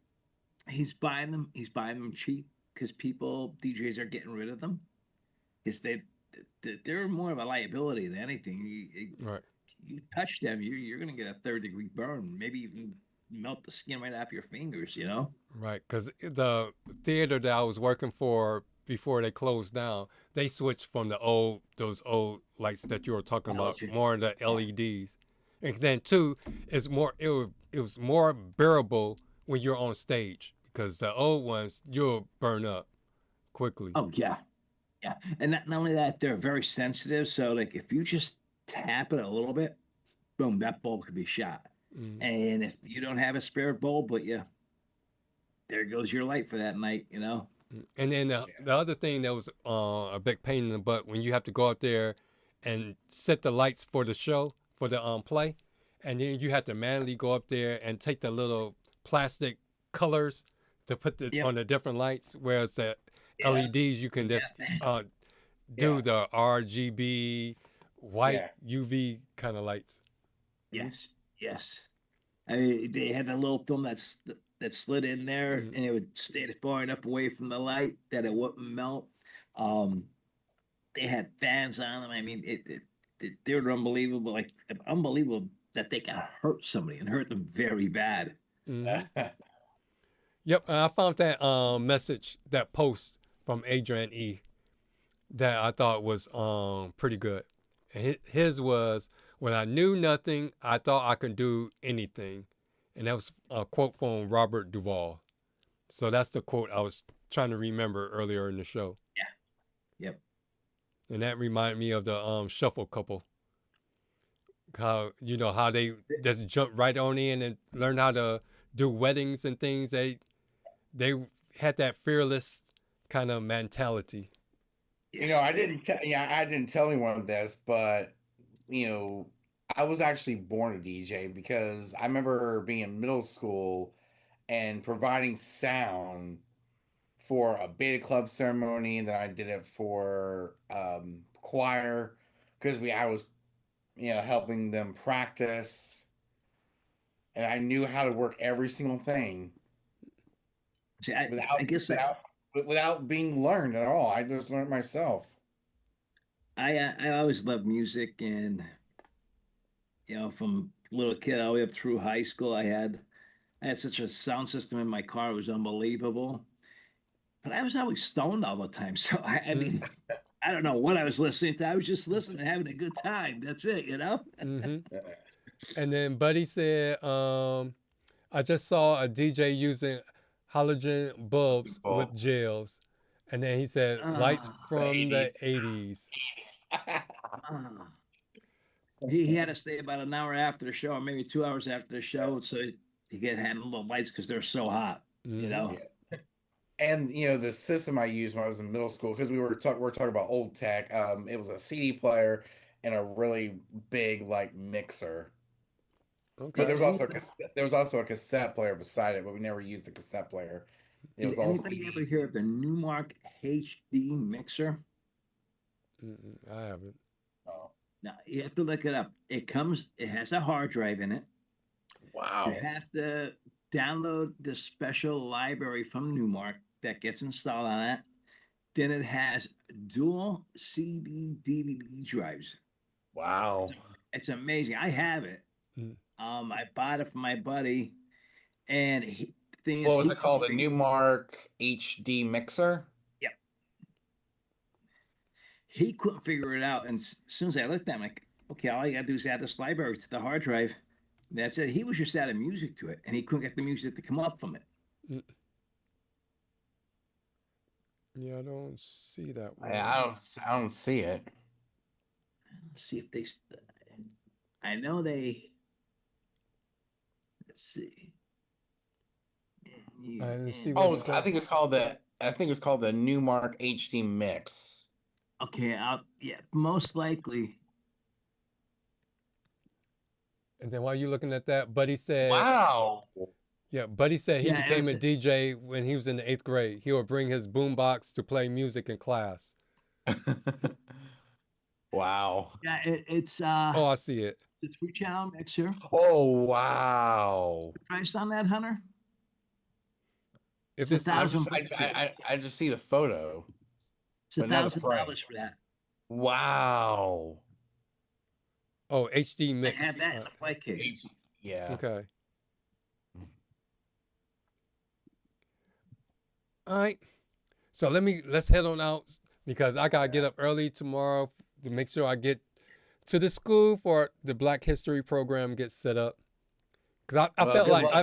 Speaker 10: he's buying them. He's buying them cheap because DJs are getting rid of them because they're more of a liability than anything.
Speaker 6: Right.
Speaker 10: You touch them, you're gonna get a 3rd-degree burn, maybe even melt the skin right off your fingers, you know?
Speaker 6: Right, because the theater that I was working for before they closed down, they switched from those old lights that you were talking about, more into LEDs. And then two, it was more bearable when you're on stage because the old ones you'll burn up quickly.
Speaker 10: Oh yeah, yeah, and not only that, they're very sensitive. So like, if you just tap it a little bit, boom, that bulb could be shot. And if you don't have a spare bulb, but yeah, there goes your light for that night, you know.
Speaker 6: And then the other thing that was a big pain in the butt when you have to go out there and set the lights for the show, for the play, and then you have to manually go up there and take the little plastic colors to put on the different lights, whereas the LEDs you can just do the RGB, white, UV kind of lights.
Speaker 10: Yes, yes. I mean, they had that little film that slid in there, and it would stay far enough away from the light that it wouldn't melt. They had fans on them. I mean, they were unbelievable. Like unbelievable that they can hurt somebody and hurt them very bad.
Speaker 6: Yep, and I found that message, that post from Adrian E, that I thought was pretty good. And his was, "When I knew nothing, I thought I could do anything." And that was a quote from Robert Duvall. So that's the quote I was trying to remember earlier in the show.
Speaker 10: Yeah. Yep.
Speaker 6: And that reminded me of the Shuffle couple. How they just jump right on in and learn how to do weddings and things. They had that fearless kind of mentality.
Speaker 8: You know, I didn't tell anyone this, but you know, I was actually born a DJ because I remember being in middle school and providing sound for a beta club ceremony. And then I did it for choir because I was, helping them practice, and I knew how to work every single thing.
Speaker 10: See, I guess
Speaker 8: without being learned at all. I just learned myself.
Speaker 10: I always loved music, and from little kid all the way up through high school, I had such a sound system in my car. It was unbelievable. But I was always stoned all the time. So I mean, I don't know what I was listening to. I was just listening and having a good time. That's it, you know?
Speaker 6: And then Buddy said, I just saw a DJ using halogen bulbs with gels. And then he said, lights from the 80s.
Speaker 10: He had to stay about an hour after the show, or maybe 2 hours after the show, so he could handle the lights because they're so hot, you know.
Speaker 8: Yeah. And the system I used when I was in middle school, because we're talking about old tech. It was a CD player and a really big mixer. Okay. But there was also a cassette player beside it, but we never used the cassette player. It was all
Speaker 10: anybody
Speaker 8: CD.
Speaker 10: ever hear of the Newmark HD mixer?
Speaker 6: I haven't.
Speaker 8: Oh.
Speaker 10: No, you have to look it up. It has a hard drive in it.
Speaker 8: Wow.
Speaker 10: You have to download the special library from Newmark that gets installed on it. Then it has dual CD DVD drives.
Speaker 8: Wow.
Speaker 10: It's amazing. I have it. I bought it from my buddy, and
Speaker 8: what was it called? A Newmark HD mixer?
Speaker 10: Yep. He couldn't figure it out, and as soon as I looked at him, like, okay, all you gotta do is add this library to the hard drive. And that's it. He was just adding music to it, and he couldn't get the music to come up from it.
Speaker 6: Yeah, I don't see that one.
Speaker 8: I don't see it.
Speaker 10: Let's see if they. I know they. Let's see.
Speaker 8: I think it's called the Newmark HD mix.
Speaker 10: Okay, most likely.
Speaker 6: And then while you're looking at that, Buddy said,
Speaker 8: "Wow."
Speaker 6: Yeah, Buddy said he became a DJ when he was in the 8th grade. He would bring his boombox to play music in class.
Speaker 8: Wow.
Speaker 10: Yeah, it's.
Speaker 6: Oh, I see it.
Speaker 10: the 3-channel mixer.
Speaker 6: Oh wow!
Speaker 10: Price on that, Hunter?
Speaker 6: If
Speaker 10: It's
Speaker 6: it's
Speaker 8: I just see the photo.
Speaker 10: It's $1,000 for that.
Speaker 6: Wow. Oh, HD
Speaker 10: I
Speaker 6: mix.
Speaker 10: had that in the flight case.
Speaker 8: Yeah.
Speaker 6: Okay. All right. So let's head on out because I gotta get up early tomorrow to make sure I get to the school for the Black History program gets set up. Cause I felt like I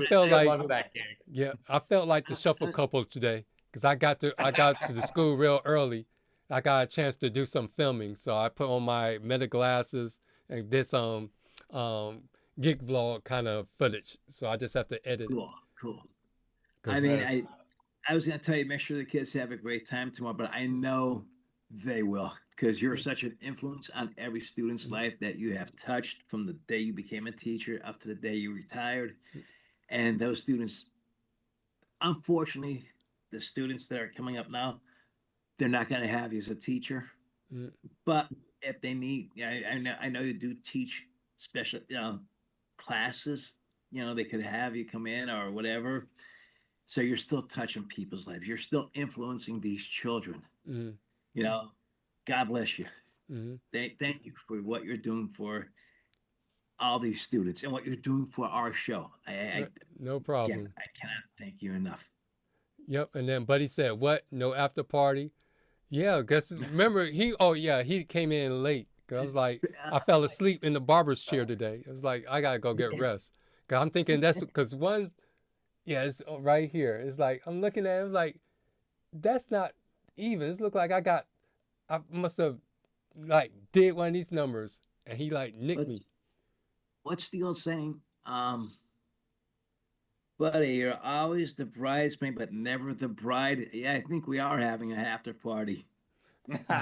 Speaker 6: felt like the shuffle couples today because I got to the school real early. I got a chance to do some filming, so I put on my meta glasses and did some gig vlog kind of footage. So I just have to edit it.
Speaker 10: Cool. I mean, I was going to tell you, make sure the kids have a great time tomorrow, but I know they will because you're such an influence on every student's life that you have touched from the day you became a teacher up to the day you retired. And those students, unfortunately, the students that are coming up now, they're not going to have you as a teacher. But if they need, I know you do teach special classes, they could have you come in or whatever. So you're still touching people's lives. You're still influencing these children. God bless you. Thank you for what you're doing for all these students and what you're doing for our show.
Speaker 6: No problem.
Speaker 10: I cannot thank you enough.
Speaker 6: Yep. And then Buddy said, "What? No after party?" Yeah. Guess remember he came in late. Cause I was like, I fell asleep in the barber's chair today. I was like, I gotta go get rest. Cause I'm thinking that's because one. Yeah, it's right here. It's like, I'm looking at it, it's like, that's not even. It look like I must have, did one of these numbers, and he, nicked me.
Speaker 10: What's the old saying? Buddy, you're always the bridesmaid, but never the bride. Yeah, I think we are having an after party.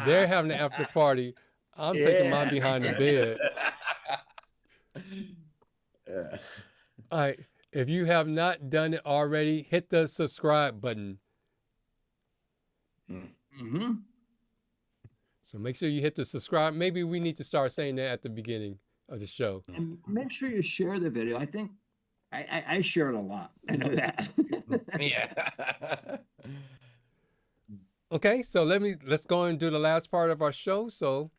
Speaker 6: They're having an after party. I'm taking mine behind the bed. All right. If you have not done it already, hit the subscribe button. So make sure you hit the subscribe. Maybe we need to start saying that at the beginning of the show.
Speaker 10: And make sure you share the video. I think I share it a lot. I know that.
Speaker 8: Yeah.
Speaker 6: Okay, so let's go and do the last part of our show. So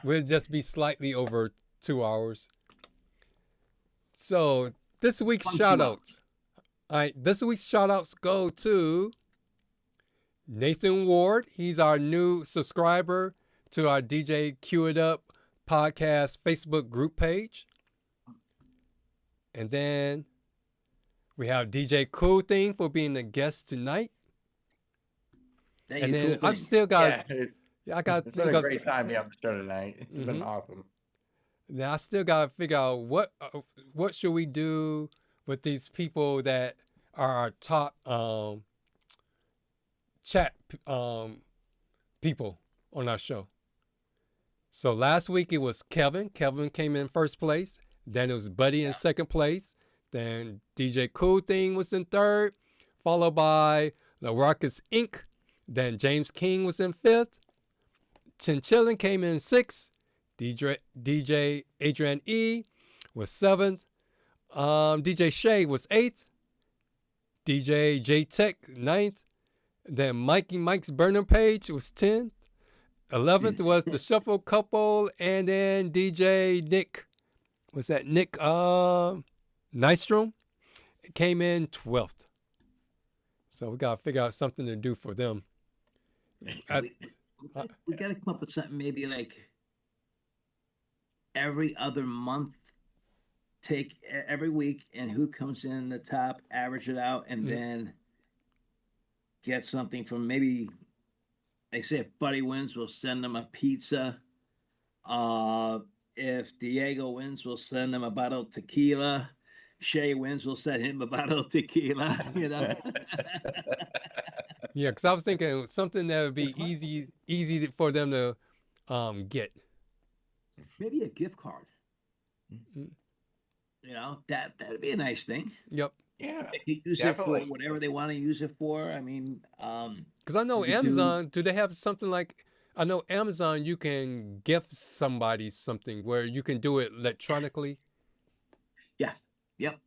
Speaker 6: we'll just be slightly over 2 hours. So this week's shout outs. All right, this week's shout outs go to Nathan Ward. He's our new subscriber to our DJ CUEITUP podcast Facebook group page. And then we have djcoolthing for being a guest tonight. And then I've still got, I got.
Speaker 8: It's been a great time the show tonight. It's been awesome.
Speaker 6: Now I still gotta figure out what should we do with these people that are our top chat people on our show. So last week it was Kevin. Kevin came in first place. Then it was Buddy in second place. Then djcoolthing was in third, followed by LaRuckus Inc. Then James King was in fifth. Chinchillin came in sixth. DJ Adrian E was seventh. DJ Shay was eighth. DJ J Tech ninth. Then Mike's Burner Page was 10th. 11th was the Shuffle Couple, and then DJ Nick. Was that Nick Nystrom? Came in 12th. So we gotta figure out something to do for them.
Speaker 10: We gotta come up with something maybe like every other month, take every week and who comes in the top, average it out, and then get something from maybe, like say if Buddy wins, we'll send them a pizza. If Diego wins, we'll send them a bottle of tequila. Shay wins, we'll send him a bottle of tequila,
Speaker 6: Yeah, because I was thinking something that would be easy for them to get.
Speaker 10: Maybe a gift card. That'd be a nice thing.
Speaker 6: Yep.
Speaker 8: Yeah.
Speaker 10: They could use it for whatever they want to use it for. I mean,
Speaker 6: because I know Amazon, do they have something like? I know Amazon, you can gift somebody something where you can do it electronically.
Speaker 10: Yep.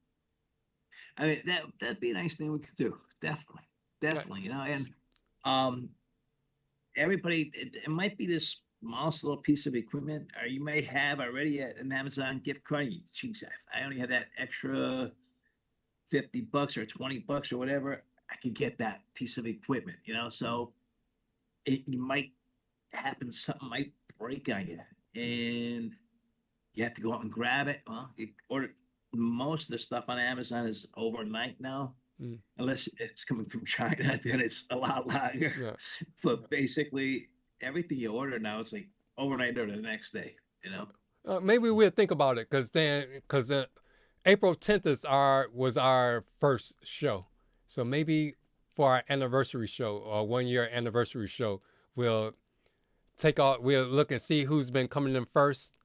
Speaker 10: I mean, that'd be a nice thing we could do. Definitely, you know, and everybody, it might be this smallest little piece of equipment, or you may have already an Amazon gift card. Geez, I only have that extra $50 or $20 or whatever. I could get that piece of equipment, you know. So you might happen, something might break on you, and you have to go out and grab it. Well, you order. Most of the stuff on Amazon is overnight now, unless it's coming from China, then it's a lot longer.
Speaker 6: Yeah.
Speaker 10: But basically, everything you order now is like overnight or the next day, you know?
Speaker 6: Maybe we'll think about it, because April 10th was our first show. So maybe for our anniversary show or 1 year anniversary show, we'll look and see who's been coming in first,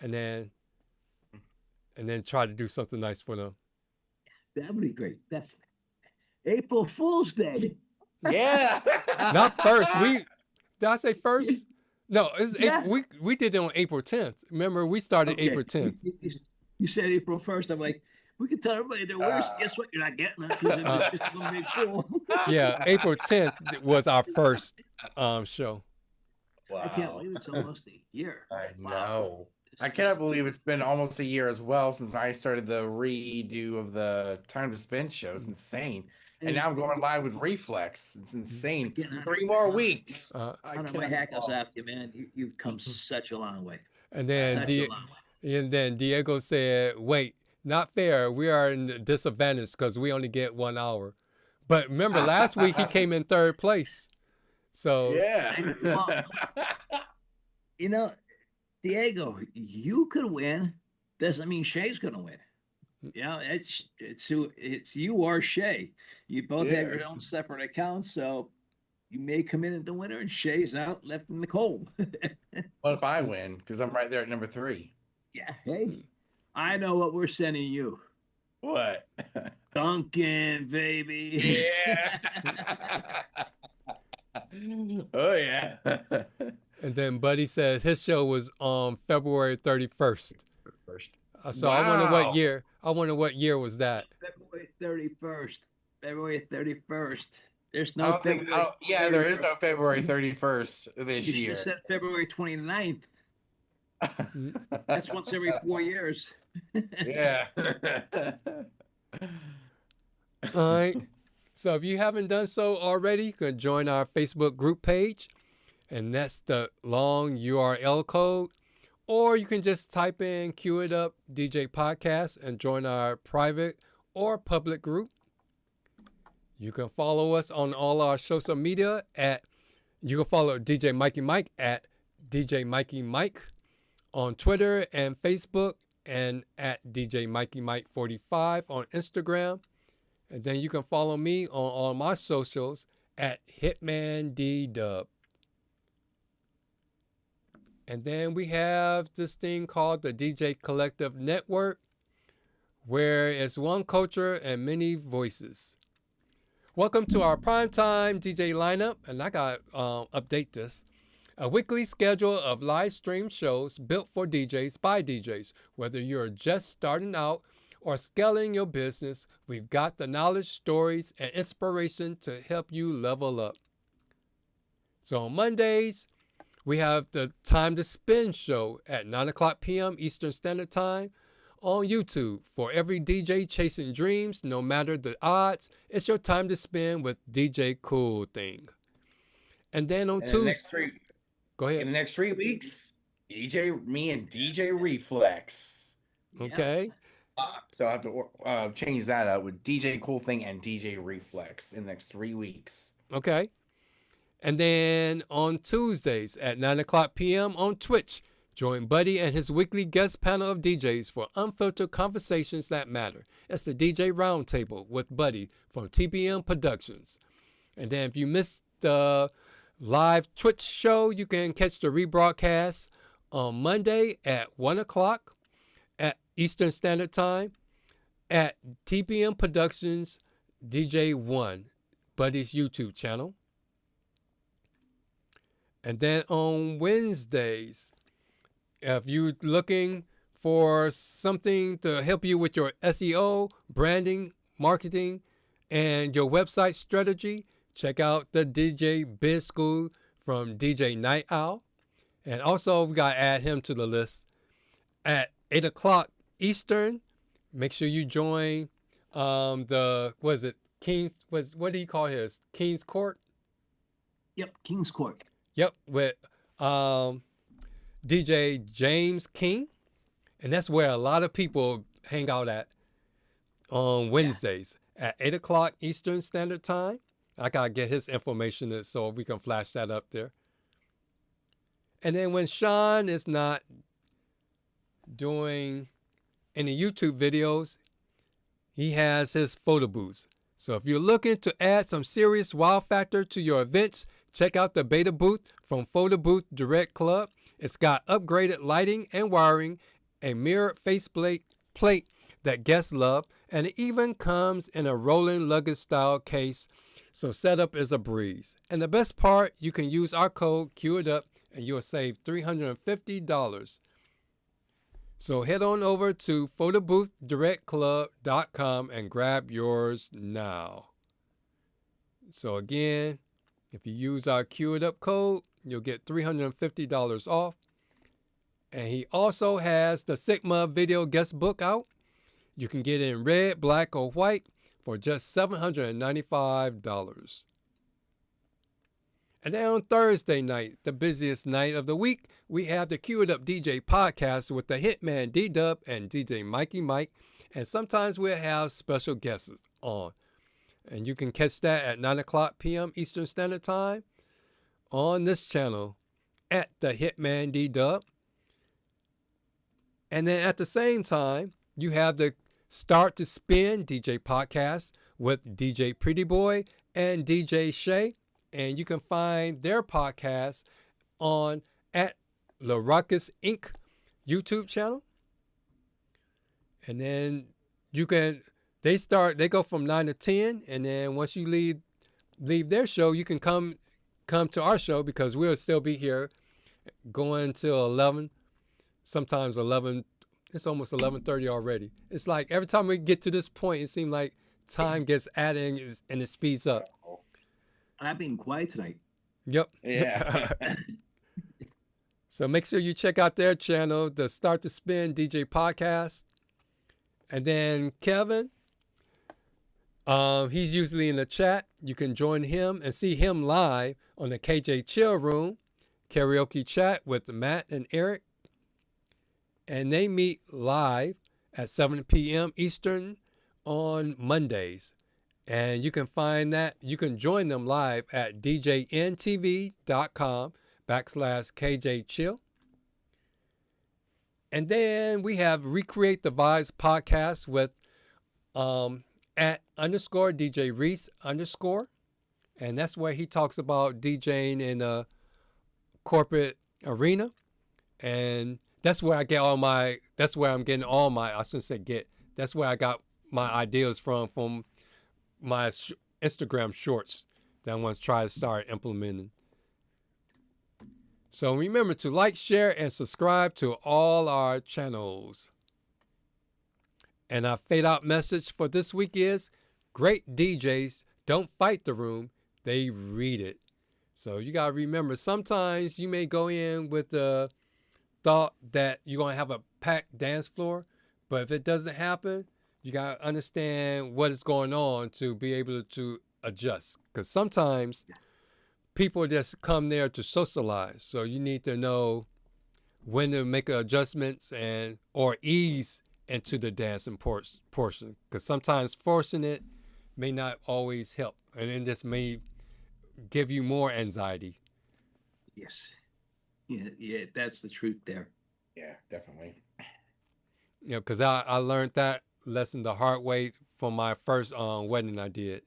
Speaker 6: and then try to do something nice for them.
Speaker 10: That would be great, definitely. April Fool's Day.
Speaker 8: Yeah.
Speaker 6: Not first. Did I say first? No, it's
Speaker 10: Yeah.
Speaker 6: we did it on April 10th. Remember, we started
Speaker 10: Okay.
Speaker 6: April 10th.
Speaker 10: You said April 1st. I'm like, we can tell everybody they're worse. Guess what? You're not getting it, because it was just one big fool.
Speaker 6: Yeah, April 10th was our first show.
Speaker 8: Wow.
Speaker 10: I can't believe it's almost a year.
Speaker 8: I
Speaker 10: Wow.
Speaker 8: know. I cannot believe it's been almost a year as well since I started the redo of the Time to Spend show. It's insane. And now I'm going live with Reflex. It's insane. 3 more weeks.
Speaker 10: I don't know, my hat goes off to you, man. You've come such a long way.
Speaker 6: And then
Speaker 10: Such a long way.
Speaker 6: and then Diego said, "Wait, not fair. We are in a disadvantage because we only get 1 hour." But remember, last week he came in 3rd place. So
Speaker 8: yeah.
Speaker 10: You know, Diego, you could win. Doesn't mean Shay's gonna win. You know, it's you or Shay. You both have your own separate accounts, so you may come in at the winner and Shay's out left in the cold.
Speaker 8: What if I win? Because I'm right there at number 3.
Speaker 10: Yeah, hey, I know what we're sending you.
Speaker 8: What?
Speaker 10: Duncan, baby.
Speaker 8: Yeah. Oh yeah.
Speaker 6: and then Buddy says his show was on February 31st. So I wonder what year. I wonder what year was that.
Speaker 10: February 31st. February 31st. There's no February.
Speaker 8: Yeah, there is no February 31st this
Speaker 10: You should
Speaker 8: year.
Speaker 10: have said February 29th. That's once every 4 years.
Speaker 8: Yeah.
Speaker 6: All right. So if you haven't done so already, you can join our Facebook group page, and that's the long URL code. Or you can just type in Cue It Up DJ Podcast and join our private or public group. You can follow us on all our social media you can follow DJ Mikey Mike at DJ Mikey Mike on Twitter and Facebook, and at DJ Mikey Mike 45 on Instagram. And then you can follow me on all my socials at hitmanddub. And then we have this thing called the DJ Collective Network, where it's one culture and many voices. Welcome to our primetime DJ lineup, and I got update this. A weekly schedule of live stream shows built for DJs by DJs. Whether you're just starting out or scaling your business, we've got the knowledge, stories, and inspiration to help you level up. So on Mondays, we have the Time to Spend show at 9 o'clock p.m. Eastern Standard Time on YouTube. For every DJ chasing dreams, no matter the odds, it's your time to spend with DJ COOLTHing. And then on Tuesday, go ahead.
Speaker 8: In the next 3 weeks, me and DJ Reflex.
Speaker 6: Okay.
Speaker 8: So I have to change that up with DJ COOLTHing and DJ Reflex in the next 3 weeks.
Speaker 6: Okay. And then on Tuesdays at 9 o'clock p.m. on Twitch, join Buddy and his weekly guest panel of DJs for unfiltered conversations that matter. It's the DJ Roundtable with Buddy from TBM Productions. And then if you missed the live Twitch show, you can catch the rebroadcast on Monday at 1 o'clock at Eastern Standard Time at TBM Productions DJ1, Buddy's YouTube channel. And then on Wednesdays, if you're looking for something to help you with your SEO, branding, marketing, and your website strategy, check out the DJ Biz School from DJ Night Owl. And also, we got to add him to the list. At 8 o'clock Eastern, make sure you join what do you call his? King's Court?
Speaker 10: Yep, King's Court.
Speaker 6: Yep, with DJ James King. And that's where a lot of people hang out at on Wednesdays at 8 o'clock Eastern Standard Time. I got to get his information so we can flash that up there. And then when Sean is not doing any YouTube videos, he has his photo booths. So if you're looking to add some serious wow factor to your events, check out the beta booth from Photo Booth Direct Club. It's got upgraded lighting and wiring, a mirrored faceplate that guests love, and it even comes in a rolling luggage style case, so setup is a breeze. And the best part, you can use our code CUEITUP and you'll save $350. So head on over to photoboothdirectclub.com and grab yours now. So again, if you use our CUEITUP code, you'll get $350 off. And he also has the Sigma video guest book out. You can get it in red, black, or white for just $795. And then on Thursday night, the busiest night of the week, we have the CUEITUP DJ podcast with the hitmanddub and djmikiemike. And sometimes we'll have special guests on. And you can catch that at 9 o'clock p.m. Eastern Standard Time on this channel at the hitmanddub. And then at the same time, you have the Start to Spin DJ podcast with DJ Pretty Boy and DJ Shay. And you can find their podcast on at La Ruckus Inc. YouTube channel. And then they go from 9 to 10. And then once you leave their show, you can come to our show because we'll still be here going till 11, sometimes 11. It's almost 11:30 already. It's like every time we get to this point, it seems like time gets added and it speeds up.
Speaker 10: I'm being quiet tonight.
Speaker 6: Yep.
Speaker 8: Yeah.
Speaker 6: So make sure you check out their channel, the Start to Spin DJ podcast. And then Kevin, he's usually in the chat. You can join him and see him live on the KJ Chill Room karaoke chat with Matt and Eric. And they meet live at 7 p.m. Eastern on Mondays. And you can join them live at djntv.com/KJChill. And then we have Recreate the Vibes podcast with at _DJ Reese _. And that's where he talks about DJing in a corporate arena. And that's where I got I my ideas from my Instagram shorts that I want to try to start implementing. So remember to like, share, and subscribe to all our channels. And our fade out message for this week is, great DJs don't fight the room, they read it. So you got to remember, sometimes you may go in with the thought that you're going to have a packed dance floor, but if it doesn't happen, you got to understand what is going on to be able to adjust. Because sometimes people just come there to socialize. So you need to know when to make adjustments or ease into the dancing portion. Because sometimes forcing it may not always help. And then this may give you more anxiety.
Speaker 10: Yes. Yeah, that's the truth there.
Speaker 8: Yeah, definitely.
Speaker 6: Because I learned that lesson the hard way from my first wedding I did.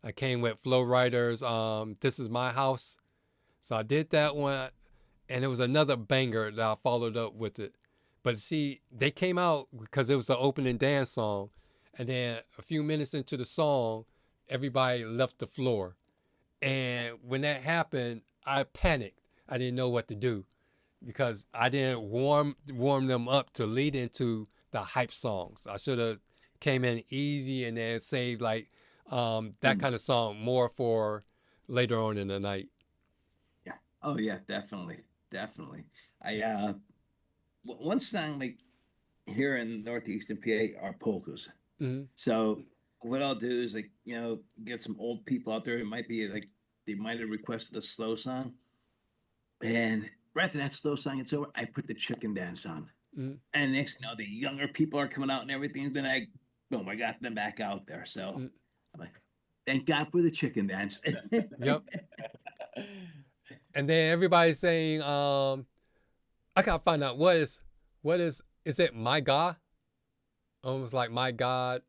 Speaker 6: I came with Flow Riders, This Is My House. So I did that one, and it was another banger that I followed up with it. But see, they came out because it was the opening dance song. And then a few minutes into the song, everybody left the floor. And when that happened, I panicked. I didn't know what to do because I didn't warm them up to lead into the hype songs. I should have came in easy and then saved like that kind of song more for later on in the night.
Speaker 10: Yeah. Oh yeah, definitely. I one song like here in northeastern PA are polkas.
Speaker 6: Mm-hmm.
Speaker 10: So what I'll do is like, get some old people out there. It might be like they might have requested a slow song. And right after that slow song it's over, I put the chicken dance on.
Speaker 6: Mm-hmm.
Speaker 10: And next the younger people are coming out and everything. Then I got them back out there. So I'm like, thank God for the chicken dance.
Speaker 6: Yep. And then everybody's saying, I gotta find out what is it my God? Almost like my God.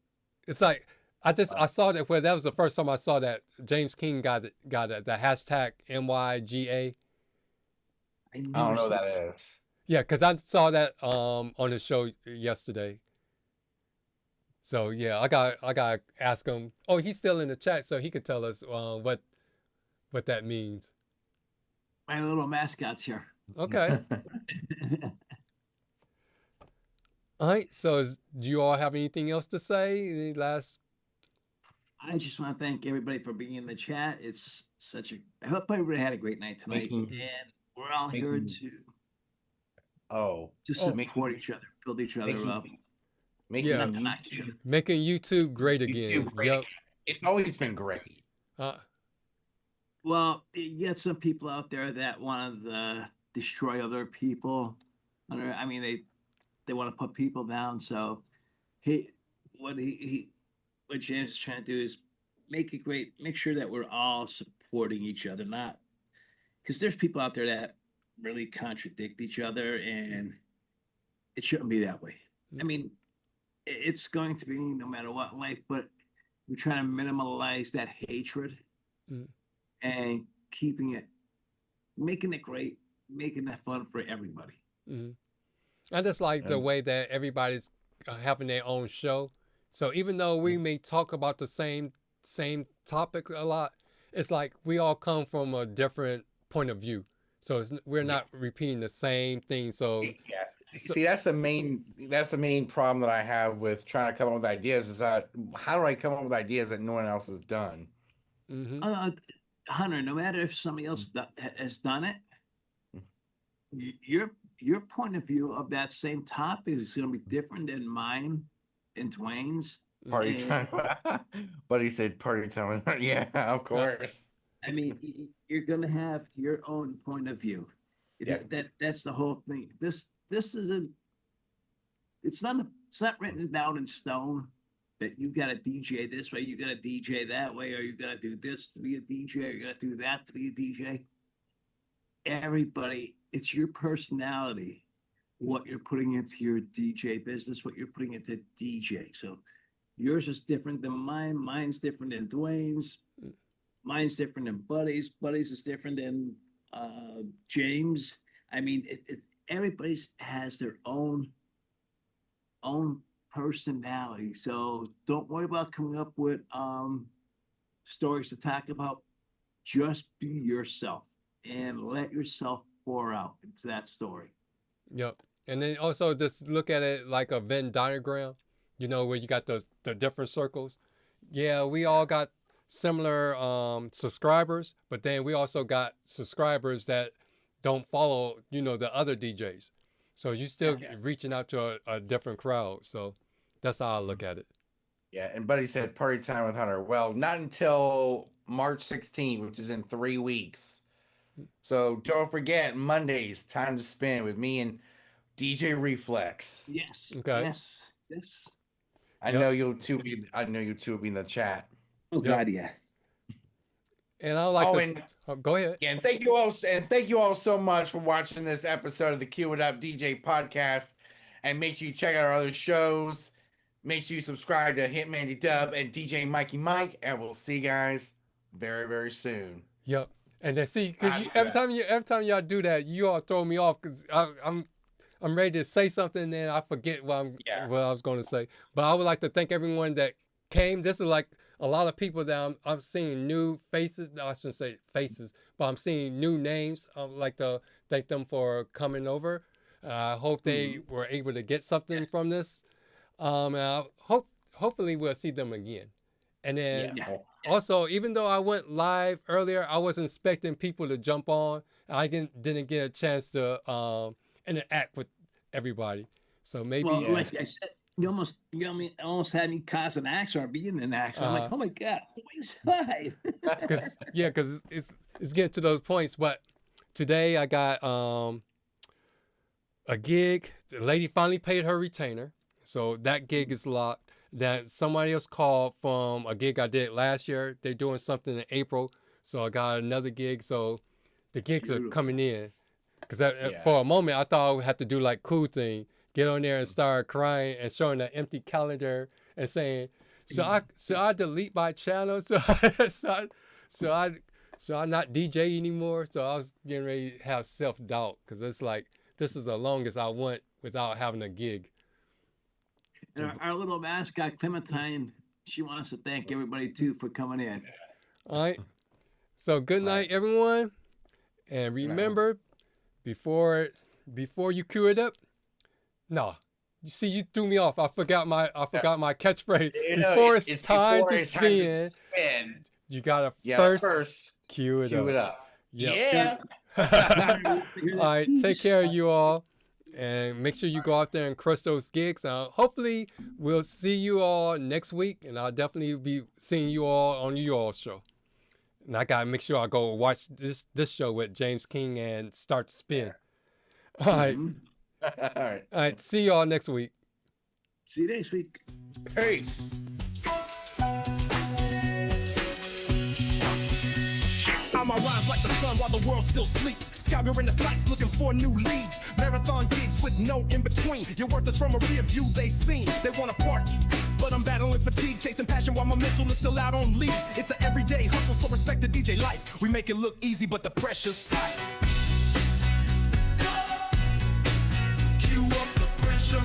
Speaker 6: It's like I saw that that was the first time I saw that James King got it, the hashtag MYGA.
Speaker 8: I don't know what that is.
Speaker 6: Yeah, because I saw that on the show yesterday. So yeah, I got ask him. Oh, he's still in the chat, so he could tell us what that means.
Speaker 10: My little mascot's here.
Speaker 6: Okay. All right. So do you all have anything else to say? Any last?
Speaker 10: I just want to thank everybody for being in the chat. It's I hope everybody had a great night tonight, and we're all here to support each other, build each other up.
Speaker 6: Making YouTube great again. Yep.
Speaker 8: It's always been great.
Speaker 10: Well, you get some people out there that want to destroy other people. I mean, they want to put people down. So what James is trying to do is make it great. Make sure that we're all supporting each other, not because there's people out there that really contradict each other, and it shouldn't be that way. I mean, it's going to be no matter what in life, but we're trying to minimize that hatred and making it great, making it fun for everybody.
Speaker 6: I just like the way that everybody's having their own show. So even though we may talk about the same topic a lot, it's like we all come from a different point of view. So we're not repeating the same thing. So
Speaker 8: yeah. See, that's the main problem that I have with trying to come up with ideas is that how do I come up with ideas that no one else has done?
Speaker 10: Hunter, no matter if somebody else has done it, your point of view of that same topic is going to be different than mine and Dwayne's.
Speaker 8: Party time. But he said party time. Yeah, of course.
Speaker 10: I mean, you're going to have your own point of view.
Speaker 8: Yeah.
Speaker 10: That's the whole thing. This isn't. It's not written down in stone that you got to DJ this way, you got to DJ that way, or you got to do this to be a DJ, or you got to do that to be a DJ. Everybody, it's your personality, what you're putting into your DJ business, what you're putting into DJ. So yours is different than mine. Mine's different than Dwayne's. Mine's different than Buddy's. Buddy's is different than James. I mean, everybody's has their own personality. So don't worry about coming up with stories to talk about. Just be yourself and let yourself pour out into that story.
Speaker 6: Yep. And then also just look at it like a Venn diagram, where you got the different circles. Yeah, we all got similar subscribers, but then we also got subscribers that don't follow, the other DJs. So you still reaching out to a different crowd. So that's how I look at it.
Speaker 8: Yeah, and Buddy said party time with Hunter. Well, not until March 16th, which is in 3 weeks. So don't forget, Mondays, time to spend with me and DJ Reflex.
Speaker 10: Yes.
Speaker 6: Okay.
Speaker 10: Yes.
Speaker 8: I know you two will be in the chat.
Speaker 10: Oh God, yeah.
Speaker 6: And I like go ahead.
Speaker 8: Yeah, and thank you all so much for watching this episode of the Cue It Up DJ podcast. And make sure you check out our other shows. Make sure you subscribe to hitmanddub and djmikiemike, and we'll see you guys very, very soon.
Speaker 6: Yep. And then see, because every time y'all do that, you all throw me off because I'm ready to say something and then I forget what I was going to say. But I would like to thank everyone that came. This is like a lot of people that I'm seeing new faces. No, I shouldn't say faces, but I'm seeing new names. Like the thank them for coming over. I hope they were able to get something from this. And I hopefully we'll see them again. And then also, even though I went live earlier, I wasn't expecting people to jump on. I didn't get a chance to interact with everybody. So maybe,
Speaker 10: well, like I said, you almost had me cause an accident or being an accident. I'm like, oh my God, boys, live.
Speaker 6: Because it's getting to those points. But today I got a gig. The lady finally paid her retainer, so that gig is locked. That somebody else called from a gig I did last year. They're doing something in April, so I got another gig. So the gigs are coming in. Because for a moment I thought I would have to do like CUEITUP, get on there and start crying and showing an empty calendar and saying, should I delete my channel? So I not DJ anymore? So I was getting ready to have self-doubt because it's like, this is the longest I went without having a gig.
Speaker 10: And our little mascot, Clementine, she wants to thank everybody too for coming in.
Speaker 6: All right. So good night, everyone. And remember, before you cue it up, no. You see, you threw me off. I forgot my catchphrase. Before it's time to spin, you gotta first cue it up. Yep. Yeah. All right. Take care of you all, and make sure you go out there and crush those gigs. Hopefully, we'll see you all next week, and I'll definitely be seeing you all on you all show. And I gotta make sure I go watch this show with James King and start to spin. All right. All right. See y'all next week.
Speaker 10: See you next week.
Speaker 8: Peace.
Speaker 11: I rise like the sun while the world still sleeps. Scouring the sights looking for new leads. Marathon gigs with no in between. Your worth is from a rear view they seen. They want to party, but I'm battling fatigue, chasing passion while my mental is still out on leave. It's an everyday hustle, so respect the DJ life. We make it look easy, but the pressure's tight. Cue up the pressure.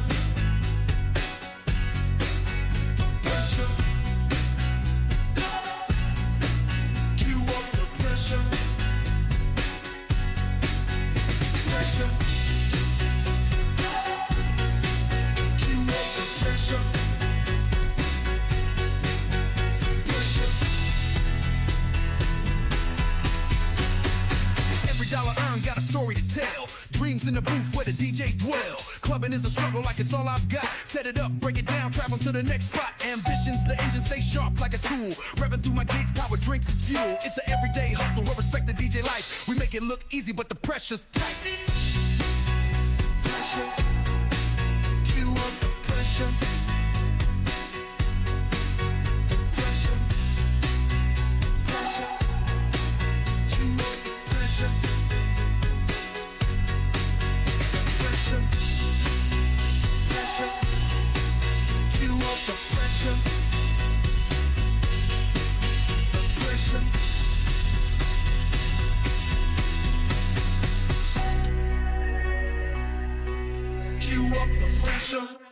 Speaker 11: Got a story to tell. Dreams in the booth where the DJs dwell. Clubbing is a struggle like it's all I've got. Set it up, break it down, travel to the next spot. Ambitions, the engine stay sharp like a tool. Revving through my gigs, power drinks is fuel. It's an everyday hustle, we'll respect the DJ life. We make it look easy, but the pressure's tight. Pressure. Cue up the pressure. Cue up the pressure.